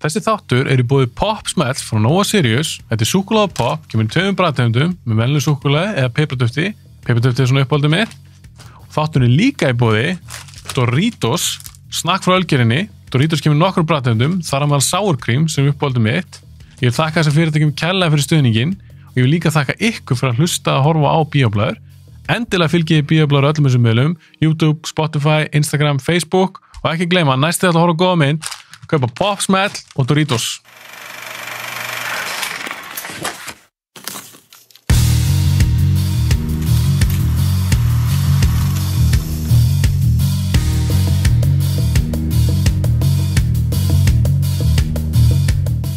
Þessi þáttur í boði Pop Smells frá Nova Sirius. Þetta súkkulaði pop, kemur í 2 bragðtegundum með venjulegu súkkulaði eða pipardufti. Pipardufti svona uppáhaldið mitt. Og þátturinn líka í boði Doritos, snakk frá Ölgerinni. Doritos kemur í nokkrum bragðtegundum, þar á meðal sour cream sem uppáhaldið mitt. Ég vil þakka þessar fyrirtækjum kærlega fyrir stuðninginn og ég vil líka þakka ykkur fyrir að hlusta að horfa á Bíóblaður. Endilega fylgið Bíóblaður öllum þessum miðlum, YouTube, Spotify, Instagram, Facebook og ekki gleyma, næstu að horfa á góða mynd, kaupa Pop Smell og Doritos.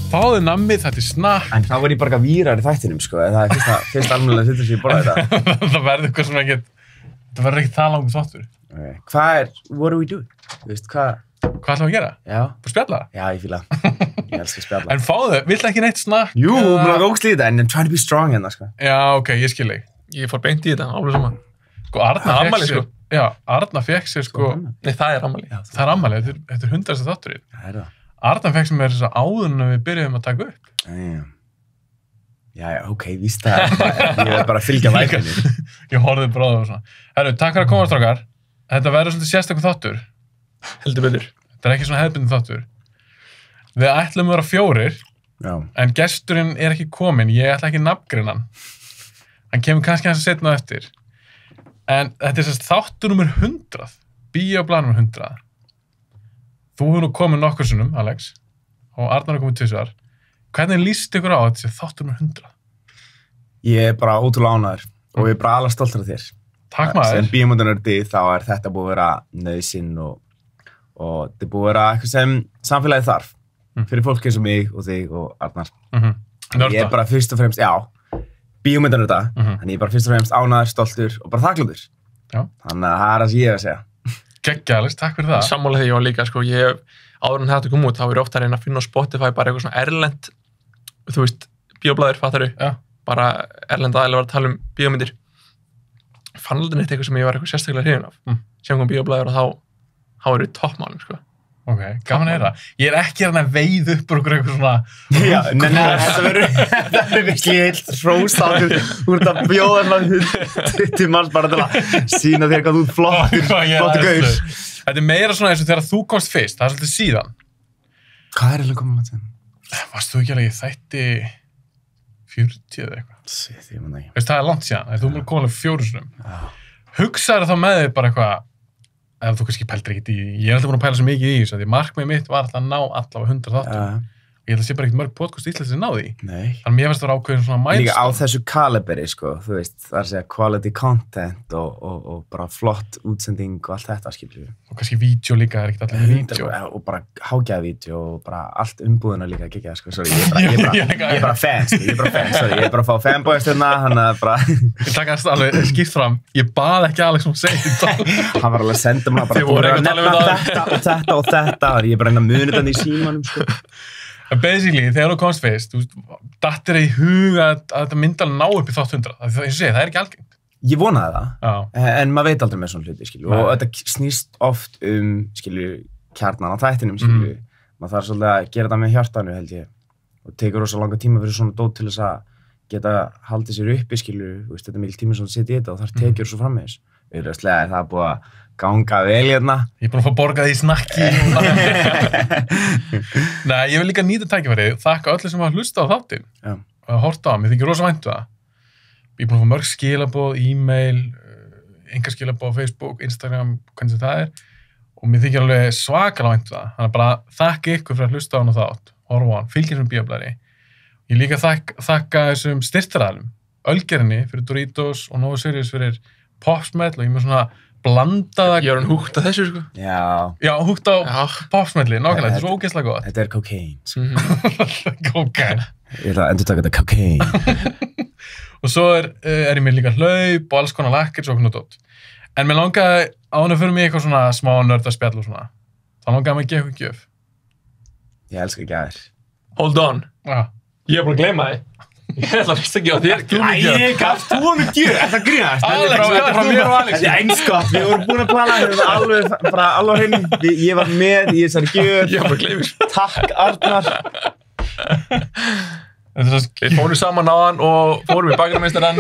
Fáðu nammið, þetta snakk. En þá var ég bara að vírar í þættinum, sko. Það fyrst almennilega hlutur sem ég borða þetta. Það verður eitthvað svona ekkert, þetta verður ekkert það langur þáttur. Okay. What do we do? Þú veist, hvað ætlum við að gera? Já. Bara spjalla? Já, ég fíla. Ég elska spjalla. En fáðu, viltu ekki neitt snakk? Jú, mér var ógst í þetta, en I'm trying to be strong hérna, sko. Já, ok, ég skil þig. Ég fór beint í þetta, alveg saman. Sko, Arna fékk sér, sko. Nei, það er ammali. Það er ammali, þetta er 100. þátturinn. Það er það. Arna fékk sem þess að áður en við byrjuðum að taka upp. Já, ok, víst það. Ég er bara að fylgja vækninni. Ég horfði bara á það og svona. Herru, takk fyrir að koma, strákar. Þetta verður svolítið sérstakur þáttur. Heldur betur. Þetta er ekki svona hefðbundin þáttur. Við ætlum að vera 4, en gesturinn er ekki kominn. Ég ætla ekki nafngreina hann. Hann kemur kannski hans að setna á eftir. En þetta er þáttur nummer 100. Bíóblað nummer 100. Þú hefur nú komið nokkur sinnum, Alex, og Arnar er komið 2 sinni. Hvernig líst ykkur á þetta þáttur nummer 100? Ég er bara ótrúlega ánægður og ég er bara alveg stoltur af þér. Takk maður. Sem bíómyndanördi þá er þetta búið að vera nauðsyn og þetta er búið að vera eitthvað sem samfélagið þarf fyrir fólk eins og mig og þig og Arnar. Ég er bara fyrst og fremst, bíómyndanörda, þannig ég er bara fyrst og fremst ánægður, stoltur og bara þakklátur. Þannig að það er það sem ég hef að segja. Gekkja, Alex, takk fyrir það. Sammála þegar ég var líka, sko, áður en þetta kom út, þá er ég ofta að reyna að finna á Spotify bara eitthvað svona erlend, þú veist, bíóblaður, fattaru, bara erlend aðeinslega var að tala bíómyndir. Fann aldrei neitt eitthvað sem ég var eitthvað sérstaklega hrifinn af. Sem kom bíóblaður og þá eru toppmálum, sko. Ok, gaman að heyra. Ég er ekki að veið upp úr eitthvað svona... Já, þetta verður virkli heilt hróstátur úr þetta bjóðarna 20 manns bara til að sína þér hvað þú flottur gaur. Þetta er meira svona eins og þegar þú komst fyrst, það er svolítið síðan. Hvað er eiginlega komin að það? Varst þú ekki alveg í þætti 40 eða eitthvað? Sér, ég manna ekki. Veist, það er langt síðan, þú múið komin alveg 4 sinnum. Hugsaðu þá með þig bara eitthvað, ef þú kannski pældir ekkert í, ég er alltaf búin að pæla svo mikið í þessu, því markmið mitt var alltaf að ná allavega 100 þáttum. Ég held að sé bara ekkert mörg podcast í Íslandi sem náði í. Nei. Þannig mér finnst það vera ákveðin svona milestone. Líka á þessu kaliberi, sko, þú veist, það er að segja quality content og bara flott útsending og allt þetta, skilur við. Og kannski vídeo líka, það er ekkert allir með vídeo. Og bara hágæðvídeó og bara allt umbúðina líka geggjað, sko, sorry, ég er bara fan, sko, sorry, ég er bara að fá fanboyast hérna, hann er bara... Ég taka þetta alveg skipt fram, ég bað ekki Alex segja þetta. Hann var alveg að senda mér bara, þú verður að nefna þetta og þetta, og ég er bara að muna þetta í símanum, sko. Basically, þegar þú komst fyrst, datt í huga að þetta myndi alveg ná upp í þátt 100. Það er ekki algengt. Ég vonaði það, en maður veit aldrei með svona hluti, skilju. Og þetta snýst oft skilju, kjarnan á þættinum, skilju. Maður þarf svolítið að gera þetta með hjartanu, held ég. Og tekur rosa langa tíma fyrir svona dót til þess að geta haldið sér uppi, skilju. Þetta er mikil tíma sem þú setja í þetta og þar tekjur svo framvegis. Auðvitað er það búið að ganga vel hérna. Ég er búin að fá borgað í snakki. Nei, ég vil líka nýta tækifærið, þakka öllu sem hafa hlusta á þáttinn og horta á, mér þykir rosa vænt það. Ég er búin að fá mörg skilaboð, e-mail, engar skilaboð á Facebook, Instagram, hvernig það er og mér þykir alveg svakalega vænt það. Þannig að bara þakka ykkur fyrir að hlusta á hann og þátt, horfa á hann, fylgja þessum bíóblaðri. Ég líka þakka þessum styrktaraðilum, Ölgerinni fyrir Doritos og Nova Sirius fyrir Pop Smell og ég með svona blandaða... Ég var hann húgt á þessu, sko. Já, húgt á Pop Smelli, nákvæmlega, þetta er svo ógeðslega gott. Þetta er cocaine. Cocaine. Ég ætla að endurtaka þetta cocaine. Og svo er ég með líka hlaup og alls konar lakkir og svona dót. En mér langaði, áður en fyrir mig eitthvað svona smá nördaspjall og svona, þá langaði mig að gefa eitthvað gjöf. Ég elska gjafir. Hold on. Ég er búin að gleyma þig. Ég ætla að hlusta ekki á þér. Æ, gafst þú honum gjöf? Þetta grínast. Alex, Þetta frá mér og Alex. Þetta er eins gott. Við vorum búin að plana. Við vorum alveg á hreinu. Ég var með í þessari gjöf. Ég var bara gleymir. Takk, Arnar. Við fórum saman á hann og fórum í bakgrunarmeistarann.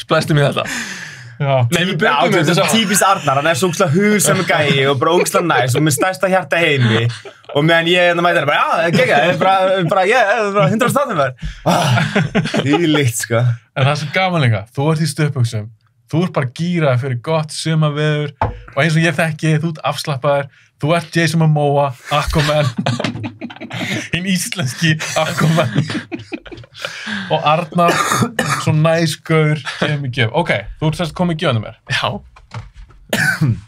Splæstum í þetta. Já. Nei, við byrjum með þetta típist Arnar, hann svo ógeðslega hugsami gæi og bara ógeðslega næs og með stærsta hjarta heimi og meðan ég mæti bara, já, geggjað, bara 100 stafnum Þvílíkt, sko. En það er svo gaman líka, þú ert í stuttbuxum, þú ert bara gírað fyrir gott sumarveður og eins og ég þekki, þú ert afslappaður, þú ert Jason Momoa, Aquaman, hinn íslenski Aquaman og Arnar, svo næsgaur, gefur mig gjöf. Ok, þú ert sérst komið gjöfnum mér. Já.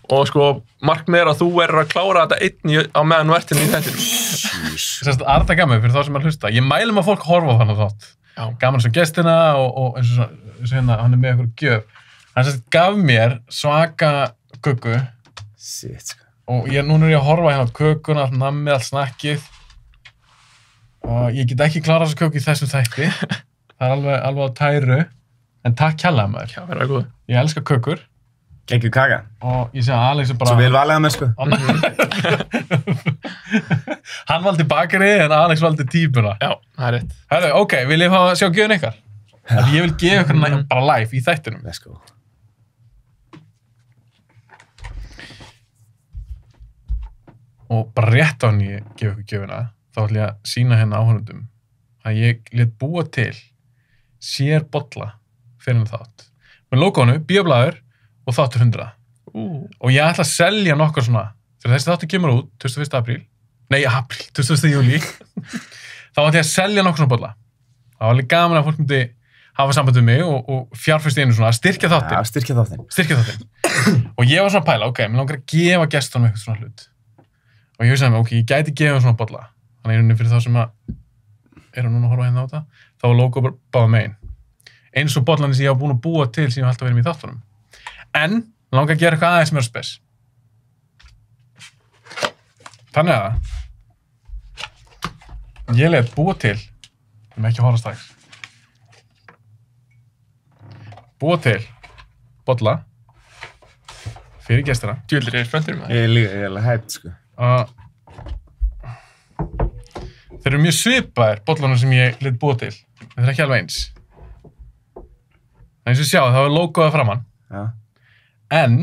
Og sko, markmið að þú verður að klára þetta einn á meðan þú ert inn í þettinum. Sérst, Arnar gaf mig fyrir þá sem er að hlusta. Ég mælum að fólk horfa á þannig þátt. Já. Gaman sem gestina og eins og hérna, hann er með okkur gjöf. Hann sérst gaf mér svaka köku. Shit, sko. Og núna er ég að horfa hérna á kökuna, allt nammið, allt snakkið. Og ég get ekki klárað þessa köku í þessum þætti. Það er alveg á tæru. En takk kærlega maður. Já, verða góð. Ég elska kökur. Geggjuð kaka. Og ég sé að Alex er bara... Svo vel valega með, sko. Hann valdi bakari en Alex valdi típuna. Já, það er rétt. Herru, ok, vil ég fá að sjá gjöfun ykkar? Ég vil gefa ykkur bara live í þættinum. Let's go. Og bara rétt á hann ég gefa ykkur gjöfuna, þá ætlum ég að sýna hérna áhörnundum að ég lét búa til sér bolla fyrir hann þátt. Með logónu, Bíoblæður og þáttur 100. Og ég ætla að selja nokkur svona, þegar þessi þáttur kemur út, 21. apríl, 21. júlí, þá ætla ég að selja nokkur svona bolla. Það var alveg gaman að fólk myndi hafa samband við mig og fjárfyrst einu svona, að styrkja þáttinn. Já, styrkja þáttinn. Og ég var svona að pæla, ok, mér langar að gefa gestunum eitthvað svona hlut. Og ég hugsaði mig, ok, ég gæti gefa svona bolla. Þannig fyrir þá sem eru núna að horfa hérna á þetta, þá var logo báða megin. Eins og bollanir sem ég hafa búin að búa til sem ég held að vera í þáttunum. En, mér langar að gera eitthvað aðeins meira spes. Þannig að, ég lét búa til, ég með ekki að horfa strax, búa til bolla fyrir gestina. Djúlir er spenntur með það. Ég er alveg hægt, sko. Þeir eru mjög svipaðir bollarnir sem ég lét búa til. Þeir eru ekki alveg eins. Eins og sjá, það var logoðað framann. Já. En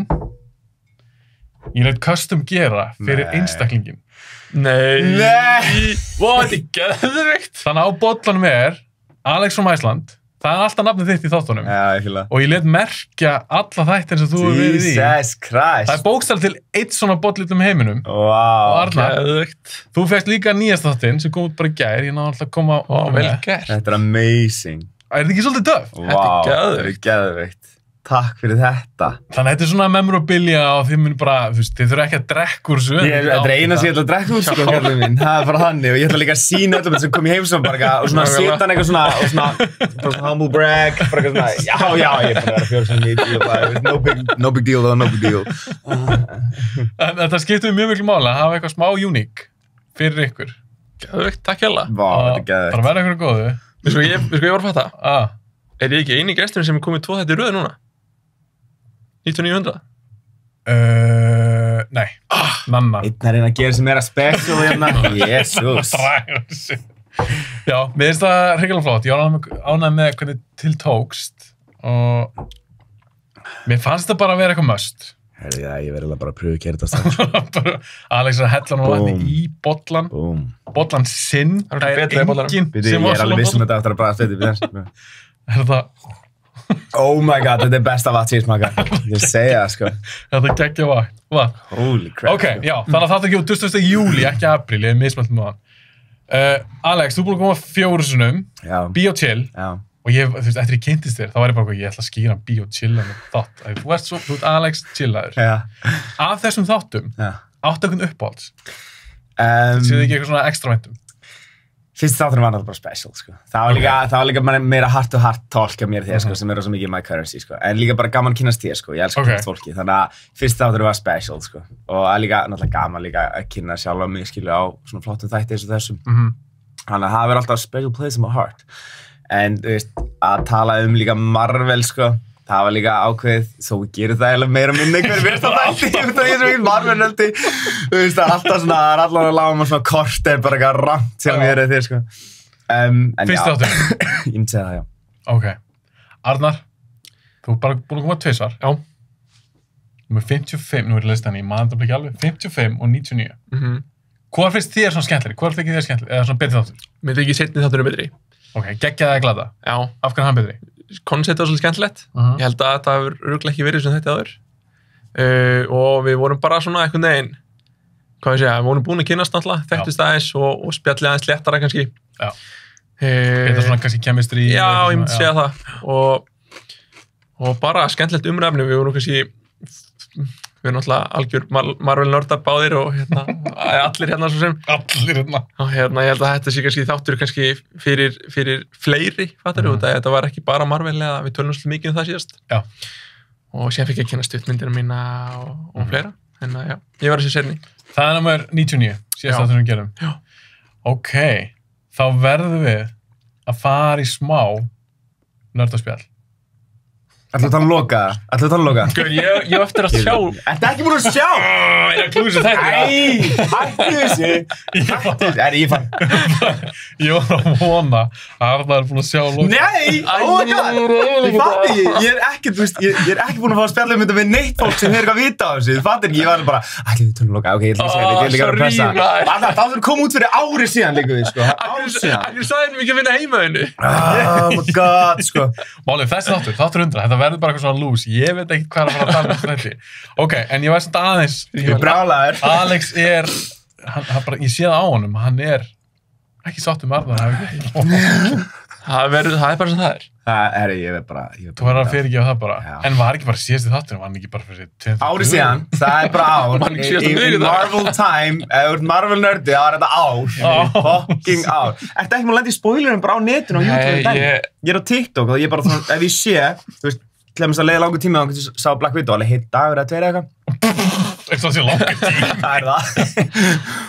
ég lét custom gera fyrir einstaklingin. Nei! Vá, þetta er geðveikt! Þannig á bollanum er Alex from Iceland. Það er alltaf nafnið þitt í þáttunum. Já, ég fíla. Og ég lét merkja alla þættir sem þú hefur verið í. Jesus Christ. Það er bókstaflega til eitt svona bollitum heiminum. Wow. Og Arnar, Geðveikt. þú fékkst líka nýjasta þáttinn sem kom út bara í gær. Ég náði alltaf að koma á Vel gert. Þetta er amazing. Er þetta ekki svolítið töff? Wow, þetta er geðveikt. Takk fyrir þetta. Þannig að þetta er svona memorabilia og þið munir bara, þú veist, þið þurfa ekki að drekka úr þessu. Þetta er eina sem ég ætla að drekka úr, sko, kallið minn. Það er bara þannig og ég ætla líka að sína öllum sem kom í heimsókn bara og svona setja hann eitthvað svona og svona humble brag, bara eitthvað svona, já, ég er bara að vera 4 sem ég no big deal though, no big deal. En þetta skiptir mjög miklu máli að hafa eitthvað smá uník fyrir ykkur. Geðveikt, takk hjá það. Vá, þetta er geðveikt. Bara verða ykkur góðu. Við sko ég var að fatta. Er ég ekki eini gesturinn sem er komið 2 þætti í röðu núna? 9900? Nei. Nanna. Einn er að gera sem meira special hérna. Jesus. Já, mér finnst það hrikalega flott. Ég var ánægð með hvernig til tókst og mér fannst það bara að vera eitthvað must. Herri, já, ég verði bara að pröfa að gera þetta strax. Alex er að hella nú vatni í bollan. Bollan sinn. Það er enginn sem var svona bollan. Ég er alveg vissum þetta eftir að bræða stætti. Er það... Oh my god, þetta er besta vatn sem ég smaka. Ég segja það, sko. Þetta geggja vatn. Holy crap. Ok, já, þannig að þetta ekki út 20. júlí, ekki apríl, ég hef mismælt með hann. Alex, þú er búin að koma 4 sinnum. Já. Bio Chill. Já. Og ég, þú veist, eftir ég kynntist þér, þá var ég bara, ég ætla að skýra Bio Chill en þátt. Þú ert Alex Chillaður. Já. Af þessum þáttum, áttu einhvern uppáhalds. Séu þið ekki eitthvað svona extra væntum? Fyrst þátturinn var náttúrulega bara special, sko. Það var líka meira heart-to-heart talk af mér þér, sko, sem svo mikið my currency, sko. En líka bara gaman að kynnast þér, sko. Ég elskar að kynnast fólki. Þannig að fyrst þátturinn var special, sko. Og það er líka náttúrulega gaman líka að kynna sjálfa mig, skilja, á svona flottum þætti eins og þessum. Þannig að það verður alltaf a special place in my heart. En, þú veist, að tala líka Marvel, sko, það var líka ákveðið, þó við gerum það eiginlega meira minni einhverjum virst að þætti, það er svo mikið Marvel-nöldi. Þú veist, það er alltaf svona, það er allavega að lága maður svona kort bara eitthvað rangt sem ég þér, sko. Fyrstu áttur? Ég myndi segja það, já. Ok. Arnar, þú ert bara búin að koma 2 svar. Já. Númer 55, nú er listan í maður ekki alveg, 55 og 99. Hvað finnst þér svona skemmtileg? Hvað finnst þér skemmtileg? Eða svona betri þáttur? Mér þykir seinni þátturinn betri. Ok, geggjað eða glada? Já. Af hvernig hann betri? Konceptið var svolítið skemmtilegt. Ég held að það hefur örugglega ekki verið sem þetta áður. Og við vorum bara svona einhvern veginn, hvað ég segja, við vorum búin að kynnast náttúrulega, þekktust aðeins og spjallið aðeins léttara kannski. Já. Þetta svona kannski chemistry. Já, ég myndi segja það. Og bara skemmtilegt umræfni, við vorum kannski, við erum náttúrulega algjör Marvel-nördar báðir og allir hérna svo sem. Allir hérna. Og ég held að þetta sé kannski þáttur kannski fyrir fleiri, fattar þú? Þetta var ekki bara Marvel eða við tölum svolítið mikið um það síðast. Já. Og síðan fikk ég að kynna stuttmyndina mína og fleira. En já, ég var þessi sérni. Það er nummer 99, síðast þáttur við gerum. Já. Ok, þá verðum við að fara í smá nördaspjall. Ætlaðu að tala um Loka? Ætlaðu að tala um Loka? Ég á eftir að sjá. Ertu ekki búin að sjá? Ég er að klúsa þetta. Hættu þessu. Ég fann. Ég var að vona að Arnar er búin að sjá Loka. Nei! Oh my god! Þið fattir ekki. Ég er ekki búin að fá að spjalla um þetta með neitt fólk sem hefur eitthvað vita á þessu. Þið fattir ekki. Ég var bara, ætlaðu að tala um Loka. Ok, ég ætla að segja þetta. Ég er líka að pressa. Það þurfi koma út fyrir ári síðan líka við, sko. Ári síðan. Akkur sagði mér ekki að vinna heimaðinu. Oh my god, sko. Málið, þessi þáttur 100. Þetta verður bara eitthvað svona lús. Ég veit ekkert hvað er að fara að tala um þetta. Ok, en ég veist þetta aðeins. Ég er brjálaður. Alex ég sé það á honum, hann er ekki sáttur með Arnar. Það er bara sem það er. Ég veit bara... Þú verður að fyrirgefa það bara. Já. En var ekki bara síðasti þáttur, var hann ekki bara fyrir 20... Ári síðan, það er bara ár. Í Marvel time, eða úr Marvel-nördi, það er þetta ár. Fucking ár. Ertu ekki maður að lenda í spoilerum bara á netinu og YouTube? Ég er á TikTok og ég bara svona, ef ég sé, þú veist, hlæmast að leiða langur tíma og ég sá Black Widow, alveg hitt dagur eða 2 eða eitthvað. Það sé langur tíma. Það er það.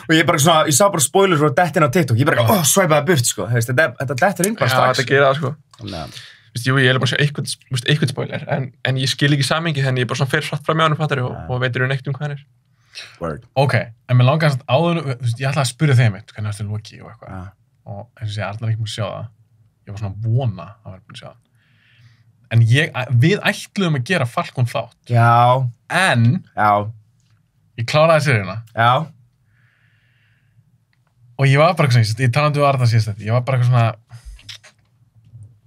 Og ég bara svona, ég sá bara spoilers frá dettin á TikTok, ég bara, swipaði burt, sko. Þetta dettur inn bara strax. Já, þetta gerir það, sko. Jú, ég er bara að sjá eitthvað spoiler, en ég skil ekki samhengi þannig ég bara svona fer hratt fram í ánum fattari og veitur neitt um hvað hann er. Word. Ok, en mér langar að áður, ég ætlaði að spyrja þeim eitt, hvernig varstu Loki og eitthvað. Og eins og sé, Arnar ekki múið að sjá það. Ég var svona að vona að vera búin að sjá það. En við ætluðum að gera Falcon þátt. Já. En ég kláraði seríuna. Já. Og ég var bara eitthvað svona, ég talandi um Arnar síðast þetta, ég var bara eitthvað svona,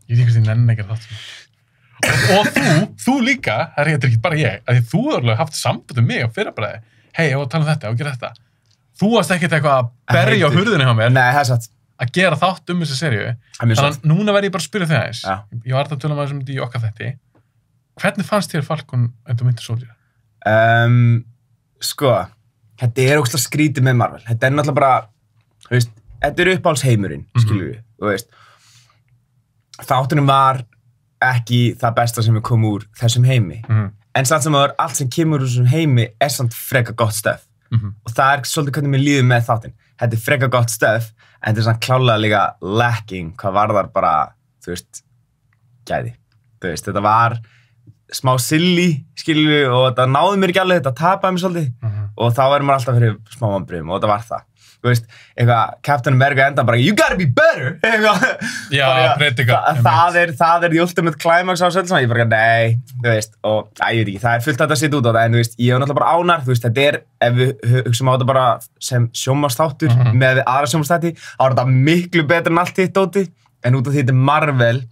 ég veit ekki hvort ég nenni ekki að þátt. Og þú líka, það er ekki bara ég, að þú hefur haft samband um mig á fyrrabræði. Hei, ég var að tala um þetta og gera þetta. Þú varst ekkert eitthvað að berja á hurðinu hjá mér. Nei, það er satt. Að gera þátt um þessu seríu. Þannig að núna verð ég bara að spyrja þig aðeins. Ég var að tala um það sem þetta í okkar þætti. Hvernig fannst þér Falcon and the Winter Soldier? Sko, þetta er ógeðslega skrítið með Marvel. Þetta er náttúrulega bara, þú veist, þetta er uppáhaldsheimurinn, skilur við, þú veist. Þáttunum var ekki það besta sem er komið úr þessum heimi. En samt sem að allt sem kemur úr þessum heimi er samt freka gott stöf. Og það er svolítið hvernig mér líður með þáttinn. Þetta er freka gott stöf, en þetta er svona klálega líka lacking, hvað varðar bara, þú veist, gæði. Þú veist, þetta var smá silly, skilur við, og þetta náði mér ekki alveg, þetta tapaði mér svolítið. Og þá er maður alltaf fyrir smá vonbrigðum, og þetta var það. Þú veist, eitthvað, Captain America enda bara, you gotta be better! Já, predika. Það er the ultimate climax á svolítið, ég bara, nei, þú veist, og, ég veit ekki, það er fullt að setja út á það, en þú veist, ég hef náttúrulega bara ánar, þú veist, þetta er, ef við hugsaum á þetta bara sem sjónvarpsþáttur með aðra sjónvarpsþætti, þá er þetta miklu betur en allt hitt dóti, en út af því þetta er Marvel,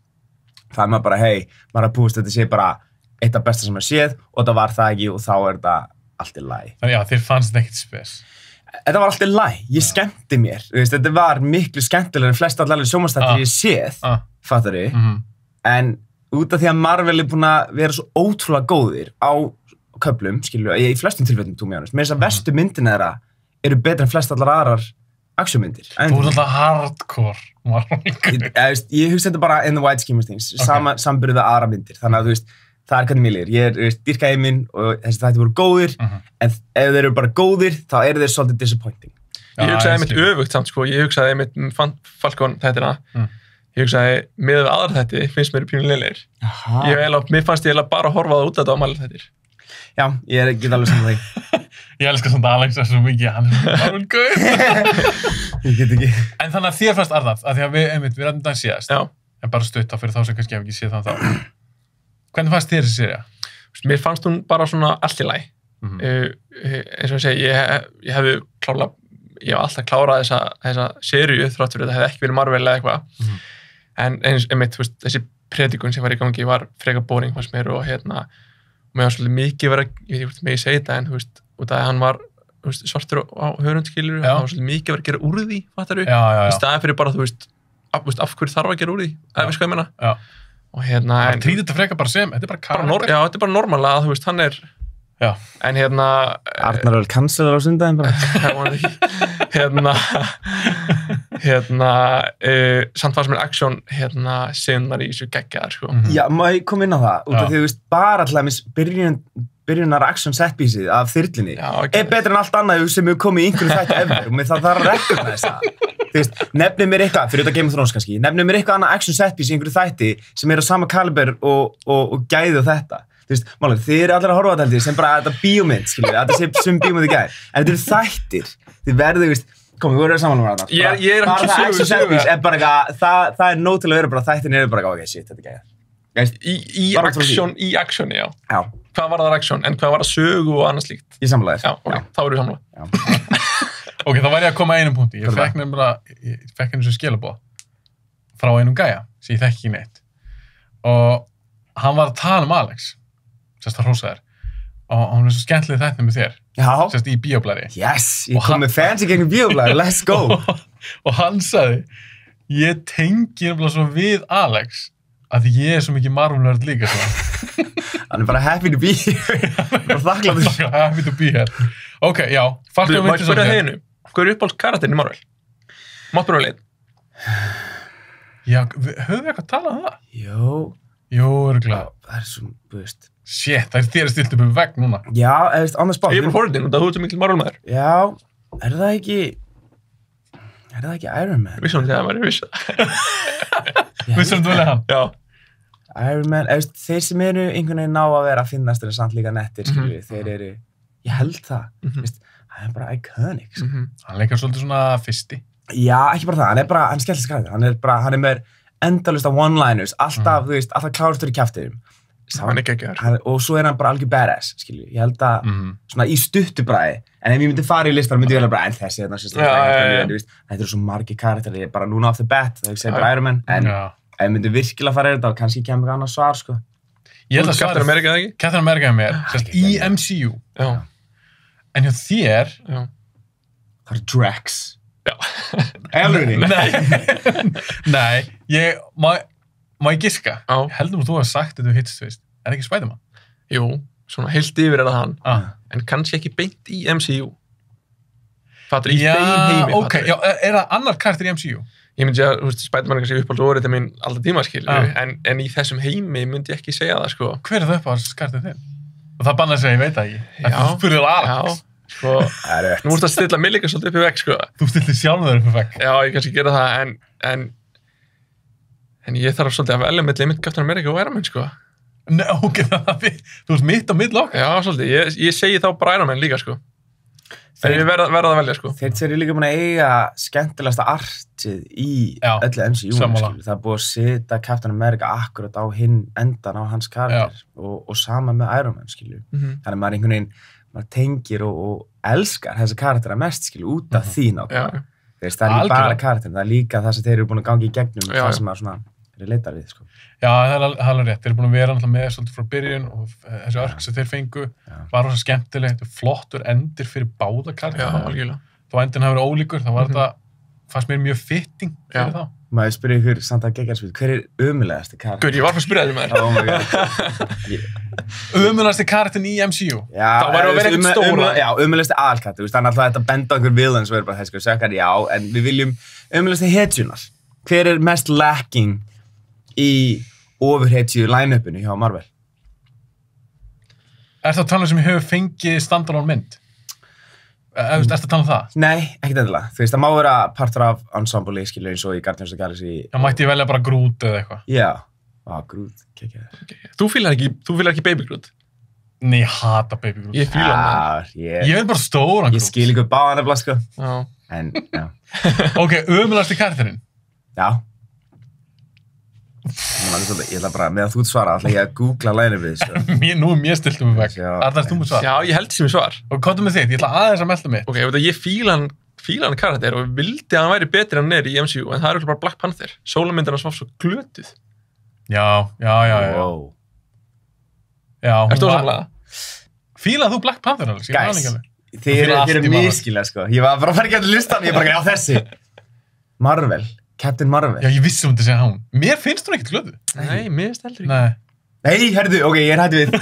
það er maður bara, hey, maður er að búist þetta sé bara eitt af besta sem maður séð, og það var það ekki, og þá er þetta allt í lagi. Þannig já, þér fannst þetta ekkert spes. Þetta var alltaf læg, ég skemmti mér, veist, þetta var miklu skemmtilega en flest allir sjónvarpsþættir ég séð, fattar þið, en út af því að Marvel er búin að vera svo ótrúlega góðir á köflum, skilju, í flestum tilfellum, með þess að verstu myndina þeirra eru betur en flest allar aðrar actionmyndir. Þú ert alltaf hardcore, ég hugsa þetta bara in the wide scheme of things, samburða aðra myndir, þannig að þú veist, það er hvernig mér líður. Ég er dýrkaði minn og þessi þættir voru góðir, en ef þeir eru bara góðir, þá eru þeir svolítið disappointing. Ég hugsaði einmitt öfugt samt, sko. Ég hugsaði einmitt Falcon þættina. Ég hugsaði, með aðra þætti finnst mér pínu lélegir. Mér fannst ég bara að horfa það út að þetta á Marvel þættir. Já, ég get alveg saman því. Ég elskar samt Alex svo mikið, hann Marvel gaur. Ég get ekki. En þannig að þér fannst Arnar, að því að við ræðum það síðast. Já. En bara stutt á fyrir þá sem kannski hef ekki séð þann þá. Hvernig fannst þér þessi sería? Mér fannst hún bara svona allt í lagi. Eins og ég segi, ég hef alltaf klárað þessa seríu þrátt fyrir þetta hefði ekki verið Marvel eða eitthvað. En einmitt, þessi predikun sem var í gangi var frekar boring fannst mér og mér var svolítið mikið verið, ég veit ekki með ég segi þetta, en út af að hann var svartur á hörundskilur, hann var svolítið mikið verið að gera úr því, fattaru? Í staðin fyrir bara, af hverju þarf að gera úr því, eða veist hvað ég menna? Já. Og það trýði þetta frekar bara sem, þetta er bara karakter. Já, þetta er bara normal að, hann er, já. En Arnar vel cancelar á sundaginn bara. Það var ekki. Samt fannst mér action, sinnar í þessu geggjaðar, sko. Já, má ég koma inn á það, út af því, bara alltaf byrjunar action setpieceið af þyrlinni er betra en allt annað sem hefur komið í einhverju þætti ever og það þarf að recognize það. Nefnið mér eitthvað, fyrir þetta Game of Thrones kannski, nefnið mér eitthvað annað action setpiece í einhverju þætti sem er á sama kaliber og gæði og þetta. Málega, þið eru allir að horfa á þetta sem bara þetta bíómynd, skiljið, þetta sé sem bíómynd í gæði. En þetta eru þættir, þið verðu, kom, við vorum saman um þetta. Ég er bara það action setpiece er bara eitthvað, það er nóg til að vera bara þættin eru bara ok, shit, þetta er gæði. Í action, já. Hvað var það action, en hvað var það sögu og annað slíkt? Ég samlaði þér. Já, ok, þá erum við samlað. Ok, þá var ég að koma að einum punkti. Ég fekk henni svo skilabóð frá einum gæja, sem ég þekki ekki neitt. Og hann var að tala um Alex, sérst að hrósa þér. Og hann er svo skemmtileg þetta með þér. Já. Sérst í bíóblæri. Yes, ég kom með fancy gegnum bíóblæri, let's go. Og hann sagði, ég tengi nefnilega svo við Alex, að ég er svo mikið Marvel-nörd líka svona. Hann er bara happy to be here. Bara þakklátur. Happy to be here. Ok, já. Má ég spyrja það einu? Hvað er uppáhalds karakterinn í Marvel? Máttu vera leið? Já, höfum við eitthvað að tala um það? Jó, örugglega. það er svo, þú veist. Shit, það er þér að stilt upp um vegg núna. Já, on the spot. Ég er bara forðin, þú ert svo mikil Marvel-maður. Já, er það ekki Iron Man? Vissum því að maður er viss. Vissum þú velja hann? Já. Iron Man, þeir sem eru einhvern veginn ná að vera að finnast þeir samt líka nettir, skilju, þeir eru, ég held það, það er bara iconic, sko. Hann leikar svolítið svona fyrsti. Já, ekki bara það, hann er skellist karakter, hann er með endalaust af one-liners, alltaf, þú veist, alltaf klárastur í kjaftinum. Hann er geggjaður. Og svo er hann bara algjör badass, skilju, ég held að, svona í stuttubræði, en ef ég myndi fara í listar, myndi ég vel bara, en þessi, þetta eru svo margir karakterir, ég bara núna off the bat, það er bara Iron Man, en ef ég myndi virkilega fara í þetta, kannski kemur ekki annað svar, sko. Ég held að Captain America, eða ekki? Captain America er mér, sérst í MCU. Já. En hjá þér... Já. Það er Drax. Já. Elruni. Nei, má ég giska? Já. Heldur þú að sagt þetta við hittst fyrst. Er ekki Spider-Man? Jú, svona heilt yfir er það hann. En kannski ekki beint í MCU. Fattur í þeim heimi. Ok, já, er það annar karakter í MCU? Ég myndi að, Spider-Man er kannski uppáhalds orðið til mín alltaf tíma, en í þessum heimi myndi ég ekki segja það, sko. Hver er það uppáhalds karakter þinn? Og það bannar sig að ég veit það ekki. Þú spurðir Alex. Já, sko, nú múst að stilla mig líka svolítið upp í vegg, sko. Þú stillir sjálf þér upp í vegg. Já, ég kannski gera það, en ég þarf svolítið að velja milli mitt Captain America og Iron Man, sko. Nei, ok, þú ert mitt á milli okkar. Já, svolítið, ég segi þá bara Iron Man líka, sko. En ég verða að velja, sko. Þeir eru líka búin að eiga skemmtilegasta artið í öllu MCU, skilju. Það er búið að setja Captain America akkurat á hinn endan á hans karakter og sama með Iron Man, skilju. Þannig að maður einhvern veginn, maður tengir og elskar þessa karaktera mest, skilju, út af því náttúrulega. Það er ekki bara karakterin, það er líka það sem þeir eru búin að gangi í gegnum og það sem maður svona relatar við, sko. Já, það er alveg rétt. Þeir eru búin að vera með svolítið frá byrjun og þessi örk sem þeir fengu var rosa skemmtilegt og flottur endir fyrir báða karakter. Já, algjörlega. Þó endin hafi verið ólíkur, þá var þetta, fannst mér mjög fitting fyrir þá. Maður spyrir ykkur samt að geggjara spil, hver er ömulegasti karakter? Guð, ég var fyrir að spyrja þér með þér. Oh my god. Ömulegasti karakterin í MCU? Já, þá verður að vera eitthvað stóra. Já, ömulegasti aðalkarakter, þannig að þetta benda okkur villains og verður bara þessi sökkar, já, en við viljum ömulegasti hetjunar. Hver er mest lacking í ofurhetju line-upinu hjá Marvel? Er það að tala sem ég hefur fengið standalone mynd? Ertu að tala um það? Nei, ekkert endilega. Þú veist, það má vera partur af ensemble, skilur, eins og í Guardians of the Galaxy. Já, mætti ég velja bara Groot eða eitthvað? Já. Groot, kekjaður. Þú fílar ekki Baby Groot? Nei, ég hata Baby Groot. Ég fíla hann. Ég vil bara stóran Groot. Ég skil ykkur báðan eflag, sko. Já. En, já. Ok, ömulegasti karakterinn? Já. Ég ætla bara, með að þú svara, ætla ég að googla læginu við, sko. Nú mér stiltum við vekk. Arnar, þú með svar? Já, ég held sem ég svar. Og hvað með þitt? Ég ætla aðeins að melda mig. Ok, ég fíla hann karakter og vildi að hann væri betri en hann í MCU, en það bara Black Panther. Sólamyndina var svo glötuð. Já. Wow. Já. Ertu ósamlega? Fílað þú Black Panther, Alex? Guys, þið eru miskilega, sko. Ég var bara að fara ekki að listan, ég bara, já, þessi. Marvel. Captain Marvel. Já, ég vissi þetta að segja hún. Mér finnst hún ekkert glöðu. Nei, mér finnst heldur ekki. Nei, herðu, ok, ég hætti við.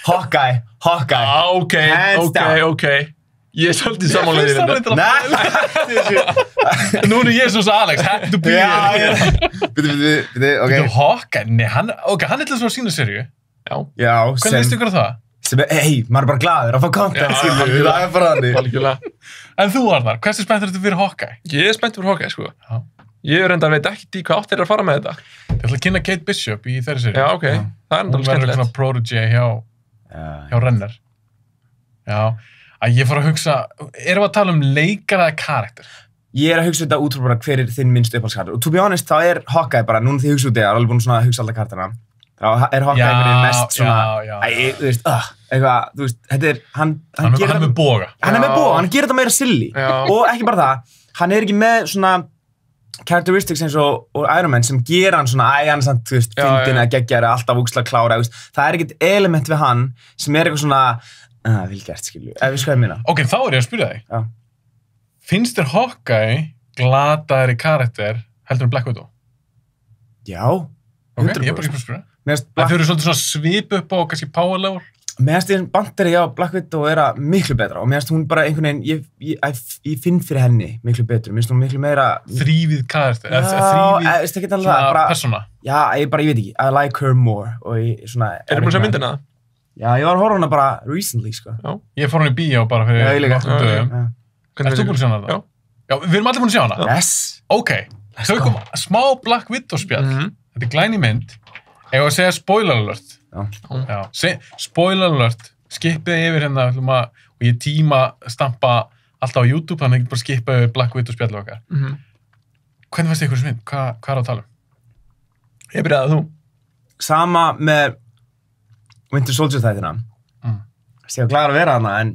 Hawkeye. Ok. Ég er svolítið samanlegið í þetta. Nei! Nú er ég svo Alex, hættu býðir. Já. Býtu, ok. Hawkeye, nei, hann er til svo að sína serju. Já. Hvernig veistu ykkur á það? Maður er bara glaður að fá content, skilur. Það er bara þannig. En þú, Arnar, hversu spenntur ertu fyrir Hawkeye? Ég er spenntur fyrir Hawkeye, sko. Já. Ég reyndar veit ekki hvað átt að fara með þetta. Ég ætla að kynna Kate Bishop í þeirri serju. Já, ok. Það er náttúrulega skemmtilegt. Hún verður svona protege hjá Renner. Já. Að ég fór að hugsa, erum við að tala um leikara eða karakter? Ég er að hugsa þetta út frá bara hver er þinn minnst uppáhaldskarakter. Og to be honest, þá er Hawkeye bara, núna því ég hugsa út í það, alveg búin svona að hugsa alltaf karakterina. Þá er Hawkeye einhvern veginn mest svona, þú veist, eitthvað, þú veist, þetta er, hann er með boga. Hann er með boga, hann gerir þetta meira silly. Og ekki bara það, hann er ekki með svona characteristics eins og Iron Man sem gera hann svona, hann er samt, þú veist, fyndin að geggjara, alltaf úkslega klára, þú veist. Það er ekkert element við hann sem er eitthvað svona, vel gert, skilju, ef við skoðum minna. Ok, þá er ég að spyrja þig. Já. Finnst þér Hawkeye glataðri karakter heldur en Black Widow? Já. Ok, ég er bara ekki að spyrja. Það fyrir svolítið svona svip upp á kannski power level? Mér finnst því banderi á Black Widow er miklu betra og mér finnst hún bara einhvern veginn, ég finn fyrir henni miklu betur, mér finnst hún miklu meira... Þrývið karakter, þrývið svona persóna? Já, ég veit ekki, I like her more og ég svona... Erum við að sjá myndina? Já, ég var að horfa hana bara recently, sko. Já. Ég fór hana í bíó bara fyrir nokkrum dögum. Ertu búin að sjá hana það? Já, við erum allir búin að sjá hana? Yes. Ok, tökum smá Black Widow spjall. Þetta er glæn í mynd. Ég var að segja spoiler alert. Já. Spoiler alert. Skipið yfir hérna og ég tíma stampa alltaf á YouTube, þannig að ég bara skipa yfir Black Widow spjallu okkar. Hvernig fannst þið ykkur sem mynd? Hvað er að tala um? Ég byrjaði að þú. Sama með Winter Soldier þættina. Ég var glaður að vera hana, en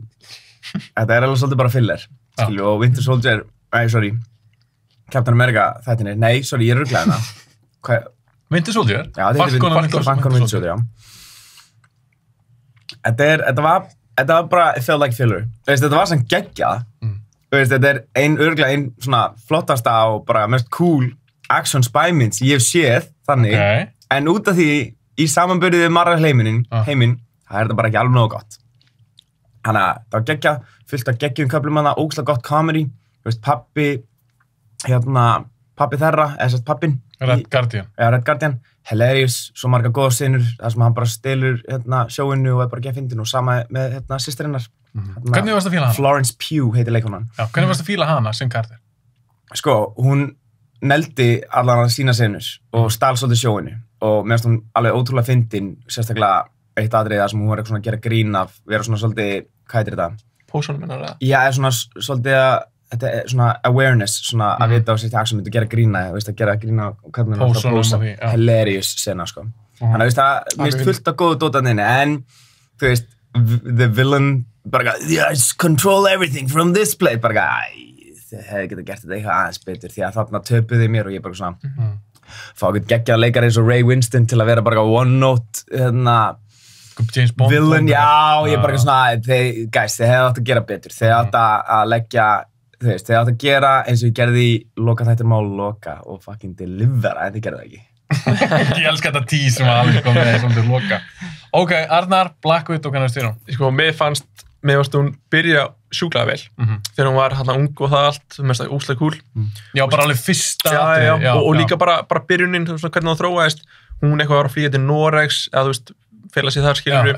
þetta er alveg svolítið bara filler. Skilju, og Winter Soldier, Captain America þættinni. Nei, ég er rugglaði hana. Winter Soldier? Já, Falcon Winter Soldier, já. Þetta var bara, it felt like filler. Þetta var sem geggjað. Þetta er örugglega ein svona flottasta og bara mest cool action spy mynd sem ég hef séð, þannig. En út af því, í samanburði við Marvel heiminn, það er þetta bara ekki alveg nógu gott. Þannig að það var geggjað, fullt af geggjum köflum hana, ógeðslega gott comedy, pappi þeirra, eða sérst pappin. Red Guardian. Já, Red Guardian. Hilarious, svo marga góða senur, þar sem hann bara stelur sjóinu og er bara ekki að fyndin og sama með systirinnar. Hvernig varst að fíla hana? Florence Pugh heitir leikonan. Já, hvernig varst að fíla hana sem karakter? Sko, hún neldi allan að sína senur og stál svolítið sjóinu og mér finnst hún alveg ótrúlega fyndin, sérstaklega eitt atriði þar sem hún var eitthvað svona að gera grín af, vera svona svolítið, hvað heitir þetta? Pósunum minnar það? Já, svona svolítið að þetta er svona awareness, svona að vita á sér til action og gera grína, veist, að gera grína og hvernig hann alltaf pósa, hilarious sena, sko. Þannig að, veist, það mist fullt af góðu dótaninni, en, þú veist, the villain, bara, yes, control everything from this place, bara, þið hefði getað gert þetta eitthvað aðeins betur, því að þarna töpuði þið mér og ég bara svona, fá eitthvað geggjað leikar eins og Ray Winston til að vera bara one note, James Bond villain, já, ég bara svona, guys, þið hefði átt að gera betur, þið átt að leggja, þú veist, þið átt að gera eins og ég gerði í loka þættir mál loka og fucking delivera, en þið gerði það ekki. Ég elska þetta tí sem að alveg kom með þessum til loka. Ok, Arnar, Black Widow, hvernig styrir hún? Sko, mér fannst hún byrja sjúklega vel, þegar hún var hérna ung og það allt, mest að óslega cool. Já, bara alveg fyrsta atrið. Já, og líka bara byrjunin, hvernig hún þróaðist, hún eitthvað var að flýja til Noregs, eða þú veist, fela sér þar, skilur við.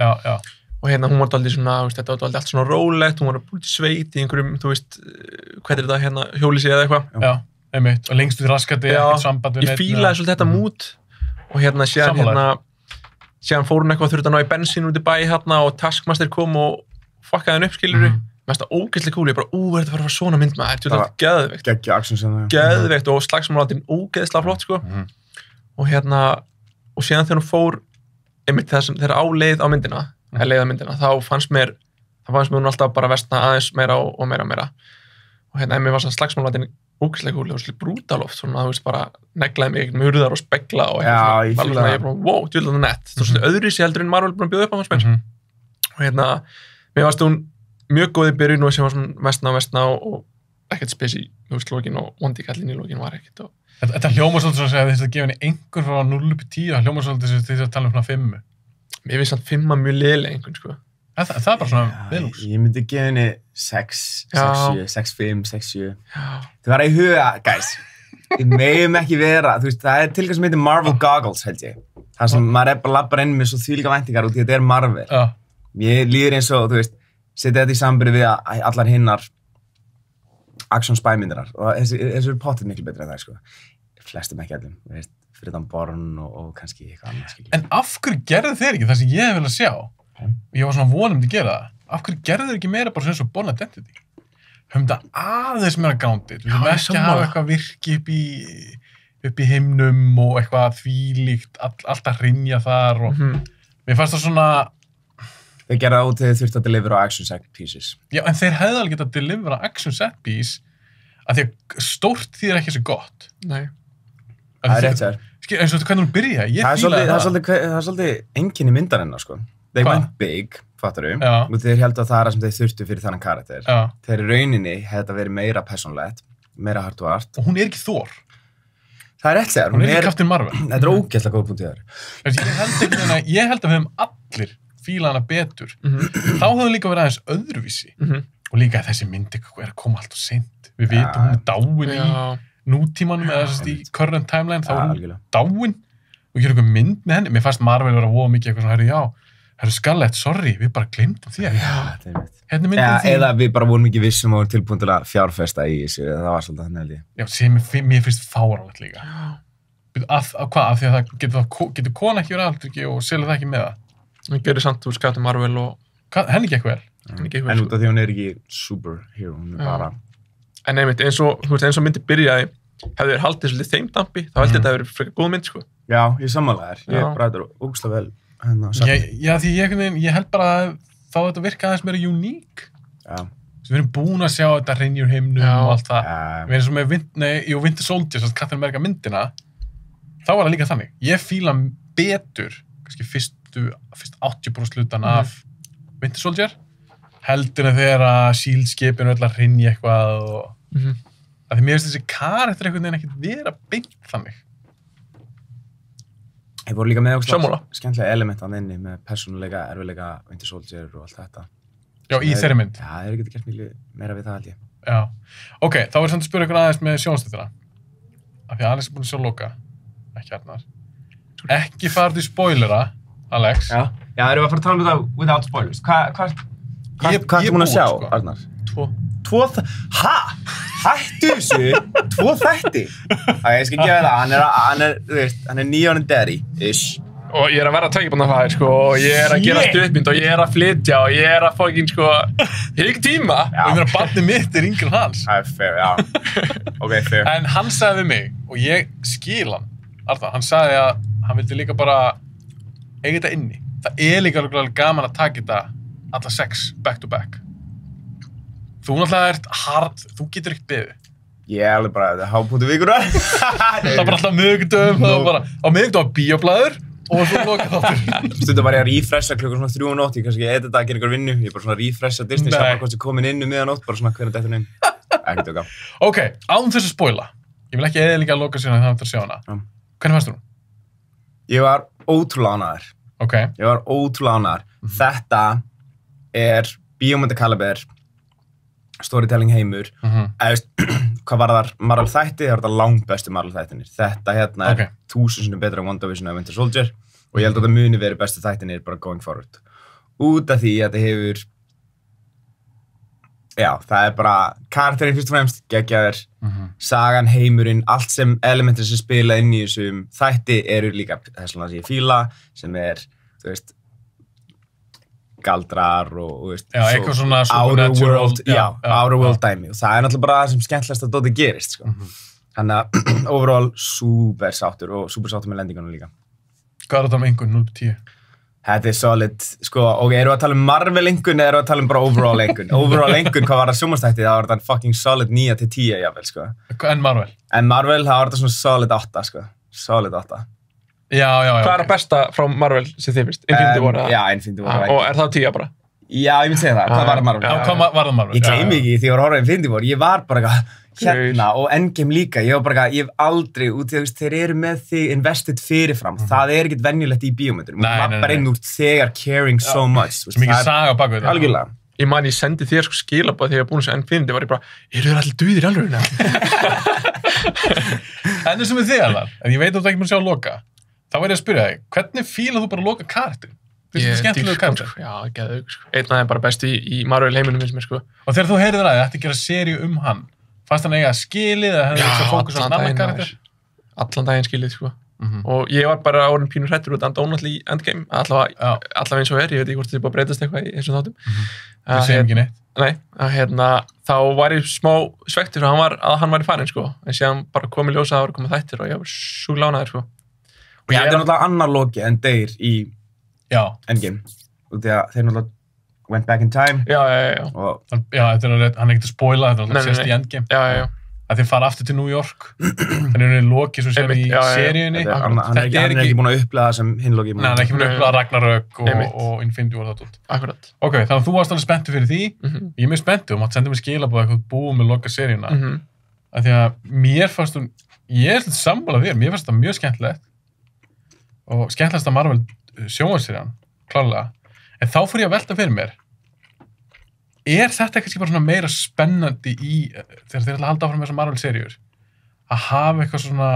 og hérna hún var dálítið svona, þetta var dálítið allt svona rólegt, hún var búin til sveit í einhverjum, þú veist, hvað þetta, hérna, hjólísi eða eitthvað. Já, einmitt, og lengst út í raskati, ekkert samband við neitt. Ég fílaði svolítið þetta mút og hérna síðan fór hún eitthvað þurfti að ná í bensín út í bæ hérna og Taskmaster kom og fuckaði henn upp, skilurðu. Mér finnst það ógeðslega cool, ég bara, þetta var að fara svona mynd maður, þetta er geðveikt. Geggja action sem Geðveikt og slagsmáláttin ógeðslega flott, sko. Og hérna, og síðan þegar hún fór, einmitt þegar á leið á myndina, þá fannst mér hún alltaf bara versna aðeins meira og meira. Og hérna, mér var svona slagsmáláttin ógeðslega cool, það var svolítið brútaloft, svona, þú veist, bara neglaði mig með hurðar og spegla og eitthvað, ég bara, wow, djúlega nett. Það var svolítið öðruvísi heldur en Marvel búin að bjóða upp á hans menn. Og hérna, mér varst hún mjög góð í byrjun og sem var svona vestna og ekkert spes í, þú veist, lókin og vondi kallin í lókin var ekkert. Þetta hljómar svolítið svona að segja að þetta gefa henni einhver frá 0-10, það hljómar svolítið þess að tala svona 5. Mér finnst hann 5 mjög léleg einhvern, sko. Það er bara svona viðlúks. Ég myndi gefa henni 6, 6-7, 6-5, 6-7. Það var í huga, guys. Við megum ekki vera, þú veist, það er til sem heitir Marvel Goggles, held ég. Það sem maður bara lappar inn með svo þvílíka væntingar út í þetta Marvel. Mér líður eins og, þú veist, setja þetta í sambyrði við allar hinnar action spy-myndirar og þessi eru potið miklu betri en það, sko. Flestum ekki allum, þú veist, fyrir þann Born og kannski eitthvað annað, skilja. En af hverju gerðu þeir ekki það sem ég hef viljað sjá? Ég var svona vonum til að gera það. Af hverju gerðu þeir ekki meira bara svona eins og Born Identity? Höfum það aðeins meira grounded. Við höfum ekki að hafa eitthvað virki upp í heimnum og eitthvað þvílíkt, alltaf hrynja þar og mér fannst það svona. Þeir gera það út þegar þeir þurftu að delivera action set pieces. Já, en þeir hefðu alveg getað að delivera action set piece að því að stórt þýðir ekki svo gott. Nei. Það er rétt sér. Eins og þetta hvernig hún byrja, ég fílaði það. Það er svolítið einkenni myndarinnar, sko. They went big, fattar þú? Og þeir heldur að það er það sem þeir þurftu fyrir þannan karakter. Þeir í rauninni hefði þetta verið meira persónulegt, meira hart og hart. Og hún er ekki Thor. Það er rétt sér. Hún er ekki Captain Marvel. Þetta er ógeðslega góð punkt í þér. Ég held að við hefum allir fíla hana betur. Þá hefur líka verið aðeins öðruvísi. Og líka þessi mynd er að koma allt og seint. Við vitum hún er dáin í nútímanum eða þess að í current timeline þá er hún dáin. Og ég er eitthvað mynd með henni. Mér fannst Marvel vera voða mikið eitthvað svona, herru Scarlett, sorry, við bara glemdum þér. Hérna myndum því. Eða við bara vorum ekki vissum og vorum tilbúin til að fjárfesta í þessu. Það var svolítið þannig held ég. Já, sem mér finnst fáránlegt líka. Hvað? Af því að það getur kona ekki verið aldrei og selja það ekki með það. Það gerir samt úr Captain Marvel og henni gekk vel. En út af því hún er ekki superhero, hún er bara. En einmitt, eins og myndi byrjaði, hefði þér haldið svolítið þeim dampi, þá held þetta að vera frekar góð mynd, sko. Já, ég sammála þér. Ég bræður ógeðslega vel henni að satt. Já, því ég held bara að þá þetta virka aðeins meira uník. Já. Við erum búin að sjá þetta hreinjur heimnum og allt það. Við erum svo með Winter Soldier, Captain America myndina, þá var það líka þannig. Ég fíla betur, kannski fyrst 80% hlutan af Winter Soldier heldur en þegar að SHIELD-skipinu öll að hrynja eitthvað og að því mér finnst þessi karakter einhvern veginn ekkert vera beint þannig. Ég voru líka með skemmtilega element að inni með persónuleika, erfiðleika, Winter Soldier og allt þetta. Já, í þeirri mynd. Já, þeir getur gert miklu meira við það held ég. Já, ok, þá er samt að spyrja ykkur aðeins með sjónstættina. Af því að Alex er búin að sjá Loka, ekki Arnar. Ekki farið í spoilera, Alex. Já, erum við að fara að tala um þetta without spoilers. Hvað ertu búin að sjá, Arnar? 2 Hættu þessu? 2 þætti? Ég skal gefa það, hann er 9 ára daddy-ish. Og ég er að vera að tækja búin að það, sko, og ég er að gera stuttmynd og ég er að flytja og ég er að fucking, sko, ég hef ekki tíma. Og mér að barnið mitt er yngri en hans. Það er fair, já. Ok, fair. En hann sagði við mig, og ég skil hann, Arnar, hann sagði að hann vildi líka bara eiga þetta inni. Það er líka alveg gaman að taka þetta alla 6 back to back. Þú náttúrulega ert hard, þú getur ekkert beðið. Ég er alveg bara, þetta er hápunktu vikunar. Það er bara alltaf miðvikudögum, það var bara á miðvikudögum bíóblaður og svo lokað þáttur. Stundum bara ég að refresha klukkan svona 3 nótt, ég kannski edita að gera ykkur vinnu, ég bara svona refresha Disney, það bara hvort sem komin inn miðanótt, bara svona hvernig þetta er ekkert okkar. Ok, án þess að spoila, ég vil ekki eða líka að loka síðan að það eftir að sjá hana. Hvernig fannst þú? Ég var ótrúlega ánægður. Ok. Ég var ótrúlega ánægður. Þetta er bíómyndakaliber, storytelling heimur. Hvað var þar Marvel þætti? Það var þetta langbestu Marvel þættinir. Þetta hérna er 1000 sinnum betra en WandaVision og Winter Soldier og ég held að þetta muni verið bestu þættinir bara going forward. út af því að þetta hefur það bara karakterinn fyrst og fremst geggjaður, sagan, heimurinn, allt sem elementir sem spila inn í þessum þætti eru líka þess að ég fíla, sem þú veist, galdrar og veist, eitthvað svona outer world dæmi og það náttúrulega bara það sem skemmtilegast að dótið gerist sko. Þannig að overall super sáttur og super sáttur með lendingunum líka. Hvað þetta með einhvern 0-10? Þetta solid, sko, ok, eru að tala um Marvel einhvern eða eru að tala um bara overall einhvern? Overall einhvern, hvað var það sjónvarpsþætti, það var þetta fucking solid 9-10 jafnvel, sko. En Marvel? En Marvel, það var þetta svona solid 8, sko. Solid 8. Já. Hvað það besta frá Marvel sem þið finnst? Infinity War? Já, Infinity War. Og það 10 bara? Já, ég myndi segja það. Hvað var það Marvel? Hvað var það Marvel? Ég gleymi ekki því að ég var að horfa Infinity War. Ég var bara hérna og Endgame líka. Ég var bara ég hef aldrei, út í þeir eru með þig invested fyrirfram. Það er ekkert venjulegt í bíómyndir. Maður bara inn úr þegar caring so much. Mikið saga bak við þetta. Algjörlega. Ég man, ég sendi þér sko skilabóð þegar ég var búin að segja Infinity var ég bara, eru þér allir dauðir alveg? En sem við þig allar, en ég veit að þú ekki mér að sjá að loka, þá væri ég að spyrja þig, hvernig fílað þú bara að loka karakter? Þetta er skemmtilegu karakter. Já, geðauk, sko. Einn af þeim bara besti í Marvel heiminum finnst mér, sko. Og þegar þú heyrðir að þið ætti að gera seríu um hann, fannst hann eiga skilið eða hefði ekki að fókusa á annan karakter? Allan daginn skilið, sko. Og ég var bara orðinn pínur hrættur út af Donald í Endgame, allavega eins og ég veit ekki hvort þið búið að breytast eitthvað í þessum þáttum. Við segjum ekki neitt. Nei, þá var ég smá svektur að hann væri farinn, sko. En síðan bara kom í ljós að það voru komið þættir og ég var svo lánaður, sko. Og þetta er náttúrulega annar Loki en þeir í Endgame. Út í að þeir náttúrulega went back in time. Já. Já, þetta er alveg, hann er ekkert að spoila, þetta er alltaf sérst í Endgame. Já. Að þeir fara aftur til New York. Þannig að Loki svo sem í seríunni. Hann er ekki búin að upplega það sem hinn Loki. Nei, hann er ekki búin að upplega Ragnarök og Infinity War og það. Akkurat. Ok, þannig að þú varst alveg spenntur fyrir því. Ég er mjög spenntur, þú mátt senda mér skilabóð eitthvað búið með Loka seríuna. Af því að mér fannst ég er svolítið sammála þér, mér fannst það mjög skemmtilegt. Og skemmtilegasta Marvel sjónvarpsserían, klárlega. En þá fór ég að velta fyrir mér. Er þetta kannski bara svona meira spennandi þegar þeir ætla að halda áfram með þessar Marvel-seríur? Að hafa eitthvað svona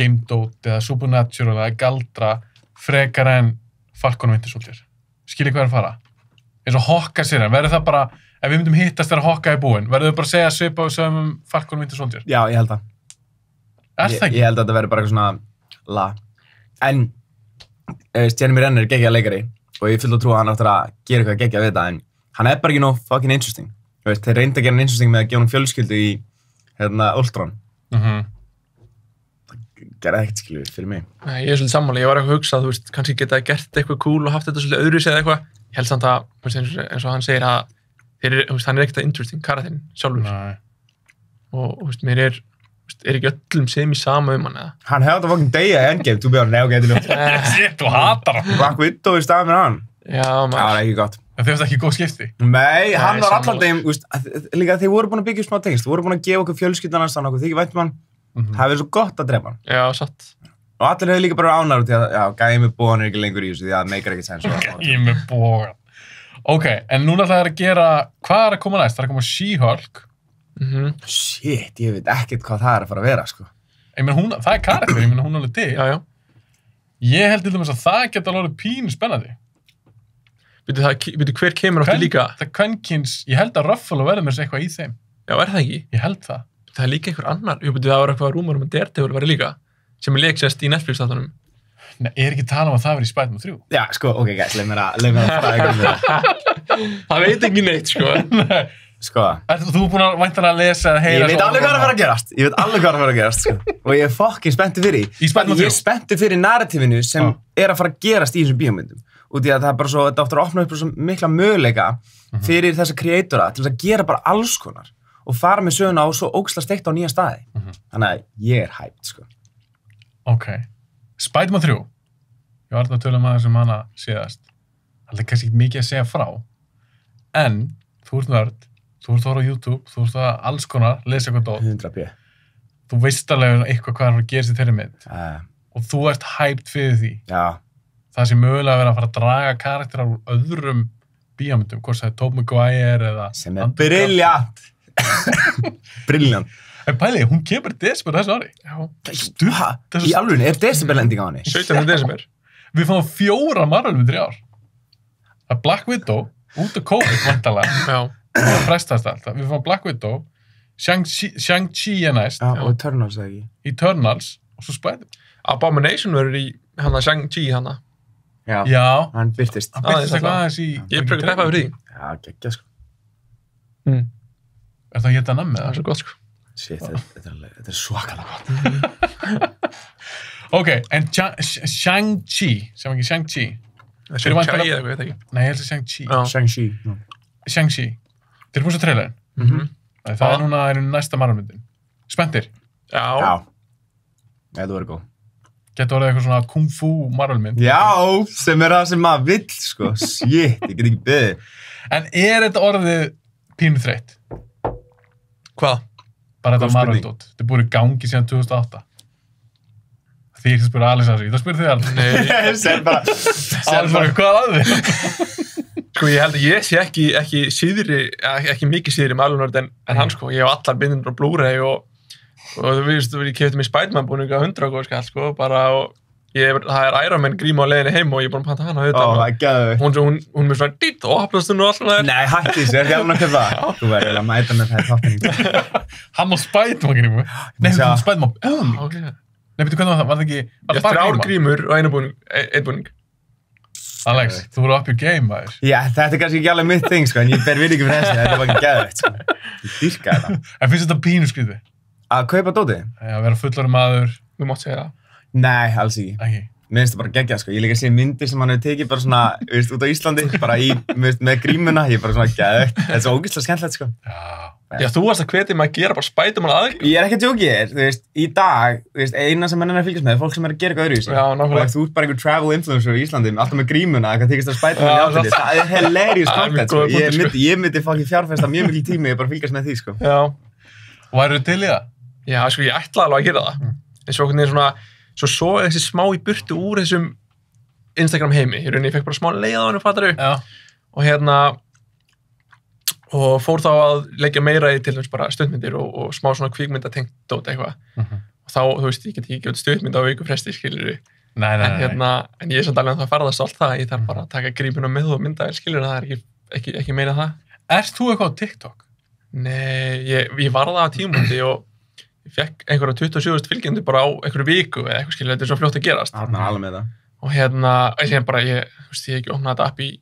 Game Dot eða Supernatural eða Galdra frekar en Falcon og Winter Soldier? Skiljið hvað er að fara? Eins og Hawkeye-serían, verður það bara, ef við myndum hittast þegar Hawkeye er búinn, verður þau bara að segja svipa og sögum Falcon og Winter Soldier? Já, ég held það. Er það ekki? Ég held að þetta verður bara eitthvað svona En, Jeremy Renner er geggjað leikari og ég fylgði að trúa að hann áttur að gera eitthvað geggjað við þetta, en hann er bara ekki nóg fucking interesting. Þeir reynda að gera hann interesting með að gefa hann fjölskyldu í Ultron. Það gerði ekkert skilur fyrir mig. Nei, ég er svolítið sammála. Ég var eitthvað að hugsa að, kannski geta gert eitthvað cool og haft þetta svolítið öðruvísi eða eitthvað. Ég held samt að, eins og hann segir að hann er ekkert að interesting karakterinn sjálfur. Nei. Og mér er ekki öllum sem í sama hann eða? Hann hefði þetta fucking degja í Endgame, þú björn, nei, ok, Shit, þú hatar hann. Black Widow í staðinn með hann. Já, maður. Það er ekki gott. En þið finnst ekki góð skipti? Nei, hann var allan degum, líka þeir voru búin að byggja upp smá tengst, þeir voru búin að gefa okkur fjölskyldan hans, þannig að okkur þykir vænt um hann, það hefði verið svo gott að drepa hann. Já, satt. Og allir hefði líka bara ánægður til að, gæði með bóðan er ekki lengur í þessu, því að það meikar ekkert sens. Gæði með bóðan. Ok, en núna það er að gera, hvað er að koma næst? Það er að koma She-Hulk. Shit, ég veit ekkert hvað það er að fara að vera, sko. Ég meina, það er karakter, ég meina hún alveg til. Já. Ég held til dæmis að það geta alveg pínu spennandi. Hver kemur áttu líka? Það kvenkins, ég held að Ruffalo verður með þessu eitthvað í þeim. Já, er það ekki? Ég held það. Það er líka einhver annar. Það var eitthvað rúmur að Daredevil verður líka, sem er leiksest í Netflix-þáttunum. Nei, ég er ekki að tala um að það verður í Spider-Man 3. Já, sko, ok, guys, leið mér að fara eitthvað. Það veit ekki neitt, sko. Nei. Sko. Þú er búin að væntanlega að lesa eða heyra. Ég veit alveg hvað er að fara að gerast. Sko. Og ég er fucking spenntur fyrir því. Ég er spenntur fyrir narratífinu sem er að fara að gerast í þessum bíómyndum. Út í að það er bara svo, þetta áttur að opna upp svo mikla möguleika fyrir þessa kreatora til að gera bara alls konar og fara með söguna á svo ógeðslega steikt á nýja staði. Þannig að ég er hyped, sko. Ok. Spider-Man 3. Ég var alltaf að tala um aðeins hana síðast. Það er kannski ekki mikið að segja frá. En þú ert nörd. Þú ert að horfa á YouTube, þú ert að alls konar, lesa eitthvað dót. 100p. Þú veist alveg eitthvað hvað er að gerast í þeirri mynd. Og þú ert hyped fyrir því. Já. Það sé mögulega að vera að fara að draga karakterar úr öðrum bíómyndum, hvort það er Tobey Maguire eða... Sem er briljant. Briljant. En pæli, hún kemur í desember þessu ári. Já. Í alvegni, er desember lending á henni? 17. desember. Við fáum 4 Marvel-myndir í ár. Það er Black Widow, út af COVID, vantarlega. Það frestast alltaf. Við fáum Black Widow, Shang-Chi næst. Já, og Eternals, eða ekki? Eternals, og svo Spider-Man. Abomination verður í hana Shang-Chi hana. Já. Hann birtist. Hann birtist eitthvað aðeins í... Ég er frekar peppaður fyrir því. Já, geggja, sko. Er það að geta namn með það? Það er svo gott, sko. Shit, þetta er svakalega gott. Ok, en Shang-Chi, sem ekki Shang-Chi. Shang-Chi eða eitthvað, ég veit ekki. Nei, ég held að Shang-Chi. Shang-Chi. Shang-Chi. Þeir eru búin að trailerinn. Það er núna næsta Marvel-myndin. Spenntir? Já. Það verður góð. Getur orðið eitthvað svona kung fu Marvel-mynd. Já, sem er það sem maður vill, sko. Shit, ég get ekki beðið. En er þetta orðið pínu þreytt? Hvað? Bara þetta Marvel-dót. Þetta er búin í gangi síðan 2008. Því ég spyrir Alex að því. Það spyrir þið alveg. Nei, sem bara... Alex bara, hvað að þið? Sko, ég held að ég sé ekki mikið síðri Marvel-nörd en hann, sko. Ég hef allar bindinur á Blu-ray og þú veist, ég kefti mig Spider-Man búninga 100 og skall, sko, bara og það er Iron Man gríma á leiðinni heim og ég er búin að panta hana auðvitað. Það er gæðið. Hún er svona dýtt og opnast hún og allt svona. Nei, hætti þessu, er þið alveg að köpa? Þú verður að mæta með það þáttinni. Hann á Spider-Man grímu? Nei, hún á Spider-Man búning. Nei, betur hvernig var það? Var það ekki... Ég er 3 grímur og einn búning. Alex, þú voru up your game, maður. Já, þetta er kannski ekki alveg mitt þing, sko, en ég ber virðingu fyrir þessu, þetta var ekki gæðveikt, sko. Ég dýrka þetta. En finnst þetta pínu skrítið? Að kaupa dótið? Já, vera fullari maður. Þú mátt segja það. Nei, alls ekki. Ekki. Mér finnst það bara geggjað, sko. Ég líka sé myndir sem hann hefur tekið bara svona, veist, út á Íslandi, bara með grímuna, ég er bara svona gæðveikt. Þetta er svo ógeðslega skemmtilegt, sko. Já, þú varst að hvetja mig að gera bara Spider-Man aðeins. Ég er ekki að djóka þér, þú veist, í dag, þú veist, eina sem menn er að fylgjast með er fólk sem er að gera eitthvað öðruvísi. Já, nákvæmlega. Og þú ert bara einhver travel influencer í Íslandi, alltaf með grímuna, eitthvað þykist að Spider-Man í áttinni. Það er hilarious content, sko. Ég myndi fucking fjárfesta mjög mikil tími ég bara fylgjast með því, sko. Já. Og værið til í það? Já, sko, ég ætlaði alveg að gera það. En svo hvernig svona, svo þessi smá í burtu úr þessum Instagram heimi. Í rauninni, ég fekk bara smá leið á hennu, fattaru. Og og fór þá að leggja meira í til dæmis bara stuttmyndir og smá svona kvikmyndatengt dót eitthvað. Og þá, þú veist, ég get ekki gefið stuttmynd á vikufresti, skilurðu. Nei. En ég er samt alveg að það ferðast allt það, ég þarf bara að taka grípuna með og mynda, skilurðu, það er ekki meina það. Ert þú eitthvað á TikTok? Nei, ég var það á tímapunkti og ég fekk einhverja 27.000 fylgjendur bara á einhverju viku eða eitthvað, skilurðu, þetta er svo fljótt að gerast. Það er alveg með það. Og ég hef ekki opnað þetta app í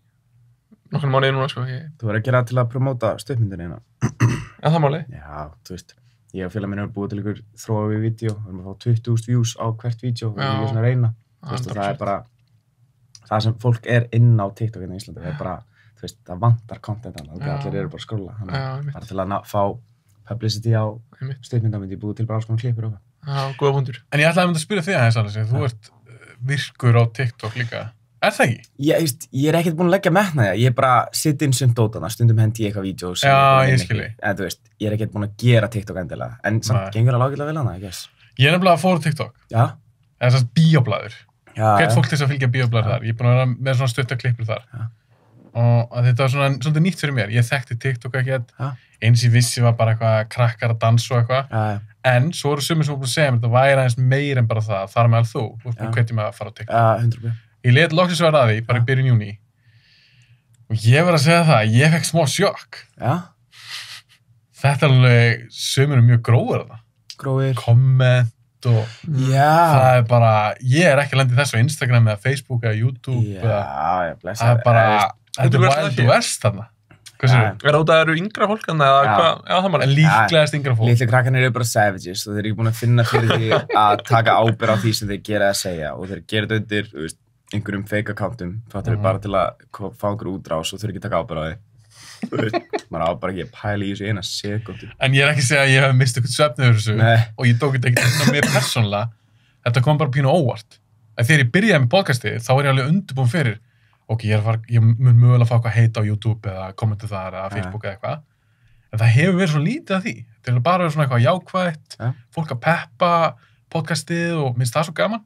nokkrum mánuði núna, sko. Þú verður að gera það til að promóta stuttmyndir hérna. Já, það máli. Já, þú veist, ég og félag minn hefur búið til ykkur þróaði vídeo, við erum að fá 20.000 views á hvert vídeo og við erum svona að reyna. Þú veist, og það er bara, það sem fólk er inn á TikTok hérna í Íslandi, það er bara, þú veist, það vantar content annað, allir eru bara að skrolla. Þannig bara til að fá publicity á stuttmyndamyndi, búið til bara alls konar klippur og það. Já, góða punktur. En ég ætlaði að spyrja þig aðeins, Alex, þú ert virkur á TikTok líka. Er það ekki? Ég er ekkert búinn að leggja metna það, ég er bara sitt inn sumt dótana, stundum hendi ég eitthvað vídeo sem ég skilji. En þú veist, ég er ekkert búinn að gera TikTok endilega, en samt gengur alveg ágætlega vel hana, I guess. Ég er nefnilega að fóra TikTok. Já. Eða þess að bíóblaður. Hvert fólk til þess að fylgja bíóblaður þar. Ég er búinn að vera með svona stuttaklippur þar. Já. Og þetta var svona svolítið nýtt fyrir mér. Ég þekkti TikTok ekkert. Eins ég vissi var bara eitthvað krakkar að dansa og eitthvað. En svo eru sumir sem voru búin að segja mér þetta væri aðeins meir en bara það. Þar meðal þú. Þú ert búin að hvetja mig að fara á TikTok. 100%. Ég let loksins vera að því, bara í byrjun júní. Og ég verð að segja það, ég fekk smá sjokk. Já. Þetta er alveg, sumir eru mjög grófir þarna. Grófir. Komment og... Já. Það er bara, ég er ekki lendið þessu á Instagram eða Facebook eða YouTube. Já, blessa. Það er bara, þetta er wild west þarna. Hvað séu? Er það út að það eru yngra fólk eða hvað? Já, það maður. Líklegast yngra fólk. Litlu krakkarnir eru bara savages og þeir eru ekki búin að finna fyrir því að taka ábyrgð á því sem þeir gera að segja og þeir gera þetta undir, þú veist, einhverjum fake accountum, fattur við bara til að fá einhver útrás og þurfi ekki að taka ábyrgð á því. Þú veist, maður á bara ekki að pæla í þessu eina sekundu. En ég er ekki að segja að ég hef mistið eitthvað svefn yfir þessu og ég tók þetta ekkert mér persónulega. Þetta kom bara pínu óvart. En þegar ég byrjaði með podcastið, þá var ég alveg undirbúinn fyrir ok, ég mun mögulega fá eitthvað heit á YouTube eða kommenta þar eða Facebook eða eitthvað. En það hefur verið svo lítið af því. Það er bara verið svona eitthvað jákvætt, fólk að peppa podcastið og minnst það svo gaman.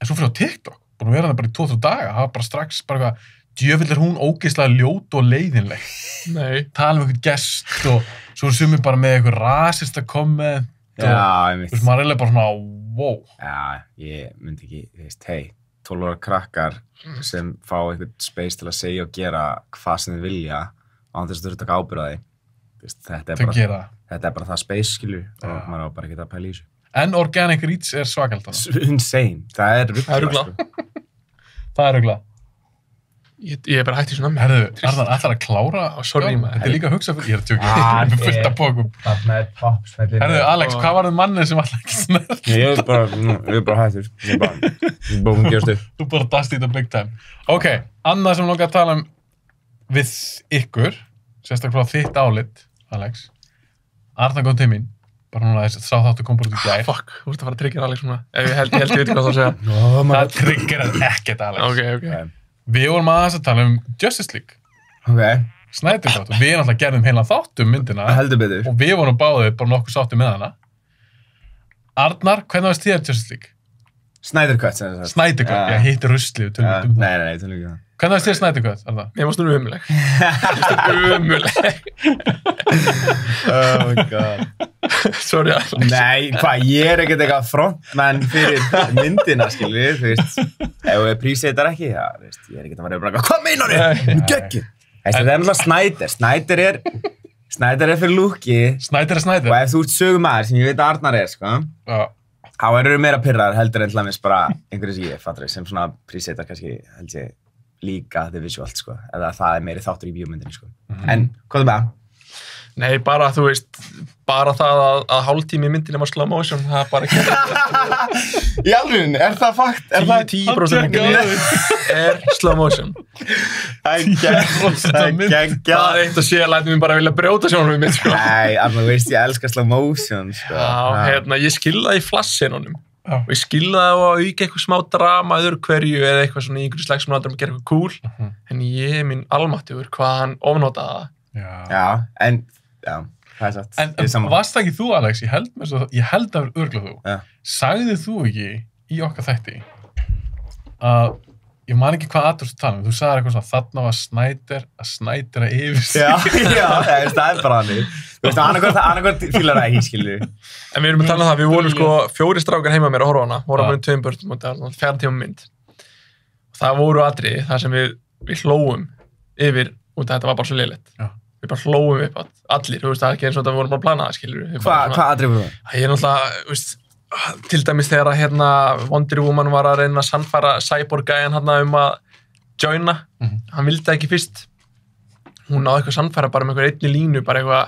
En svo fyrir á TikTok, búin að vera það bara í 2-3 daga, það var bara strax bara eitthvað, djöfull er hún ógeðslega ljót og leiðinleg. Nei. Tala um eitthvað gest og svo er sumir bara með eitthvað rasista komment og þú veist, maður er eiginlega bara svona, wow. Já, ég myndi ekki, þú veist, hey, 12 ára krakkar sem fá einhvern space til að segja og gera hvað sem þið vilja án þess að þurfa að taka ábyrgð á því. Þetta er bara það space, skilju, og maður á bara ekki að pæla í þessu. En organic reach er svakalt þarna. Insane. Það er ruglað. Það er ruglað. Ég er bara hægt í svona Herðu, Arnar, ætlar að klára sorry, þetta er líka að hugsa fyrir, ég er að tjóka fullt af bókum. Þarna er popsmellir. Herðu, Alex, hvað var það mannið sem alltaf ekki snert? Ég er bara hættur. Bókum gerast upp. Þú bara dast í þetta big time. Ok, annað sem langar að tala um við ykkur, sérstaklega þitt álit, Alex. Arnar kom til mín, bara núna þess að sá þáttu kom bara út í gær. Fuck, þú veist að fara að tryggja Alex núna. Ég held ég veit hvað það að segja. Það triggerar ekkert, Alex. Ok. Við vorum aðeins að tala um Justice League. Ok. Snyder Cut. Við náttúrulega gerðum heila þáttum myndina. Heldur betur. Og við vorum báðið bara nokkuð sáttum með hana. Arnar, hvernig varst þér Justice League? Snyder Cut, sem það. Snyder Cut, ég hitti ruslið. Nei, tölum ekki það. Hvernig varst þér Snyder Cut, Arnar? Mér varst nú umuleg. Umuleg. Oh my god. Sorry, Alex. Nei, hvað, ég er ekkert eitthvað frontman fyrir myndina, skilur, þú veist. Ef við príseitar ekki, já, þú veist, ég er ekkert að vera bara, hvað meinar þið? Nú geggju. Þetta er náttúrulega Snyder. Snyder er fyrir lúki. Snyder. Og ef þú ert sögumæður, sem ég veit að Arnar er, sko, þá eru meira pirraðar heldur en hlamis bara einhverju sem ég fattur, sem svona príseitar kannski, held ég, líka þetta visuált, sko. Eða það er meiri þáttur í bíómyndinni, sko. En, hvað er með það? Nei, bara, þú veist, bara það að hálftími í myndinni var slow motion, það er bara ekki... Í alveg, er það fakt? 10% myndinni er slow motion. Það er geggjað. Það er eitt og sé að læta mér bara vilja brjóta sjónum við mitt, sko. Nei, alveg veist, ég elskar slow motion, sko. Já, ég skilði það í flassinunum. Og ég skilði það á að auka eitthvað smá drama öðru hverju eða eitthvað svona í einhverju slags sem náttúrulega að gera eitthvað cool. En ég minn almáttugur hvað hann ofnotaði það. Já, það er satt. En varst það ekki þú, Alex? Ég held að það var örugglega þú. Sagðir þú ekki í okkar þætti að ég man ekki hvað aðdur þú tala um. Þú sagðir eitthvað svona, þarna var Snyder að yfir sig. Já, það er bara hann. Þú veist, annarkvæmt fílar það ekki, skilur. En við erum að tala um það, við vorum sko 4 strákar heima mér að horfa á hana. Vorum með 2 börnum og það var 4 tíma mynd. Það voru atriði þar sem við hlóum yfir út að þetta var bara svo lélegt. Við bara hlóum upp allir, þú veist, það er ekki eins og þetta við vorum bara að plana það, skilur við. Hvað atriði voru það? Það er náttúrulega, þú veist, til dæmis þegar hérna Wonder Woman var að reyna að sannfæra Cyborg-gæjan hérna að joina, hann vildi ekki fyrst. Hún náði eitthvað sannfæra bara með einhver einni línu, bara eitthvað,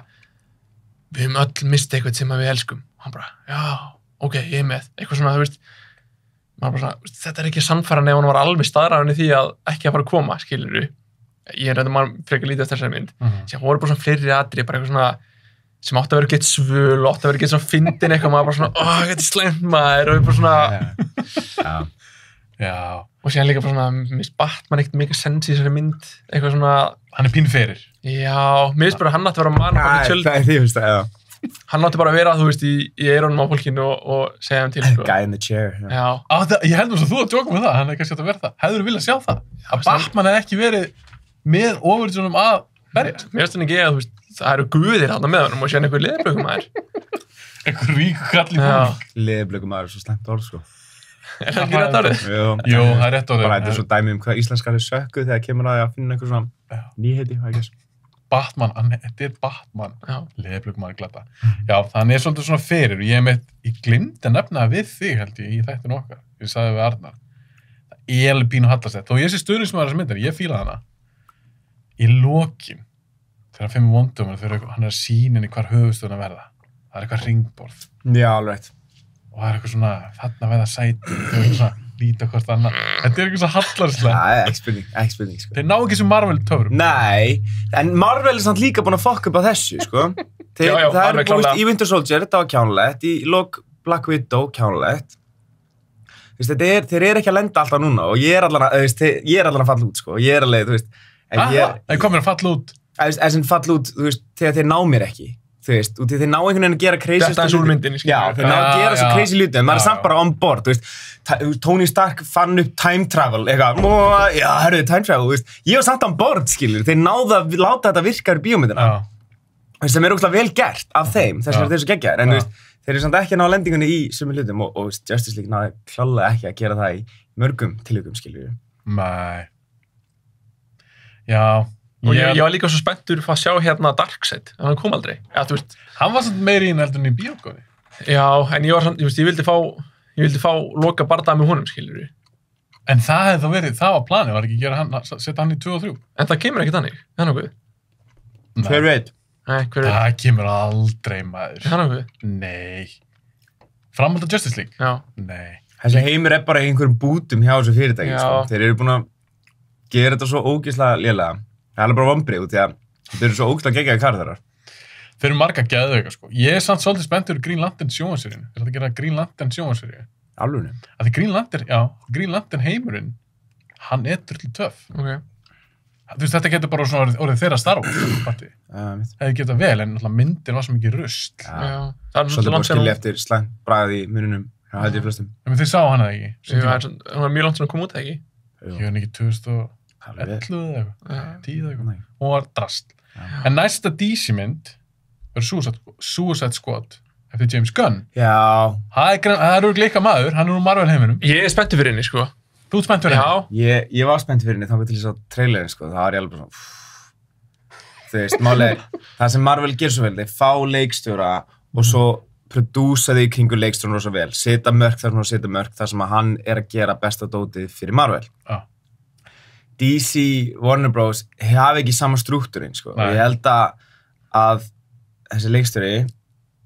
við höfum öll mistið eitthvað sem við elskum. Hann bara, já, ok, ég er með, eitthvað svona, þú veist, maður bara svona, þetta er ekki sannfæra ef hann var alveg staðræðin í því að ekki að fara að koma, skilur við. Ég er reynda maður frekar lítið eftir þessari mynd. Sér voru bara svona fleiri atriði, bara eitthvað svona sem átti að vera gett svöl, átti að vera gett svona fyndin eitthvað, maður bara svona, þetta er slæmt maður, og við bara svona... Já. Og síðan líka bara svona, mér finnst Batman ekkert mikið sens í þessari mynd, eitthvað svona... Hann er pínferir. Já, mér finnst bara að hann átti að vera mann á tjöld. Það er því, veist það, já. Hann átti bara að vera, þú veist, í eyrunum á fólkinu og segja hann til, sko. Guy in the chair. Já. Ég held að þú að djóka með það, hann er kannski að vera það. Hefðirðu viljað sjá það? Að Batman hefði ekki verið með ofurðsjónum að berjast. Mér finnst þannig ekki að, þú veist, það eru guðir þarna með honum og síðan einhver leðurblökumæður. Einhver ríku kall í búning. Leðurblökumæður er svo slæmt orð, sko. Er það ekki rétt orðið? Jú, það er rétt orðið. Bara þetta er svo dæmi hvað íslenskar er sökkuð þegar kemur að finna einhver svona nýheiti, hvað ekki. Batman, þetta er Batman. Leðurblökumæður glata. Já, þannig er svolítið svona fyrir. Ég glimti að nefna við þig, held ég, í þættinu okkar. Ég sagði við Arnar. Það er pínu hallastett. Þó ég sé stuðningsmaður þessar myndar, ég fílaði hana. Í lokin, þegar hann fyrir Wonder Woman, þegar hann er að sýna henni hvar höfuðstöðun að verða. Það er eitthvað ringborð. Já, alveg. Og það er eitthvað svona, þarna verða sæti, þau er eitthvað svona, líta hvort annað. Þetta er eitthvað svona hallarslega. Já, ekki spurning, sko. Þeir ná ekki sem Marvel-töfrum. Nei, en Marvel er samt líka búin að fokka upp á þessu, sko. Það er búin í Winter Soldier, þetta var kjánulegt, í lok Black Widow, kjánulegt. Þeir eru ekki að lenda alltaf núna og ég er allan að falla út, sko. Ég er alveg, þú veist, en komir að falla út? Falla út, þú veist, þegar þeir ná mér ekki. Þú veist, og þeir ná einhvern veginn að gera crazy þetta er svo myndinni, já, þeir ná að gera svo crazy hluti, en maður er samt bara on board, þú veist, Tony Stark fann upp time travel, eitthvað, já, hörruðu, time travel, þú veist, ég var samt on board, skilur, þeir náðu að láta þetta virka í bíómyndina, sem er ógeðslega vel gert af þeim, þess vegna þeir eru svo geggjaðir, en þú veist, þeir eru samt ekki að ná lendingunni í sumum hlutum og Justice League náði klálega ekki að gera það í mörgum tilvikum, skilur við. Nei. Já. Og ég var líka svo spenntur að sjá hérna Darkseid, en hann kom aldrei. Ja, þú veist, hann var samt meiri inn heldur en í bíógóði. Já, en ég vildi fá loka bardaða með honum, skilur við. En það hefði þá verið, það var planið, var ekki að gera hann, setja hann í 2 og 3. En það kemur ekkert þannig, það er nokkuð. Hver veit? Nei, hver veit? Það kemur aldrei, maður. Það er nokkuð. Nei. Framhald af Justice League? Já. Nei. Þessi heimur er bara í einhverjum bútum hjá þessu fyrirtæki, sko. Þeir eru búin að gera þetta svo ógeðslega lélega. Það er bara vonbrigði út, því að þeir eru svo ógeðslega geggjaðir karakterar. Þeir eru marga geðveika, sko. Ég er samt svolítið spenntur Green Lantern sjónvarpsseríunni. Þeir ætla að gera Green Lantern sjónvarpsseríu. Alveg. Að því Green Lantern heimurinn, hann er drullu töff. Okay. Þú veist, þetta getur bara svona orðið þeirra Star Wars, hefði getað vel, en náttúrulega myndin var svo mikið rusl. Já. Það er svolítið bara skilja eftir slæmt bragð í mununum, það held ég flestum. En þið sá hana ekki? Hún var mjög langt sem hún kom út, ekki? Ég var ekki 2011 eða eitthvað, 10 eða eitthvað. Hún var drasl. En næsta DC mynd verður Suicide Squad. Eftir James Gunn. Já. Það er líka maður, hann er úr Marvel heiminum. Ég er spenntur fyrir henni, sko. Þú ert spenntur fyrir henni? Já. Ég var spenntur fyrir henni, þá til þess að trailerin, sko. Það var ég alveg bara svona, þú veist, málega, það sem Marvel gerir svo vel, þeir fá leikstjóra og svo prodúsa þau í kringu leikstjórn rosa vel. Setja mörk þar sem að hann er að gera besta dótið fyrir Marvel. DC, Warner Bros. Hafa ekki sama strúktúrin, sko. Og ég held að þessi leikstjóri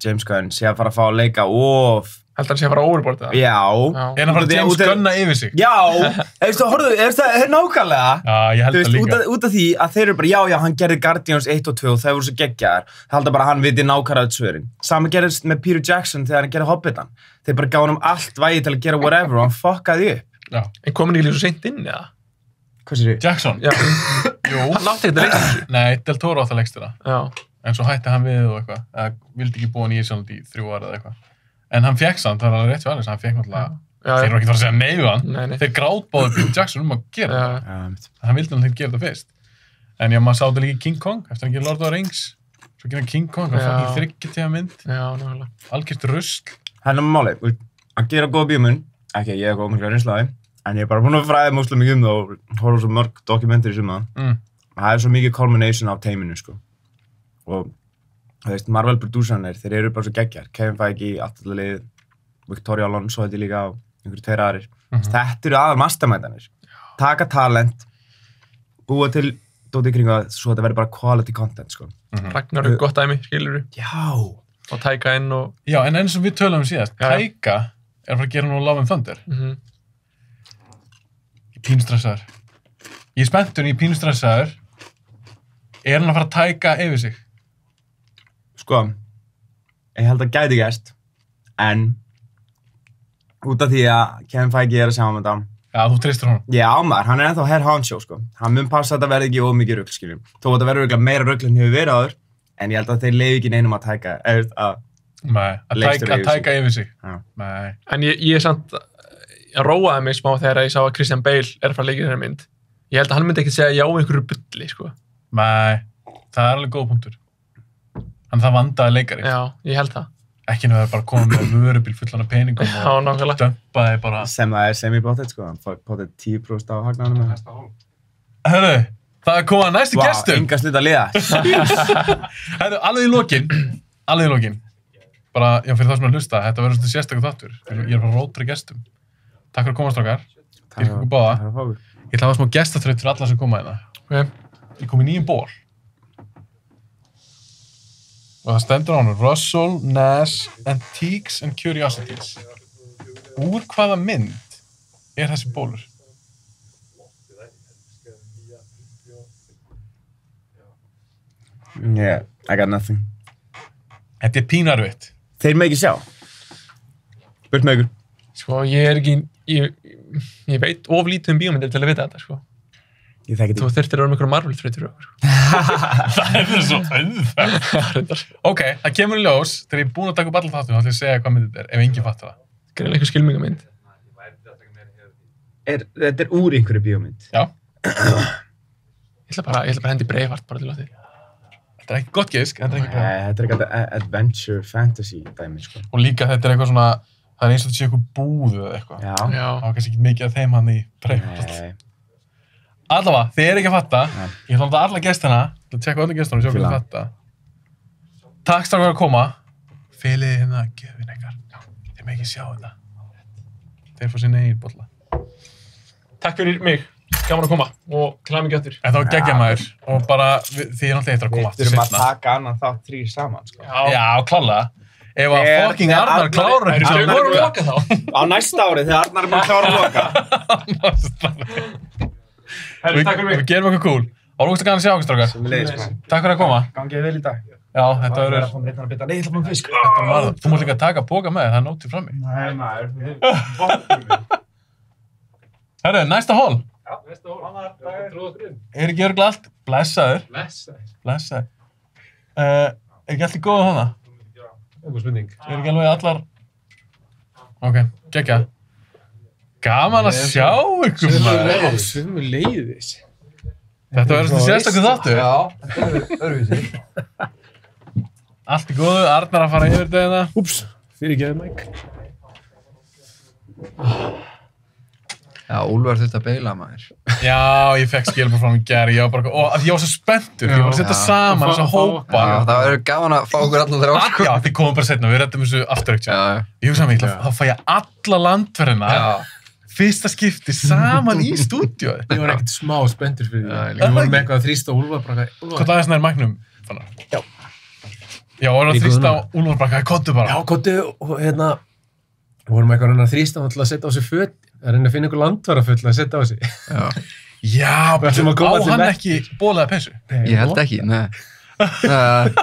James Gunn sé að fara að fá að leika Heldur hann sé að fara að overboarda það? Já. En að fara James Gunna yfir sig? Já. Horfðu, það er nákvæmlega. Já, ég held það líka. Út af því að þeir eru bara, já, hann gerði Guardians 1 og 2 og það voru svo geggjaðar. Það held að bara hann viti nákvæmlega svörin. Sama gerðist með Peter Jackson þegar hann gerði Hobbitan. Þeir bara gáði allt vægi til að gera whatever og hann fuckaði upp. Já. En kom hann ekki svo seint inn, eða? Hvað sér þið? Jackson? Já. Jú. Hann átti ekki að leiksta þessu. Nei, Del Toro átti að leikstýra. Já. En svo hætti hann við og eitthvað, eða vildi ekki búa nýja í 3 ára eða eitthvað. En hann fekk samt, það var alveg rétt fyrir alveg, hann fekk náttúrulega, þeir eru ekki að fara að segja nei við hann, þeir grátbáðu Peter Jackson að gera það. Hann vildi náttúrulega gera þetta fyrst. En já, maður sá þetta líka í King Kong, eftir að hann gera Lord of the Rings, svo gera King Kong, hann fann í 30 mynd. Já, nákvæmlega. Algjört rusl. Hérna með máli, að gera góða bíómynd, ekki að ég hef góð mikla reynsla en ég er bara búinn að fræða mjög mikið það og horfa svo mörg dokumentir í suma. Það er svo mikið culmination af teiminu, sko. Og þú veist, Marvel Producernir, þeir eru bara svo geggjar. Kevin Feige, allalið, Victoria Alonso held ég líka og einhverju 2 aðrir. Þetta eru aðal mastermindanir. Taka talent, búa til dótið kring að svo þetta verður bara quality content, sko. Ragnar er gott dæmi, skilur þú? Já. Og Taika inn og... Já, en eins og við tölum síðast, Taika er að fara að gera nú Love and Thunder. Ég er pínustressaður. Ég er spenntur, ég er pínustressaður. Er hann að fara að Taika yfir sig? Sko, ég held að gæti gæst, en út af því að Kevin Feige er að sjá þetta. Já, þú treystir honum. Já, maður, hann er ennþá head honcho, sko. Hann mun passa að þetta verði ekki of mikið rugl, skiljum. Þó að þetta verður meira rugl en hefur verið áður, en ég held að þeir leiði ekki neinum að Taika, að Taika yfir sig. Nei. En ég er samt að róaði mig smá þegar ég sá að Christian Bale er að fara að leika í þessari mynd. Ég held að hann myndi ekki segja já einhverju bulli, sko. Nei, það er alveg góð punktur. Þannig það vandaði leikari. Já, ég held það. Ekki nú að það er bara komið með vörubíl fullan af peningum og dömpaði bara... Sem það er semi-bóttið, sko. Hann bóttið 10% á hagnaðanum með það. Hörru, það er komið að næstu gestum. Vá, enga sluta að liða. Hörru, alveg í lokin. Bara, já, fyrir það sem er að hlusta, þetta verður svona sérstaklega þáttur. Ég er bara rótri gestum. Takk fyrir að koma, strákar. Ég er ykkur báða. Ég ætla að hafa smá gestaþraut fyrir alla sem koma hérna. Ég kom í nýjum ból. Og það stendur á hann Russell Nash Antiques and Curiosities. Úr hvaða mynd er þessi bólur? Yeah, I got nothing. Þetta er pínarvitt. Þeir með ekki sjá. Burt með ykkur. Sko, ég er ekki... Ég veit of lítið bíómyndir til að vita þetta, sko. Ég þekki Þú þurftir að vera með einhverjum Marvel-þrautir okkur. Það er svo auðvelt. Ok, það kemur í ljós. Þegar ég er búinn að taka upp alla þáttum, þá ætla ég að segja hvað mynd þetta er, ef enginn fattar það. Greinilega einhver skylmingamynd. Þetta er úr einhverju bíómynd? Já. Ég ætla bara að hendi Braveheart bara til að því. Þetta er ekki gott gisk, þetta er ekki Nei, þetta er eitthvað adventure fantasy dæmi, sko. Og líka þetta er eitthvað svona, það er eins og þetta sé eitthvað búðu eða eitthvað. Já. Það var kannski ekki mikið af þeim hann í Preyholt. Nei. Allavega, þið eru ekki að fatta. Ég ætla að láta alla gestina, að tjekka öllum gestunum og sjá hvað þið fatta. Takk strákar að koma. Fylið hérna gjöfin ykkar. Þið með ekki sjá þetta. Þeir fá sinni eigin bolla. Takk fyrir mig. Gaman að koma og til hamingju aftur. Þetta var geggjað maður og bara þið er náttúrulega eftir að koma aftur Við þurfum að taka annan þátt 3 saman, sko. Já, klálega. Ef að fucking Arnar klárar ekki Við vorum að loka þá. Á næsta ári þegar Arnar er búinn að klára að loka. Takk fyrir mig. Við gerum eitthvað cool. Árúgst að gana að sjá okkur strákar. Sömuleiðis, sko. Takk fyrir að koma. Gangið vel í dag. Já, þetta verður... Nei, ég ætla að fá fisk. Þú mátt líka að taka póka með, það er nótið frammi. Nei, maður. Herru, næsta hol. Já, næsta hól. Er ekki örgulega allt? Blessaður. Blessaður. Er ekki allt í góðu þannig? Einhver spurning. Er ekki alveg allar... Ok, geggja. Gaman að sjá ykkur maður. Sömuleiðis. Þetta verður svona sérstaklega þáttur. Já, þetta er öðruvísi. Allt í góðu, Arnar að fara yfir þetta. Úps, fyrirgefðu Mike. Já, Úlfar þurfti að beila maður. Já, ég fekk skilabóð frá hann í gær. Ég var bara... Og ég var svo spenntur. Ég var að setja saman þessa hópa. Já, það verður gaman að fá okkur allar þeirra Já, þið komum bara setna. Við reddum þessu aftur ekki. Ég hugsa mig, þá fæ ég alla landverðina. Fyrsta skipti saman í stúdíói. Ég var ekkert smá spenntur fyrir því. Ég var með eitthvað að þrýsta á Úlfar bara. Hvað aðeins nær mæknum? Já. Já, og að þrýsta á Úlfar bara, kottu bara. Já, kottu og hérna, vorum eitthvað að þrýsta og að setja á sig föt. Það reyna að finna einhver landvarafull að setja á sig. Já, á hann ekki bólaði peysu? Ég held ekki, nei. Það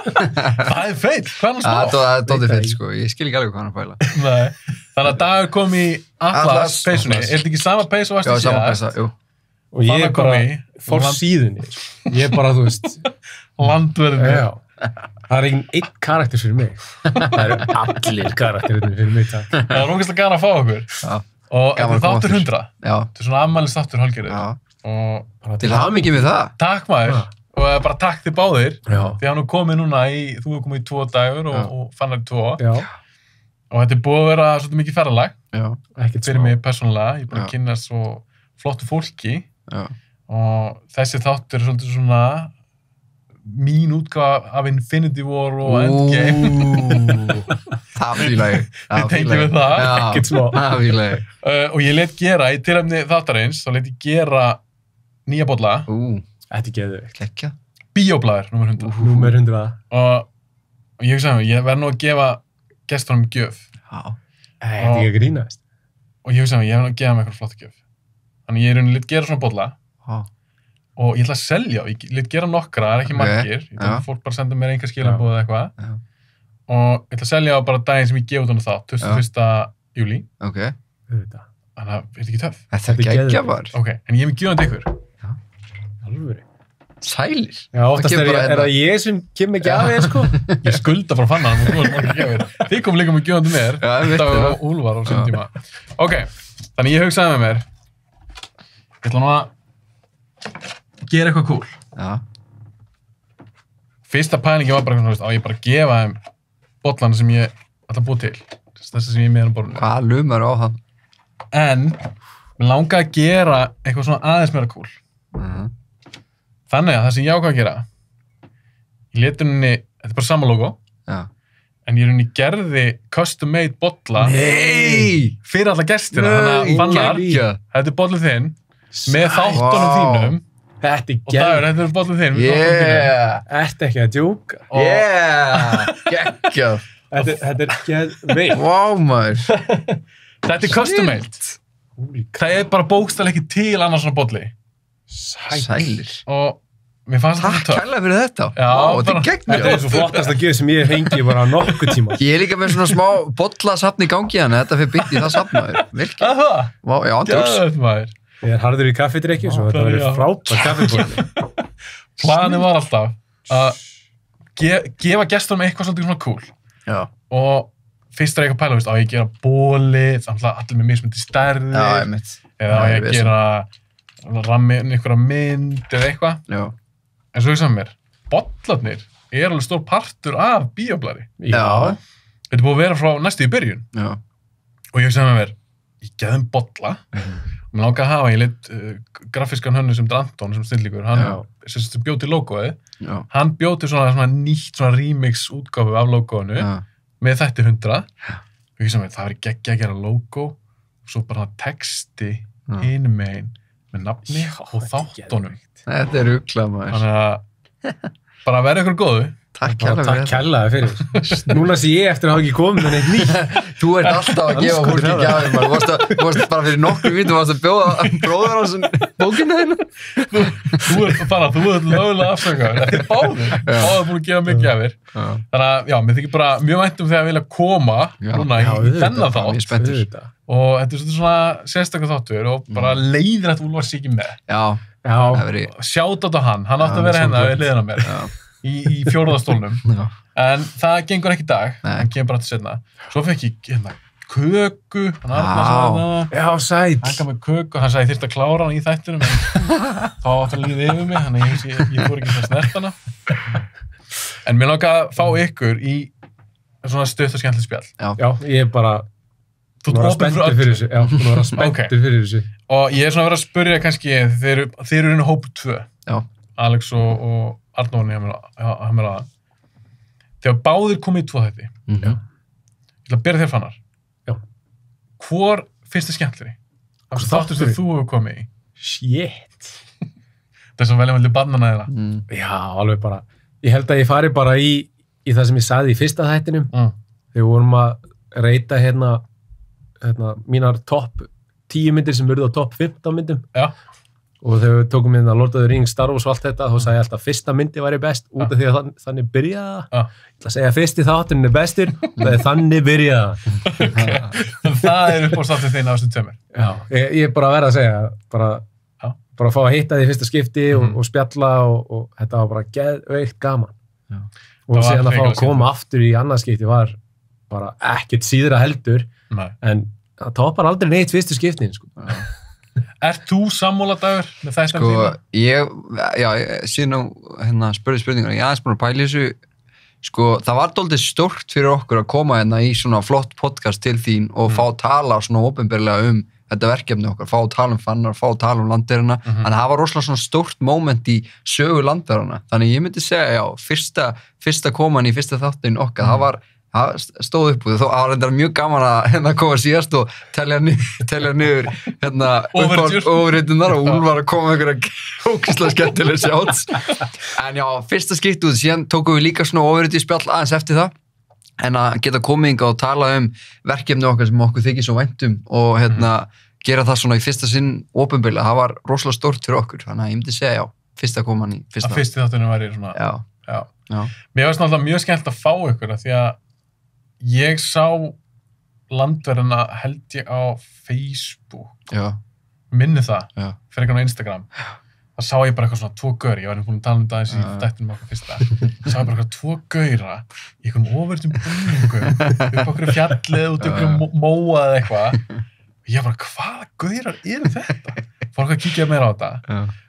er feill, hvað er hann smá? Það er dóttir feill, sko. Ég skil ekki alveg hvað hann að pæla. Nei, þannig að Dagur kom í Atlas peysunni. Er þetta ekki sama peysu og varst Já, í sama síðast? peysa, jú. Og ég er bara fór síðunni. Ég er bara, þú veist... Landverðinu. Já. Það er einn karakter fyrir mig. Það eru allir karakterinn fyrir mig, takk. Það er ógeðslega gaman að fá okkur. Já. Og þetta er þáttur 100. Já. Þetta er svona afmælis þáttur hálfgerður. Já. Og Til hamingju með það. takk maður. Og bara takk þið báðir. Já. Því hann er komið núna þú er komið í 2 dagur og Fannar í 2. Já. Og þetta er búið að vera svolítið mikið ferðalag. Já. Ekkert Fyrir smá. mig persónulega. Ég er búin að kynnast svo flottu fólki. Já. Og þessi þáttur er svolítið svona mín útgáfa af Infinity War og Endgame. Það fíla ég. Þið tengjum við það. Ekkert smá. Það fíla ég. Og ég let gera, í tilefni þáttarins, þá let ég gera nýja bolla. Þetta er geðveikt. Kekja. Bíóblaður, nummer 100. Númer 100. Og ég hugsaði, ég verð nú að gefa gestunum gjöf. Já. Þetta er ekki að grínast. Og ég hugsaði, ég verð nú að gefa mig eitthvað flott gjöf. Þannig ég er rauninni let gera svona bolla. Já. Og ég ætla að selja, ég let gera nokkra, það er ekki margir. Ég ætla að fólk bara senda mér einhver skilaboð eða eitthvað. Já. Og ég ætla að selja á bara daginn sem ég gefa þannig þá, 21. júlí. Ok. Þetta. Þannig að, er þetta ekki töff? Þetta er kekja bara. Ok, en ég hef mig gjöfandi ykkur. Alvöru. Sælir. Já, oftast er það ég sem kem ekki af þér, sko. Ég skulda frá Fannar, þú erum ekki gefið. Þið kom líka með gjöfandi mér. Já, ég veit það. það. Og Úlfar á sinni tíma. Ok, þannig ég hugsaði með mér. Ég ætla nú að gera eitthvað cool. Já. Fyrsta pælingi var bara svona, á ég bara að gefa þeim bollana sem ég ætla að búa til. Þess sem ég er með hann borðinu. Hvað lumar á hann? En, mér langaði að gera eitthvað svona aðeins meira cool. Þannig að það sem ég ákvað að gera, ég leti henni, þetta er bara sama logo, Já. en ég henni gerði custom made bolla fyrir alla gestina. Þannig að Fannar, þetta er bollið þinn, með þáttunum þínum, Þetta er og Dagur, þetta er bollið þinn, með þáttunum þínum. Ertu ekki að djóka? Kekja. Þetta er geðveikt. Vá maður. Þetta er custom made. Það er bara bókstaflega ekki til annars svona bolli. Sælir. Og mér fannst þetta Takk kærlega fyrir þetta. Já, Þetta er Þetta geggjað. er svo flottast að gera sem ég fengi bara nokkuð tíma. Ég er líka með svona smá bollasafn í gangi hann, þetta fyrir bytt í það safnaður. Virkið. Það? Vá, já, andjóks. Gæðveit maður. Ég er harður í kaffidrykki, svo þetta verður frábært kaffibóli. Planið var alltaf að gefa gestunum eitthvað svolítið svona cool. Já. Og fyrst er eitthvað pæla, veist, á ég að gera bóli, þannig að allir með mismundi stærðir. Já, ég mitt. Eða á ég að gera rammi, einhverja mynd eða eitthvað. Já. En svo hugsaðum mér, bollarnir alveg stór partur af bíóblari. Já. Þetta búið að vera frá næstu í byrjun. Já. Og ég sagði með mér, ég geði bolla. Mér langaði að hafa, ég leitt grafískan hönnu sem Anton, sem snillíkur, hann sem bjóð til logoið. Hann bjóð til svona nýtt svona remix útgáfu af logoinu með þetta 100. Og ég sagði með mér, það væri geggja að gera logo og svo bara texti hinum megin með nafni og þáttunum. Þetta rugla maður. Þannig að bara verða ykkur góðu. Takk kærlega fyrir. Núna sé ég eftir að hafa ekki komið með neitt nýtt. Þú ert alltaf að gefa fólki gjafir, maður. Þú varst bara fyrir nokkrum vítum að bjóða bróður á þessum bókinu þeirna. Þú ert lögulega afsökaður. Þetta er báðir búin að gefa mig gjafir. Þannig að, já, mér þykir bara mjög væntum þegar að vilja koma núna í þennan þátt. Og þetta er svona sérstaklega þáttur og bara leiðir að Úlfar sé ekki með. Já. Sjátt á hann átti að vera hérna við liðina mér. Í fjórðastólnum, en það gengur ekki í dag, hann kemur bara til setna. Svo fekk ég hérna köku, hann Arnar já, sæll. Hann gaf mig köku, hann sagði ég þyrfti að klára hann í þættinum, en þá átti að líða yfir mig, þannig ég fór ekki að snerta hana. En mér langar að fá ykkur í svona stutt og skemmtileg spjall. Já, ég er bara spenntur fyrir þessu. Já, búin að vera spenntur fyrir þessu. Og ég er svona að vera að spyrja kannski, þeir eru inn á hóp 2, Alex og Arnóni hjá mér aða. Þegar báðir komið í 2 þætti. Ég ætla að byrja þér Fannar. Já. Hvor finnst þið skemmtleri? Þáttur sem þú hefur komið í? Shit. Þess að velja bannana þeirra. Já, alveg bara. Ég held að ég fari bara í það sem ég sagði í fyrsta þættinum. Þegar við vorum að reyta hérna mínar topp 10 myndir sem urðu á topp 15 myndum. Já. Og þegar við tókum inn að Lord of the Rings, Star Wars og allt þetta, þá sagði ég alltaf að fyrsta myndi væri best út af því að þannig byrjaði það. Ég ætla að segja að fyrsti þátturinn er bestur, það er þannig byrjaði það. Það er uppástáttur þín á þessum tveimur. Já, ég er bara að vera að segja, bara að fá að hitta því fyrsta skipti og spjalla og þetta var bara geðveikt gaman. Og síðan að fá að koma aftur í annað skipti var bara ekkert síðra heldur, en það toppar aldrei neitt fyrstu skiptin, sko. Ert þú sammála Dagur með þetta tíma? Ég síðan á spurði spurningar, ég aðeins búin að pæla þessu, sko, það var dálítið stórt fyrir okkur að koma hérna í svona flott podcast til þín og fá að tala svona opinberlega þetta verkefni okkar, fá að tala Fannar, fá að tala landeirina, þannig að það var rosalega svona stórt moment í sögu landeirina, þannig ég myndi segja, já, fyrsta koman í fyrsta þáttin okkar, það stóð upp úr, það var reyndar mjög gaman að koma síðast og telja niður ofurritunar og Úlfar að koma með einhverja ógeðslega skemmtilega sjáts. En já, fyrsta skipt út, síðan tókum við líka svona ofurritu spjall aðeins eftir það, en að geta komið hingað og tala verkefni okkar sem okkur þykir svo væntum og gera það svona í fyrsta sinn opinberlega, það var rosalega stórt fyrir okkur, þannig að ég myndi segja já, fyrsta koman í fyrsta. Að fyrsti þátturinn væri svona. Já. Mér finnst náttúrulega mjög skemmt að fá ykkur því að ég sá landverðina held ég á Facebook. Minni það. Fyrir eitthvað á Instagram. Það sá ég bara eitthvað svona 2 gaur. Ég var búin að tala það eins í þættinum okkar fyrsta. Sá ég bara eitthvað 2 gaura í einhverjum ofurðum búningum upp okkur fjallið út okkur móa eða eitthvað. Og ég bara, hvaða gaurar eru þetta? Fór eitthvað að kíkja meira á þetta.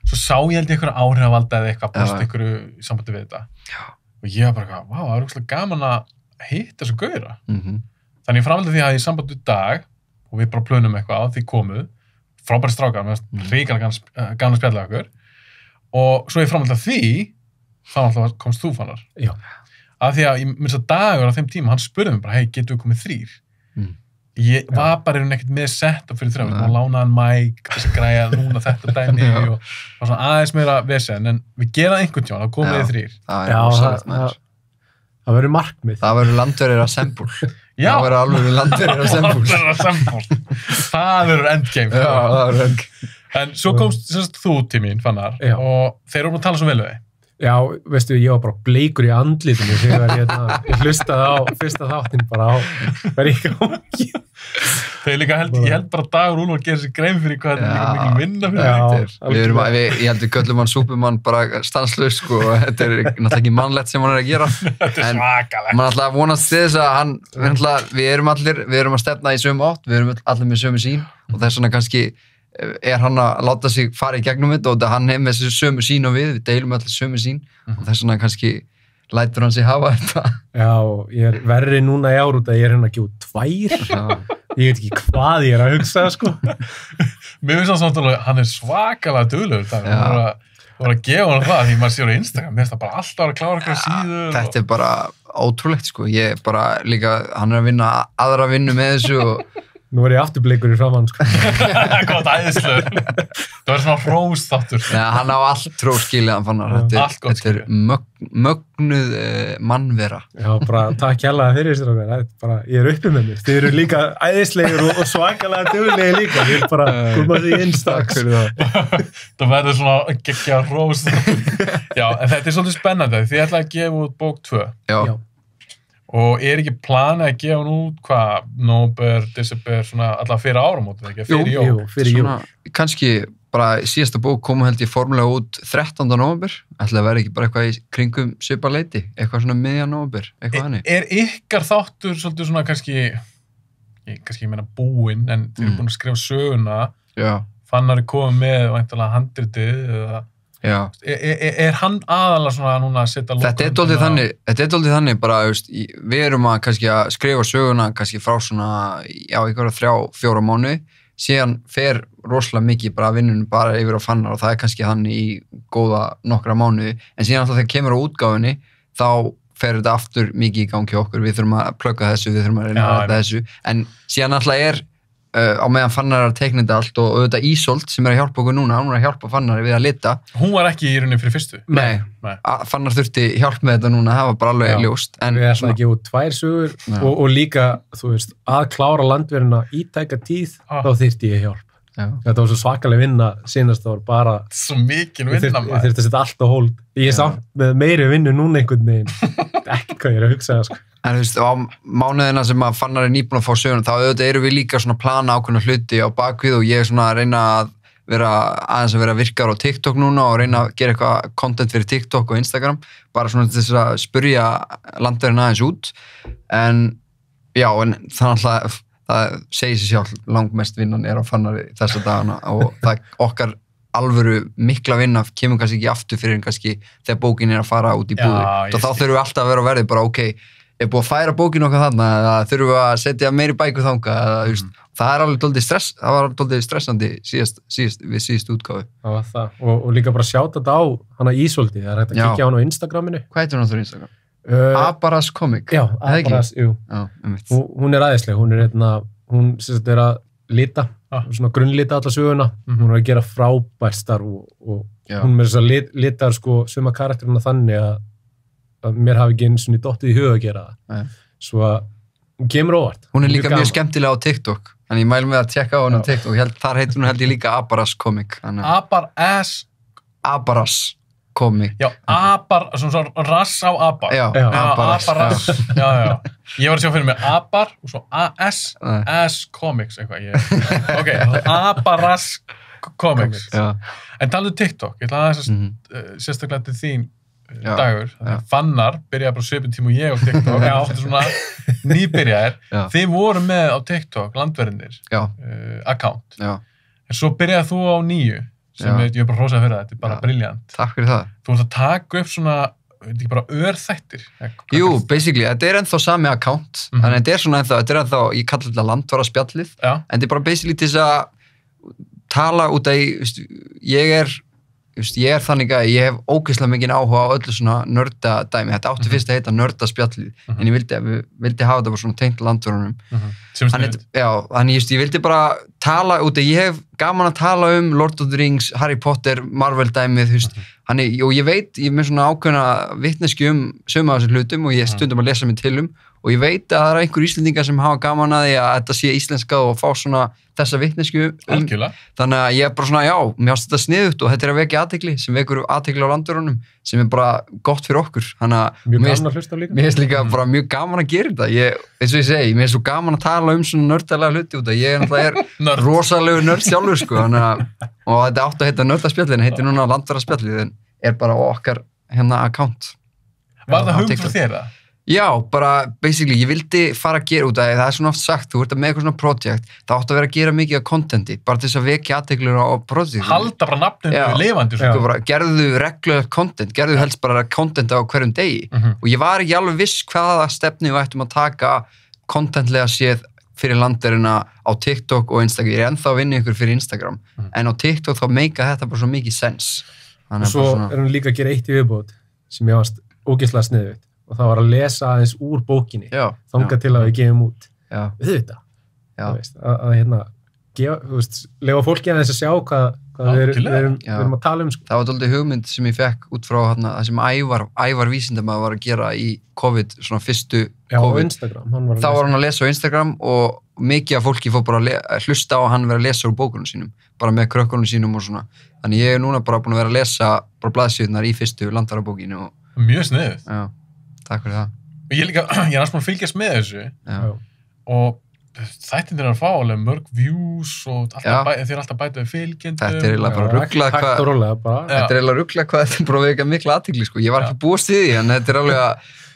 Svo sá ég held ég einhverja áhrifavalda eða eitthvað posta einhverju í sambandi við þetta. Og ég var bara, vá, það er ógeðslega gaman að hitta þessu gauðra. Þannig ég framhaldi því að í samband við Dag og við bara plönum eitthvað á því komuð frábæri strákar, með ríkala gamla spjalla okkur og svo ég framhaldi því þá komst þú Fannar. Já. Af því að ég minnst að Dagur á þeim tíma hann spurði mig bara, hei, getur við komið 3? Ég var bara ekkert með setup fyrir 3, og lánaði hann mæk þess að græja núna þetta dæmi og svona aðeins meira vesen, en við geraði einhvern tjón, þá komið þið 3. Það verður markmið. Það verður landverðir assemble. Já. Það verður alveg landverðir assemble. Það verður endgame. Já, það verður endgame. En svo komst þú til mín, Fannar, og þeir voru að tala svo vel við þig. Já, veistu, ég var bara bleikur í andlitinu þegar ég hlustaði á fyrsta þáttinn bara á gangi. Þegar líka ég held bara Dagur Úlfar gerir sér grein fyrir hvað þetta er líka mikil vinna fyrir þetta. Ég held við köllum hann Superman bara stanslaus, sko, þetta er náttúrulega ekki mannlegt sem hann er að gera. Þetta er svakalegt. Man alltaf vonast til þess að við erum að stefna í sömu átt, við erum allir með sömu sín og þess vegna kannski er hann að láta sig fara í gegnum þetta og hann með þessu sömu sín og við deilum allir sömu sín og þess vegna kannski lætur hann sig hafa þetta. Já, ég verri núna í ár út að ég að gefa út 2. Ég veit ekki hvað ég að hugsa, sko. Mér finnst það samt alveg, hann svakalega duglegur það. Þú voru að gefa hann það því maður sér á Instagram. Mér finnst það bara alltaf að klára eitthvað síður. Þetta bara ótrúlegt, sko. Ég bara líka, hann að vinna aðra vinnu með þessu og nú ég afturblikur í framann, sko. Gótt æðislegur. Það verður svona hrós þáttur. Nei, hann á allt hrós skilið, hann Fannar. Þetta mögnuð mannvera. Já, bara takk hérlega fyrir þér okkar. Ég uppi með mér. Þið eru líka æðislegir og svakalega duglegir líka. Ég vil bara koma því instaks. Það verður svona geggja hrós. Já, en þetta svolítið spennandi. Þið ætlaði að gefa út bók 2. Já. Og ekki planið að gefa hún út nóvember, desember, svona allavega fyrir áramótið, ekki? Fyrir jól. Jú, fyrir jól. Kannski bara síðasta bók kom held ég formulega út 13. nóvember. Ætlaði að vera ekki bara eitthvað í kringum svipað leyti, eitthvað svona miðjan nóvember, eitthvað hannig. Er ykkar þáttur svolítið svona kannski ég meina búinn, en þið eru búin að skrifa söguna, Fannar komið með væntanlega handritið eða Er hann aðalega svona núna að setja lókum? Þetta er dálítið þannig bara, við erum að kannski að skrifa söguna kannski frá svona, einhverja 3-4 mánuði, síðan fer rosalega mikið bara vinnunum bara yfir á Fannar og það er kannski hann í góða nokkra mánuði, en síðan alltaf þegar kemur á útgáfunni, þá fer þetta aftur mikið í gangi okkur, við þurfum að plugga þessu, við þurfum að reyna að ræða þessu, en síðan alltaf á meðan Fannar er að teikna þetta allt og auðvitað Ísolt sem er að hjálpa okkur núna, hún er að hjálpa Fannari við að lita. Hún var ekki í rauninni fyrir fyrstu? Nei. Fannar þurfti hjálp með þetta núna, það var bara alveg ljóst. En við ætlum að gefa út 2 sögur og líka, þú veist, að klára landverðina í tæka tíð, þá þyrfti ég hjálp. Þetta var svo svakaleg vinna sínast, það var bara svo mikil vinna maður. Ég þyrfti að setja allt á hold. Ég er samt með meiri vinnu núna einhvern veginn. Ekki hvað ég er að hugsa, sko. En þú veist, á mánuðina sem að Fannar er nýbúin að fá söguna, þá auðvitað eru við líka svona að plana ákveðna hluti á bakvið og ég er svona að reyna að vera virkar á TikTok núna og reyna að gera eitthvað content fyrir TikTok og Instagram, bara svona til þess að spurja landverðina aðeins út. En já, en þannig að það segir sér sjálf, langmest vinnan er á Fannari þessa dagana og það okkar alvöru mikla vinna kemur kannski ekki aftur fyrir en kannski þegar bókin er að fara út í búði. Þá þurfum við alltaf að vera á verði bara er búið að færa bókin okkar þarna eða þurfum við að setja meiri bækur þanga það er alveg dálítið stressandi við síðust útgáfu. Það var það og líka bara sjáta þetta á hana Ísolti, það er hægt að kíkja á hana á Instagraminu. Hvað heitir hún á Instagram? Abaras Comic? Já, Abaras, jú. Hún er æðisleg, hún er að lita, svona grunnlita alla söguna, hún er að gera frábært starf og hún með þess að litar sko suma karakterina þannig að mér hafi ekki eins og dottið í huga að gera það. Svo að hún kemur óvart. Hún er líka mjög skemmtilega á TikTok, þannig ég mælu með að tjekka á hún á TikTok. Þar heitir hún held ég líka Abaras Comic. Abaras Comic. Já, svona rass á abar. Já, Abaras. Já. Ég var að sjá fyrir mig Abar og svo AS Comics eitthvað. Ok, Abaras Comics. En talaðu TikTok, ég ætla aðeins að sérstaklega til þín Dagur, Fannar byrjaði bara svipin tíma og ég á TikTok þetta er svona nýbyrjaðir þið voru með á TikTok, landverðinir account, en svo byrjaði þú á nýju sem ég er bara hrósað fyrir það, þetta er bara brilliant. Takk fyrir það. Þú ert að taka upp svona, ekki bara örþættir. Jú, basically, þetta er ennþá sami account, þannig þetta er svona ennþá, ég kallar þetta landvaraspjallið, en þetta er bara basically til þess að tala út af, ég er þannig að ég hef ógeðslega mikinn áhuga á öllu svona nördadæmi. Þetta átti fyrst að heita nördaspjallið, en ég vildi hafa þetta bara svona tengt landvörunum. Þannig ég vildi bara tala út af, ég hef gaman að tala Lord of the Rings, Harry Potter, Marvel dæmið, og ég veit, ég er með svona ákveðna vitneskju suma af þessum hlutum og ég stundum að lesa mig til og ég veit að það eru einhver Íslendingar sem hafa gaman að því að þetta sé íslenska og fá svona þessa vitneskju þannig að ég er bara svona, mér finnst þetta sniðugt og þetta er að vekja athygli sem vekur athygli á landvörunum sem er bara gott fyrir okkur. Mjög gaman að hlusta líka. Mér finnst líka bara mjög gaman að gera þetta. Eins og ég segi, mér finnst svo gaman að tala svona nördalega hluti út að ég er rosalegu nörd sjálfur sko, og þetta átti að heita nördaspjallið, heitir núna landvaraspjallið en er bara okkar account. Var það hugmynd frá þér það? Já, bara basically, ég vildi fara að gera út af því, það svona oft sagt, þú ert með eitthvað svona projekt, það átt að vera að gera mikið af contenti, bara til þess að vekja athygli á projektinu. Halda bara nafninu lifandi. Bara, gerðu reglulegt content, gerðu helst bara content á hverjum degi. Og ég var ekki alveg viss hvaða stefnu við ættum að taka contentlega séð fyrir landerina á TikTok og Instagram. Ég ennþá að vinna ykkur fyrir Instagram, en á TikTok þá meika þetta bara svo mikið sens. Og svo erum við líka að gera eitt í viðbót sem ég varst ógeðslega sniðugt. Og það var að lesa aðeins úr bókinni þangað til að við gefum út við þetta að lefa fólki aðeins að sjá hvað við erum að tala sko. Það var dálítið hugmynd sem ég fekk út frá það sem Ævar vísindamaður var að gera í COVID, svona fyrstu COVID þá var hann að lesa á Instagram og mikið af fólki fór bara að hlusta á hann vera að lesa úr bókunum sínum bara með krökkunum sínum og svona þannig ég er núna bara búin að vera að lesa bara blaðsíðurnar í fyrstu landvarabókinu Mjög sniðugt. Takk fyrir það. Og ég er alls búin að fylgjast með þessu og þættindir að fá alveg mörg views og þeir eru alltaf bætið við fylgjendum. Þetta er eiginlega bara rugglað hvað þetta er bara að vekja mikla athygli sko. Ég var ekki búist í því en þetta er alveg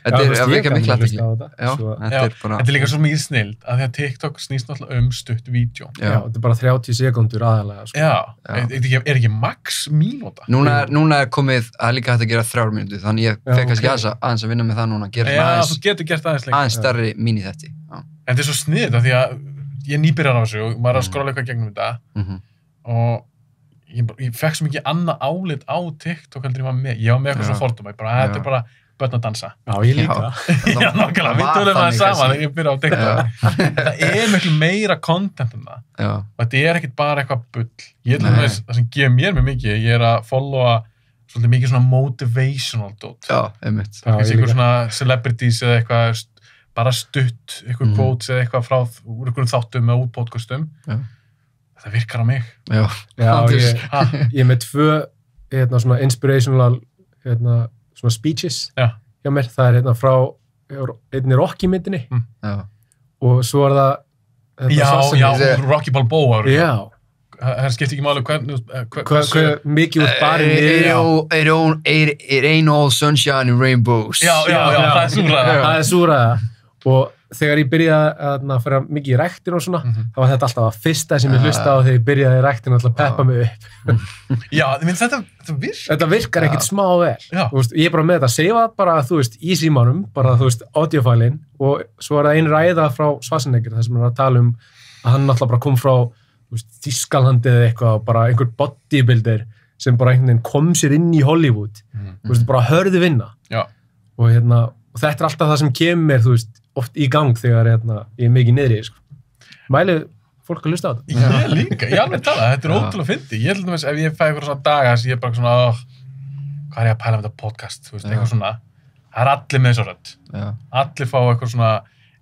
að vekja mikla athygli. Þetta er líka svo mikið snillt að því að TikTok snýst náttúrulega stutt vídeo. Já, þetta er bara 30 sekúndur aðalega sko. Já, er ekki max mínúta? Núna er komið að líka hægt að gera 3 mínútur þannig ég fekk kannski aðeins að vinna með það núna aðeins stærri mín í þetta. En þetta er svo sniðið af því að ég nýbyrjar á þessu og maður er að skrolla eitthvað gegnum þetta og ég fekk svo mikið annað álit á TikTok heldur ég var með eitthvað svo fordóma, þetta er bara börn að dansa. Já, ég líka. Já, nákvæmlega, við tölum það saman þegar ég byrja á TikTok. Það er miklu meira content en það og þetta er ekkert bara eitthvað bull. Það sem gefur mér mjög mikið, ég er að followa svolítið mikið svona motivational dot. Já, einmitt. Kannski eitthvað svona celebrities eða eitthvað bara stutt, eitthvað quotes eða eitthvað frá úr einhverjum þáttum eða út podcastum. Það virkar á mig. Já, ég er með 2 svona inspirational svona speeches hjá mér. Það er frá einni Rocky myndinni og svo er það Rocky Balboa. Já. Það skiptir ekki máli hvað mikið út barinn It ain't all sunshine and rainbows. Já, það er súraða. Og þegar ég byrjaði að fara mikið í ræktin og svona, þá var þetta alltaf að fyrsta sem ég hlusta á þegar ég byrjaði í ræktin að peppa mig upp. Já, þetta virkar. Þetta virkar ekkert smá vel. Ég er bara með þetta að seifa bara, í símanum, bara, audiofælinn og svo er það ein ræða frá Schwarzenegger, þar sem hann er að tala að hann alltaf bara kom frá Þýskalandi eða eitthvað, bara einhver bodybuilder sem bara einhvern veginn kom sér inn í Hollywood, bara hörðu vinna. Og þetta er alltaf það sem kemur, oft í gang þegar ég er mikið niðri, Mæli fólk að hlusta á þetta. Ég líka, ég alveg tala, þetta er ótrúlega fyndið. Ég held ef ég fæ eitthvað svona daga sem ég er bara svona, hvað er ég að pæla með þetta podcast, eitthvað svona. Það er allir með þessu rödd. Allir fá eitthvað svona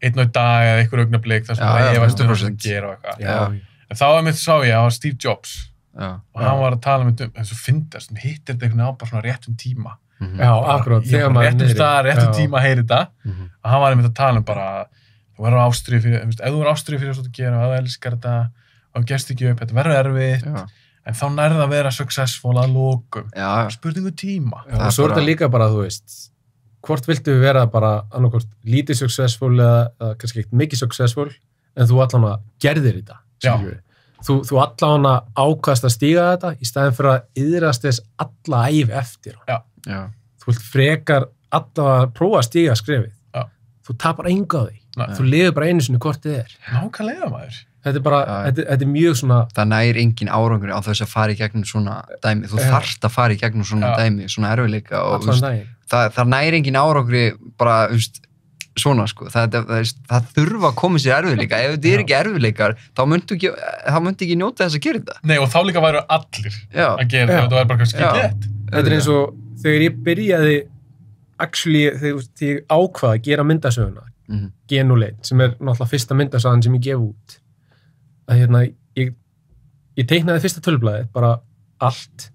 einn og dag eða eitthvað augnablik þar sem það efast að gera og eitthvað. En þá sá ég á Steve Jobs og hann var að tala með þessu fyndast, hann hittir þetta einhvern veginn á bara svona réttum tíma. Já, akkurát, þegar maður réttum stað, réttum tíma að heyri þetta og hann var einmitt að tala bara þú verður ástríð fyrir, ef þú er ástríð fyrir hvað þú gera, ef þú elskar þetta og gerst ekki upp, þetta verður erfitt en þá nærða að vera successful að lokum spurningu tíma og svo er þetta líka bara, hvort viltu vera bara annarkvort lítið successful eða kannski ekkert mikið successful en þú allan að gerðir þetta þú allan að ákast að stíga þetta í staðin fyrir að iðrast þess alla æf eftir þú vilt frekar allavega að prófa að stíga skrefið þú tapar enga á því þú lifir bara einu sinni hvort þið er nákvæmlega maður þetta er bara, þetta er mjög svona það nær engin árangur á þess að fara í gegnum svona dæmi þú þarft að fara í gegnum svona dæmi svona erfiðleika og það nær engin árangur bara svona það þurfa að koma sér erfiðleika ef þetta er ekki erfiðleikar þá myndu ekki njóta þess að gera þetta Nei og þá líka væru allir að gera þetta það væri bara kannski gett Þetta er eins og þegar ég byrjaði þegar ég ákvaði að gera myndasöguna Genulein sem er náttúrulega fyrsta myndasögn sem ég gef út að ég teiknaði fyrsta tölublaðið bara allt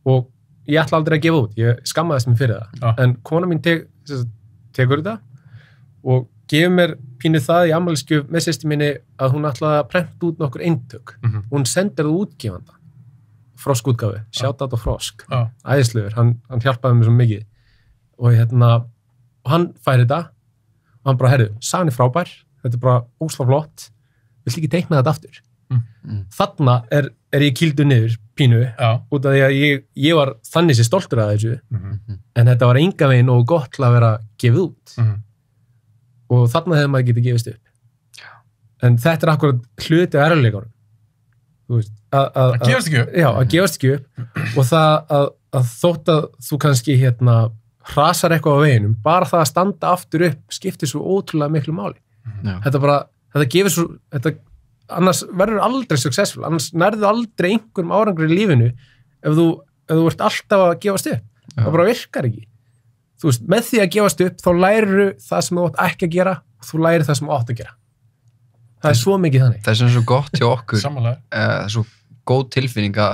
og ég ætla aldrei að gefa út ég skammaðist mér fyrir það en kona mín tekur þetta og gefur mér pínu það í afmælisgjöf með systur minni að hún ætlaði að prenta út nokkur eintök og hún sendir það útgefanda Frosk-útgáfu, shoutout á Frosk æðislegur, hann hjálpaði mér svo mikið og hann fær þetta og hann bara, herru, sagan frábær, þetta bara ósla flott, vilt ekki teikna þetta aftur? Þarna er ég kýldur niður, pínu, út af því að ég var þannig sér stoltur að þessu, en þetta var enga veginn og gott til að vera gefið út. Og þarna hefði maður getið gefist upp. En þetta er akkurat hluti af erfiðleikunum. Þú veist, að gefast ekki upp? Já, að gefast ekki upp. Og það að þótt að þú kannski hrasar eitthvað á veginum, bara það að standa aftur upp skiptir svo ótrúlega miklu máli. Þetta gefur svo, annars verður aldrei successful, annars nærðu aldrei einhverjum árangri í lífinu ef þú ert alltaf að gefast upp. Það bara virkar ekki. Þú veist, með því að gefast upp, þá lærirðu það sem þú átt ekki að gera og þú lærir það sem þú átt að gera. Það er svo mikið þannig. Það er svo gott hjá okkur. Það er svo góð tilfinning að,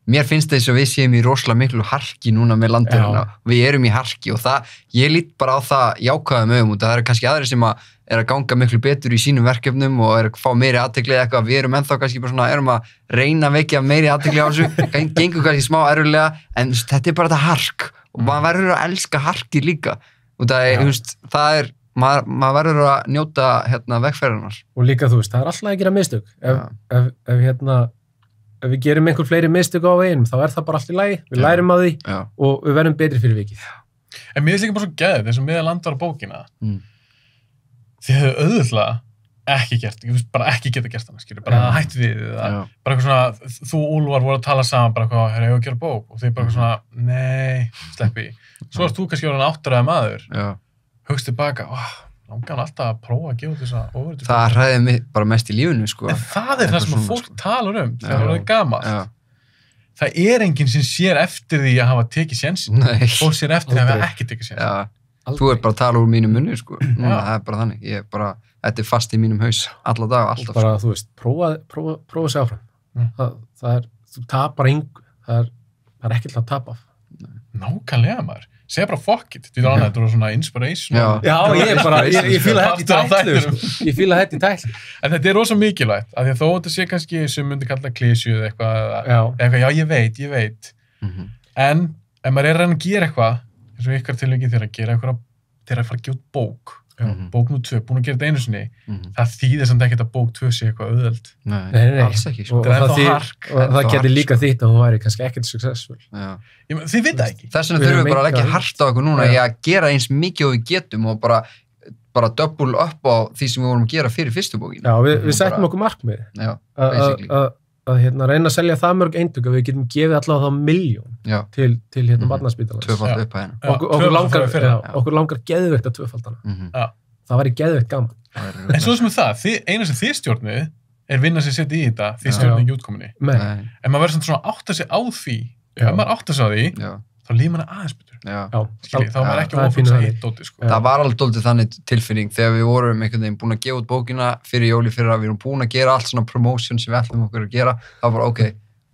mér finnst þess að við séum í rosalega miklu harki núna með landurina. Við erum í harki og ég lít bara á það jákvæðum augum og það eru kannski aðrir sem er að ganga miklu betur í sínum verkefnum og er að fá meiri athygli eða eitthvað. Við erum ennþá kannski bara svona, erum að reyna að vekja meiri athygli á þessu, gengur kannski smá erfiðlega, en þetta er bara þetta hark og maður verður að elska harki líka og það er maður verður að njóta vegferðarnar. Og líka þú veist, það er alltaf að gera mistök. Ef við gerum einhver fleiri mistök á veginum, þá er það bara allt í lagi, við lærum á því og við verðum betri fyrir vikið. En mér finnst líka bara svo geðið þess að með að landa á bókina. Þið hefðu auðvitað ekki gert, bara ekki geta gert hana, skilur, bara hætti við, bara eitthvað svona, þú og Úlfar voru að tala saman, bara eitthvað, hefur ég að gera bók, og þið bara eitthvað svona, nei, sleppi. Svo erst þú kannski orðinn áttræði maður, hugst tilbaka, langar alltaf að prófa að gefa þessa óverðu. Það hræði mig bara mest í lífinu, sko. En það er það sem fólk talar um, þegar það er gamalt. Það er enginn sem sér eftir því að hafa tekið sénsin. Fólk sér eftir því að hafa ekki tekið sénsin. Þú er bara að tala úr mínum munni, sko. Núna, það er bara þannig. Þetta er fast í mínum haus, alla daga, alltaf. Bara, þú veist, prófa sig áfram. Þú tapar engu. Það er ekki til að tapa af. Nákvæmlega, maður. Segja bara fuck it. Þetta er svona inspiration. Já, ég fíla þetta í tætlu. Ég fíla þetta í tætlu. En þetta er rosa mikilvægt, af því að þó þetta sé kannski sem myndi kalla klísju eða eitthvað, já, ég veit. En ef maður er að reyna að gera eitthvað, eins og ykkar tilviki þegar að gera eitthvað, þegar að fara að gefa út bók, bók nú 2, búin að gera þetta einu sinni, það þýðir samt ekki að bók 2 sé eitthvað auðveld. Nei, alls ekki. Og það getur líka þýtt að hún væri kannski ekkert successful. Þið veit það ekki. Þess vegna þurfum við bara að leggja hart á okkur núna í að gera eins mikið og við getum og bara double up á því sem við vorum að gera fyrir fyrstu bókinu. Já, við settum okkur markmið. Já, basically. Að reyna að selja það mörg eintök að við getum gefið allavega þá 1.000.000 til barnaspítalans. Tvöfald upp að hennu. Okkur langar geðveikt að tvöfaldana. Það væri geðveikt gaman. En svo sem það, eina sem þið stjórnið er vinna sem setja í þetta, þið stjórnið ekki útkominni. En maður verður svona átt að sig á því, ef maður átt að sig á því, þá líður maður aðeins betur. Skilji, þá var maður ekki oflugsa hitt dóti, sko. Það var alveg dóltið þannig tilfinning þegar við vorum einhvern veginn búin að gefa út bókina fyrir jóli fyrir að við erum búin að gera allt svona promotion sem við ætlum okkur að gera. Það var bara, ok,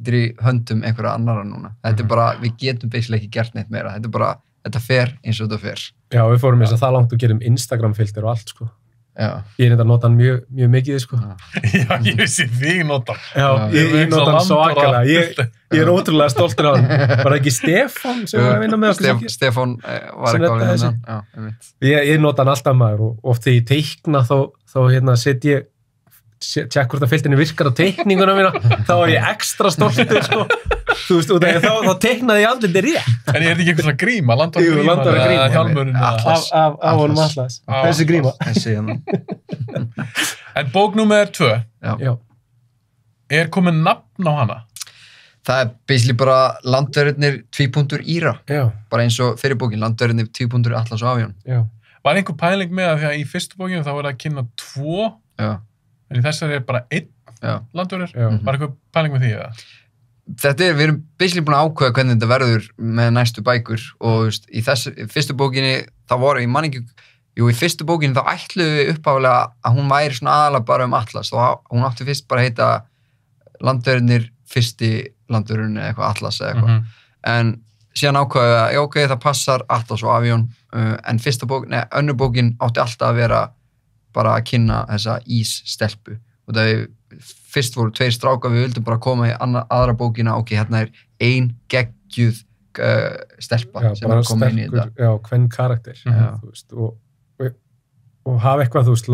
þetta er í höndum einhverja annara núna. Þetta er bara, við getum basically ekki gert neitt meira. Þetta er bara, þetta fer eins og þetta fer. Já, við fórum eins og það langt og gerum Instagram-filter og allt, sko. Ég er enda að nota hann mjög mikið, sko. Já, ég vissi þig nota hann. Já, ég nota hann svo akalega. Ég er ótrúlega stoltur á hann. Var ekki Stefán sem var að vinna með okkur? Stefán var eitthvað að vinna. Ég nota hann alltaf, maður, og oft þegar ég teikna þá set ég tjekk hvort að filtinu virkar á teikninguna mína, þá er ég ekstra stoltur, sko. Þú veist, þá teiknaði ég andliti rétt. En ég er ekki eitthvað svona gríma, landar gríma, hjálmurinn af honum Atlas. Þessi gríma. En bók númer 2, er komið nafn á hana? Það er basically bara Landverðirnir Íra, bara eins og fyrir bókin, Landverðirnir Atlas og Avion. Var einhver pæling með að því að í fyrstu bókinu þá var það að kynna 2, en í þessari er bara 1 landverður? Var einhver pæling með því eða? Við erum basically búin að ákveða hvernig þetta verður með næstu bækur og í fyrstu bókinni þá voru, ég man ekki, í fyrstu bókinni þá ætluðu við uppálega að hún væri svona aðalega bara Atlas og hún átti fyrst bara að heita Landverðirnir fyrsti landverðurinn eða eitthvað Atlas eða eitthvað. En síðan ákveða við að, já ok, það passar Atlas og Avion, en önnur bókin átti alltaf að vera bara að kynna þessa ísstelpu og það fyrst voru 2 strákar, við vildum bara koma í aðra bókina, ok, hérna er ein geggjuð stelpa sem er að koma inn í þetta. Já, hvern karakter, þú veist, og hafa eitthvað, þú veist,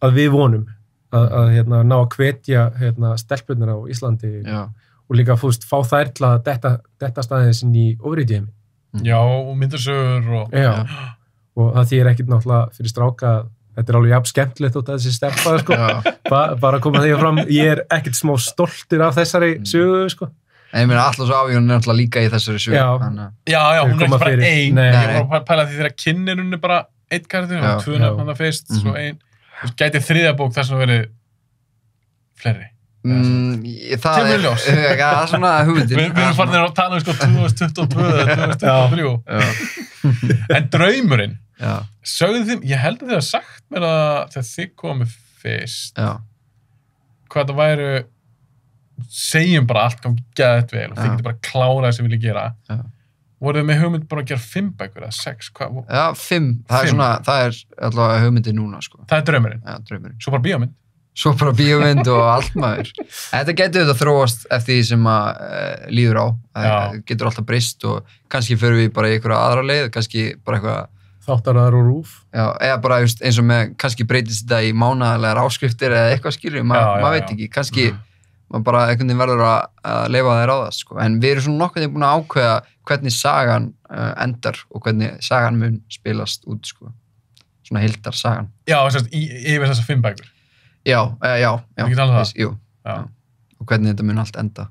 að við vonum að ná að hvetja stelpunir á Íslandi og líka, þú veist, fá þær til að detta staðins inn í ofriðtíðum. Já, og myndarsögur og... Já, og það þýr ekkert náttúrulega fyrir stráka, þetta alveg jafn skemmtilegt út af þessi steppa, sko. Bara að koma því fram, ég ekkert smá stoltur af þessari sögu, sko. En ég meina, Atlas og Avíun líka í þessari sögu. Já, hún ekki bara ein. Ég var að pæla því þegar kynir hún bara einn karakter, og 2 nöfn hann fyrst, svo ein. Þú gæti 3. bók þess að verið fleiri. Það er svona hugmyndin. Við erum farin að tala 2022 eða 2023. En draumurinn, sögðu þið, ég held að þið hafa sagt mér að þegar þið komið fyrst, hvað það væru, segjum bara allt gangi geðvægt vel og þið getur bara klárað það sem vilja gera. Voruð þið með hugmynd bara að gera 5 bækur eða 6? Já, 5. Það er allavega hugmyndin núna, sko. Það er draumurinn? Já, draumurinn. Svo bara bíómynd? Svo bara bíómynd og allt maður. Þetta getur þetta þróast eftir því sem að líður á. Það getur alltaf breyst og kannski förum við bara í einhverja aðra leið, kannski bara eitthvað... Þáttaraðar og rúf. Já, eða bara eins og með, kannski breytist þetta í mánaðarlegar áskriftir eða eitthvað skilur, maður veit ekki. Kannski maður bara einhvern veginn verður að leyfa þær á það, sko. En við erum svona nokkuð búin að ákveða hvernig sagan endar og hvernig sagan mun spilast út, sko. Svona heildar sagan. Já, yfir þessar 5 bækur. Já. Ekki tala um það? Jú. Og hvernig þetta mun allt enda.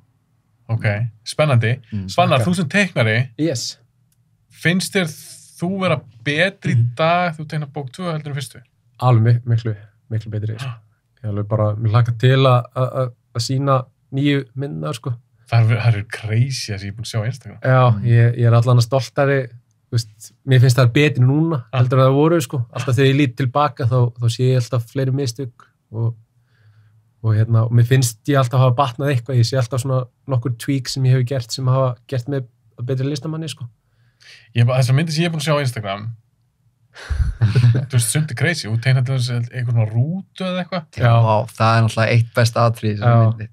Ok, spennandi. Svannar, þú sem teiknari, finnst þér þú vera betri í dag þú teiknar bók 2 heldur en fyrstu? Alveg miklu betri. Ég alveg bara, mér hlakka til að sína nýju myndaðar, sko. Það er crazy að ég er búin að sjá á Instagram. Já, ég er allan að stoltari, þú veist, mér finnst það betri núna heldur en það voru, sko. Alltaf þegar ég lít tilbaka þá sé ég alltaf fleiri mistök og mér finnst ég alltaf hafa batnað eitthvað, ég sé alltaf svona nokkur tweak sem ég hef gert sem hafa gert mig að betri listamanni, sko. Þessar myndir sem ég er búin að sjá á Instagram, þú veist, sumt er crazy, þú teiknar til einhvern rútu eða eitthvað. Já, það er náttúrulega eitt best atriði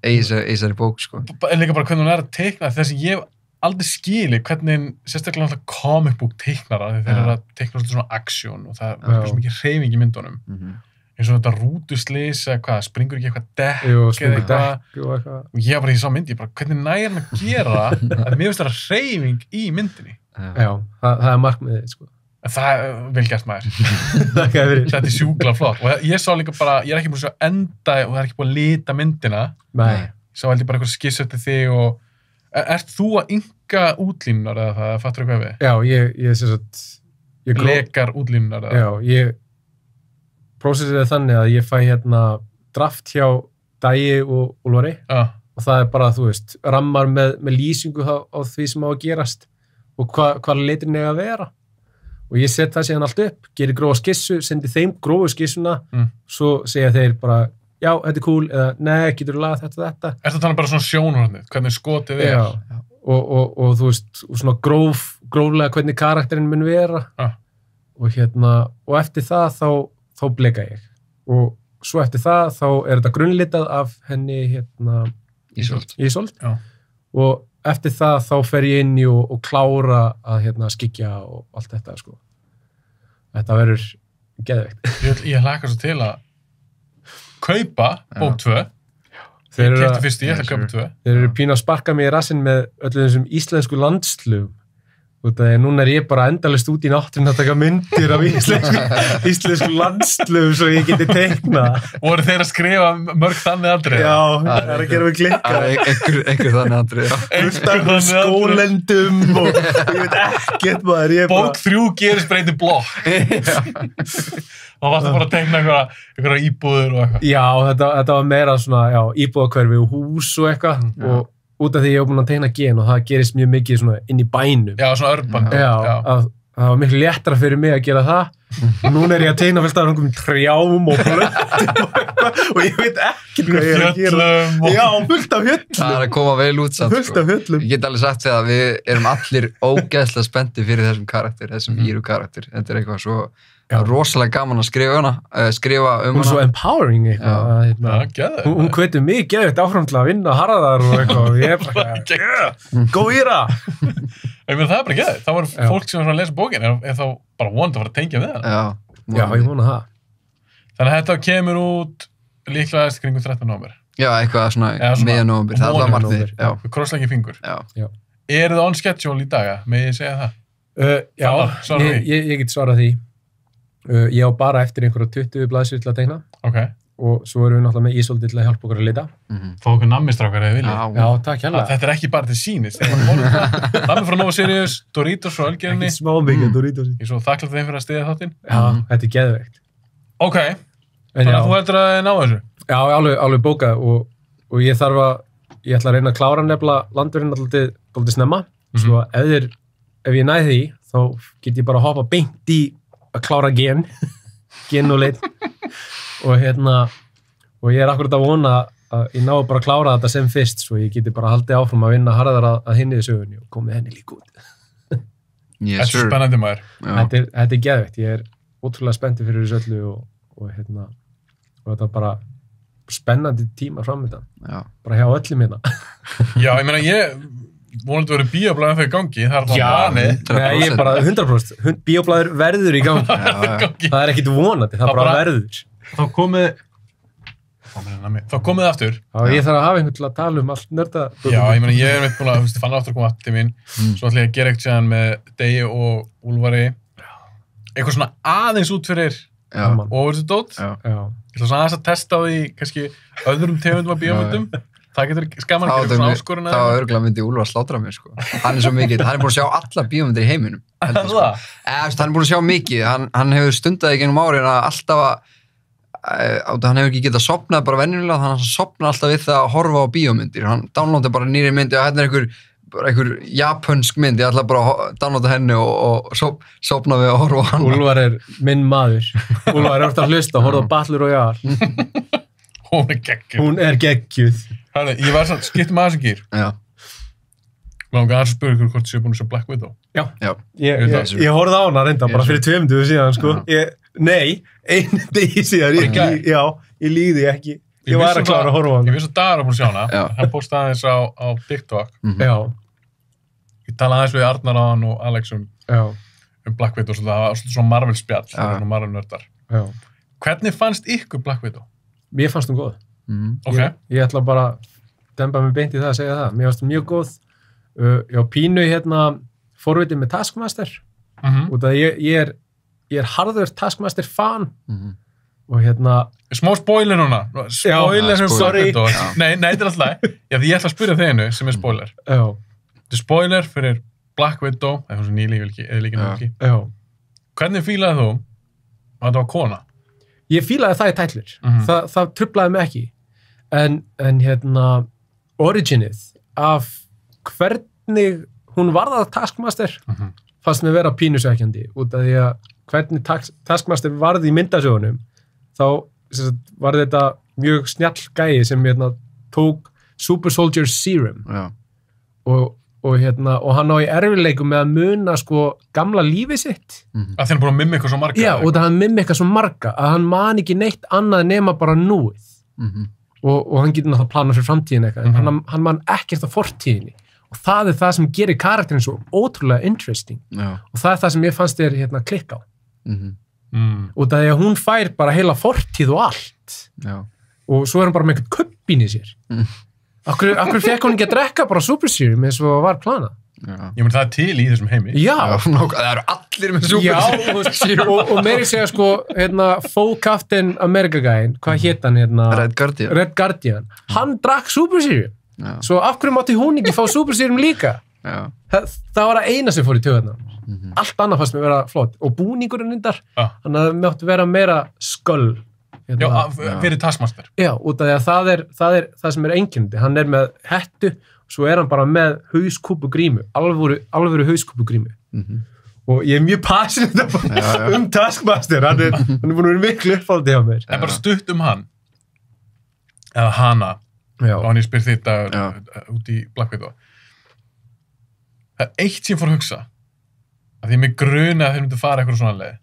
í þessari bók, sko. En líka bara hvernig hún er að teikna, þess að ég hef aldrei skilið hvernig, sérstaklega náttúrulega comic book teiknara, þeir eru að teikna svona action og það er svo mikið hreyfing í myndunum. Eins og þetta rútuslys eða hvað, springur ekki eitthvað dekk eða eitthvað. Og ég bara í sá myndi, hvernig nægir hann að gera að mér finnst það hreyfing í myndinni. Já, það er markmiðið, sko. Það er vel gert, maður. Þetta er sjúklega flott. Og ég sá líka bara, ég er ekki búin að sjá enda og það er ekki búin að lita myndina. Nei. Sá held ég bara eitthvað skiss eftir þig og... Ert þú að ynga útlínunar eða það? Fattur þú hvað við? Já, ég sem sagt... Lekar útlínunar eða? Já, prósessið er þannig að ég fæ draft hjá Dæi og Úlfari og það er bara, þú veist, rammar með lýsingu á því sem á að gerast og hvað litin eiga að vera og ég set það síðan allt upp, gerir grófa skissu, sendi þeim grófu skissuna svo segja þeir bara, já, þetta er cool eða, nei, getur þú lagað þetta Er þetta bara svona sjónhornið, hvernig skotið er? Já, og þú veist, og svona gróflega hvernig karakterinn mun vera og eftir það þá bleka ég og svo eftir það þá er þetta grunnlitað af henni Ísold og eftir það þá fer ég inn í og klára að skikja og allt þetta, sko. Þetta verður geðveikt. Ég hlakka svo til að kaupa bók 2. Ég keypti fyrst ég ætla að kaupa 2. Þeir eru pínu að sparka mig í rassinn með öllum þessum íslensku landslugum. Núna er ég bara endalaust út í náttúrun að taka myndir af íslensku landslugum svo ég geti teiknað. Voru þeir að skrifa mörg þannig atriði? Já, það er að gera mig klikka. Einhver þannig atriði, já. Fullt af skólendum og ég veit ekkert maður. Bók 3 gerist breyti blokk. Þá varstu bara að teikna einhverja íbúður og eitthvað. Já, þetta var meira svona, íbúðahverfi og hús og eitthvað og út af því ég hef búin að teikna gen og það gerist mjög mikið svona inn í bænum. Já, svona urban. Já, það var miklu léttara fyrir mig að gera það. Og núna er ég að teikna fullt af einhverjum trjám og blöndum og ég veit ekkert hvað ég er að gera. Já, fullt af fjöllum. Það er að koma vel út samt, sko. Fullt af fjöllum. Ég get alveg sagt því að við erum allir ógeðslega spenntir fyrir þessum karakter, þessum Íru karakter. Þetta er eitthvað svo rosalega gaman að skrifa um hana. Hún er svo empowering eitthvað. Hún hvetur mig geðveikt áfram til að vinna harðar og eitthvað og ég er bara, go Íra! Það er bara geðveikt. Það var fólk sem var að lesa bókin, er þá bara vonandi að fara að tengja við hana. Já, Já, ég vona það. Þannig að þetta kemur út líklegast kringum 13. nóvember. Já, eitthvað svona miðjan nóvember, það er alltaf margir. Við krossleggja fingur. Já. Er það on schedule í dag, með ég segja það? Já, ég get svarað því. Ég á bara eftir einhverja 20 blaðsir til að teikna. Ok. Og svo erum við náttúrulega með Ísoldi til að hjálpa okkur að lita. Fá okkur nammistrákar eða vilja. Já, takk hérlega. Þetta er ekki bara til sýnist. Nammi frá Nova Sirius, Doritos frá Ölgerðinni. Ekki smá mikið Doritos. Ég er svo þakklátt þeim fyrir að stiðja þáttinn. Já, þetta er geðveikt. Ok, þannig að þú heldur að ná þessu? Já, alveg bókað og ég ætla að reyna að klára nefnilega landverðin alltaf snemma. Svo ef ég næði því, þá get ég bara að hoppa beint í að klára gen og leit. Og ég er akkurat að vona að ég ná bara að klára þetta sem fyrst svo ég geti bara haldið áfram að vinna harðar að hinni í sögunni og komið henni líka út. Þetta er spennandi maður. Þetta er geðveikt, ég er ótrúlega spenntið fyrir þessu öllu og þetta er bara spennandi tíma framöndan. Bara hjá öllum hérna. Já, ég meina vonandi verið bíóblæðin þegar í gangi, það er alltaf planið. Nei, ég er bara 100%. Bíóblæður verður í gangi. Það er ekkit vonandi, það bara verður. Þá komið aftur. Já, ég þarf að hafa einhvern til að tala allt nörda. Já, ég meina, ég er búin að fann aftur að koma aftur til mín. Svo ætla ég að gera eitthvað séðan með Degi og Úlfari. Eitthvað svona aðeins út fyrir oversudót. Ég ætla svona aðeins að testa á því kannski öðrum tegundum af bíómyndum. Það getur skaman að gera svona áskorun að það. Örugglega myndi Úlfar slátra mér, sko. Hann er svo mikið, hann er búin að sjá alla bíómyndir í heiminum. Hann er búin að sjá mikið. Hann hefur stundað í gegnum árin að alltaf hann hefur ekki getað sofnað bara venjulega, þannig að hann sofnar alltaf við það að horfa á bíómyndir. Hann downloada bara nýri myndi og hérna er einhver japansk mynd, ég ætla bara að downloada henni og sofna við að horfa á hann. Úlfar er minn maður. Úlfar er ofta að hlusta, horfa á Battle Royale. Hún er geggjuð. Ég var svona, skiptum aðeins í gýr. Já. Langar aðeins að spyrja ykkur hvort þið séu búin að sjá Black Widow. Já. Ég horfði á hana reynda bara fyrir 2 mínútur síðan, sko. Nei, einu degi síðan. Ég líði ekki. Ég var að klára að horfa á hana. Ég vissi að Dagur búin að sjá hana. Hann postaði aðeins á TikTok. Já. Ég talaði aðeins við Arnar á hann og Alex um Black Widow. Það var svona Marvel spjall, svona Marvel nördar. Hvernig fannst ykkur Black Widow? Mér fannst hún góð. Okay. Ég ætla bara að demba mig beint í það að segja það. Mér fannst hún mjög góð. Já, pínu forvitið með Taskmaster. Út af ég er harður Taskmaster fan. Og smá spoiler núna. Spoiler sem Black Widow. Nei, þetta er alltaf. Já, því ég ætla að spyrja þig einu sem er spoiler. Já. Þetta er spoiler fyrir Black Widow, eða svona nýlíki. Já. Hvernig fílaði þú að þetta var kona? Ég fílaði það í tætlur. Það truflaði mig ekki. En originið af hvernig hún varð að Taskmaster fannst mér vera pínusækjandi út af því að hvernig Taskmaster varð í myndasögunum þá var þetta mjög snjall gæi sem tók Super Soldier Serum og hann á í erfiðleikum með að muna sko gamla lífið sitt. Að þeir búin að mimma eitthvað svo marga? Já, og það hann mimma eitthvað svo marga að hann man ekki neitt annað nema bara núið. Og hann getur náttúrulega að plana fyrir framtíðin eitthvað, en hann man ekkert á fortíðinni. Og það er það sem gerir karakterinn svo ótrúlega interesting. Og það er það sem ég fannst þér klikka á. Og það er að hún fær bara heila fortíð og allt. Og svo er hann bara með einhvern kubbin í sér. Akkur fekk hún ekki að drekka bara Super Serum eins og var planað. Ég menn það er til í þessum heimi. Já, það eru allir með Super Serum. Og meiri segja sko, Full Captain America gæinn, hvað hét hann Red Guardian. Hann drakk Super Serum. Svo af hverju mátti hún ekki fá Super Serum líka? Það var að eina sem fór í taugarnar. Allt annað fannst mér vera flott. Og búningurinn reyndar, þannig að það mátti vera meira sköll. Já, fyrir Taskmaster. Já, út af því að það er það sem er einkennandi. Hann er með hettu, svo er hann bara með hauskúpugrímu, alvöru hauskúpugrímu. Og ég er mjög passionate Taskmaster. Hann er búin að vera miklu uppáldi á mér. En bara stutt hann, eða hana, og hann ég spyr þetta út í Black Widow. Það er eitt sem ég fór að hugsa, að því mig gruna að þeir myndi fara eitthvað svona leið.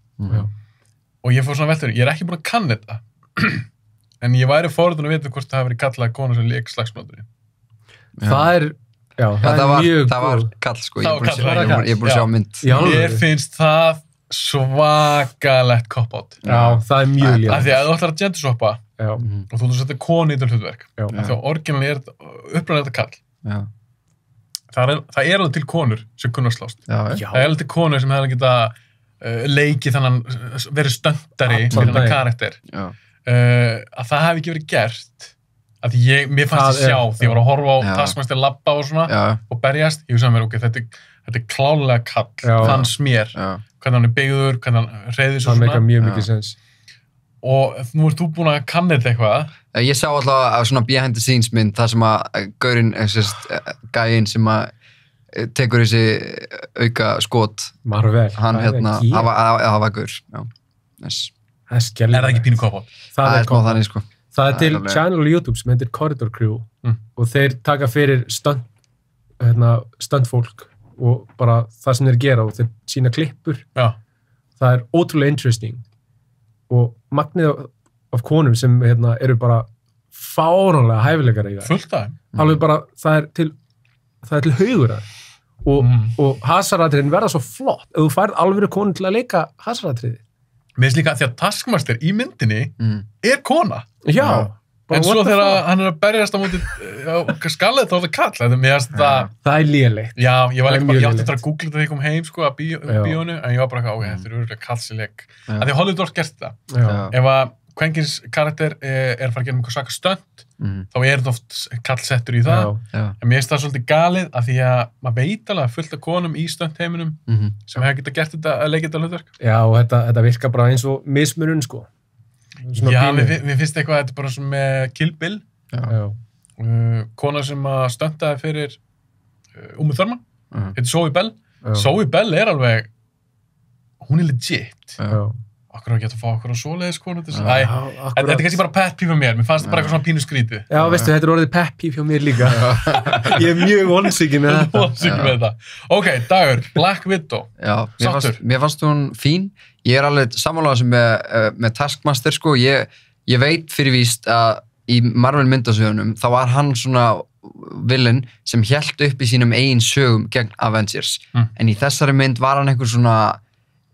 Og ég fór svona veltur, ég er ekki búin að kanna þetta, en ég væri forðun að vita hvort það hafi verið kallað kona sem leik slagsmáldur. Það er mjög góð. Það var kall, sko, ég er búin að sjá mynd. Mér finnst það svakalegt cop-out. Já, það er mjög lélegt. Af því að þú ætlar að genderswappa og þú ætlar að setja konu í þetta hlutverk. Af því að orginally uppræðan þetta kall. Já. Það er alveg til konur sem kunna slást. Já. Það er alveg til konur sem hefði geta leikið þannan, verið stöndari fyrir hennar karakter. Að það hefði ekki verið gert. Að mér fannst ég sjá því ég var að horfa á Taskmaster labba og svona og berjast. Ég hugsaði mér, ok, þetta er klálega kall, fannst mér. Hvernig hann er byggður, hvernig hann hreyðir svo svona. Það meikar mjög mikið sens. Og nú ert þú búin að kanna þetta eitthvað. Ég sá alltaf svona behind the scenes mynd, það sem að gaurinn, gæinn sem að tekur þessi auka skot. Marvel. Hann það var gaur. Það er skellilegt. Er það ekki pínu cop-out? Það er smá þannig, sko. Það er til channel á YouTube sem heitir Corridor Crew og þeir taka fyrir stuntfólk og bara það sem þeir gera og þeir sína klippur. Já. Það er ótrúlega interesting og magnið af konum sem eru bara fáránlega hæfileikar í það. Fullt af. Alveg bara, það er til haugur þar. Og hasaratriðin verða svo flott ef þú færð alveg konu til að leika hasaratriði. Mér finnst líka að því að Taskmaster í myndinni er kona. Já. En svo þegar hann er að berjast á móti skallið þá er það kall. Það er lélegt. Já, ég var líka bara, ég átti að googla þetta þegar ég kom heim sko að bíónu, en ég var bara ok, þetta er örgulega kallsileg. Að því að Hollywood oft gert þetta. Ef að kvenkins karakter er að fara að gera einhver svaka stönd, þá er þetta oft kallsettur í það. En mér finnst það svolítið galið að því að maður veit alveg fullt af konum í stöndheiminum sem hefur getað gert þetta að leika þetta hlutverk. Já, og þetta virkar bara eins og mismunun, sko. Já, mér finnst eitthvað, þetta er bara svona með Kill Bill. Kona sem að stöndaði fyrir Uma Thurman, heitir Zoe Bell. Zoe Bell er alveg, hún er legit. Akkur að geta að fá okkur á svoleiðis konu til þess að... Þetta er kannski bara pet peeve á mér finnst þetta bara eitthvað svona pínu skrítið. Já, veistu, þetta er orðið pet peeve hjá mér líka. Ég er mjög vonsvikinn með þetta. Vonsvikinn með þetta. Ok, Dagur, Black Widow. Já, mér fannst hún fín. Ég er alveg sammálaður sem með Taskmaster, sko. Ég veit fyrir víst að í Marvel myndasögunum þá var hann svona villain sem hélt upp í sínum eigin sögum gegn Avengers. En í þessari mynd var hann einhver svona...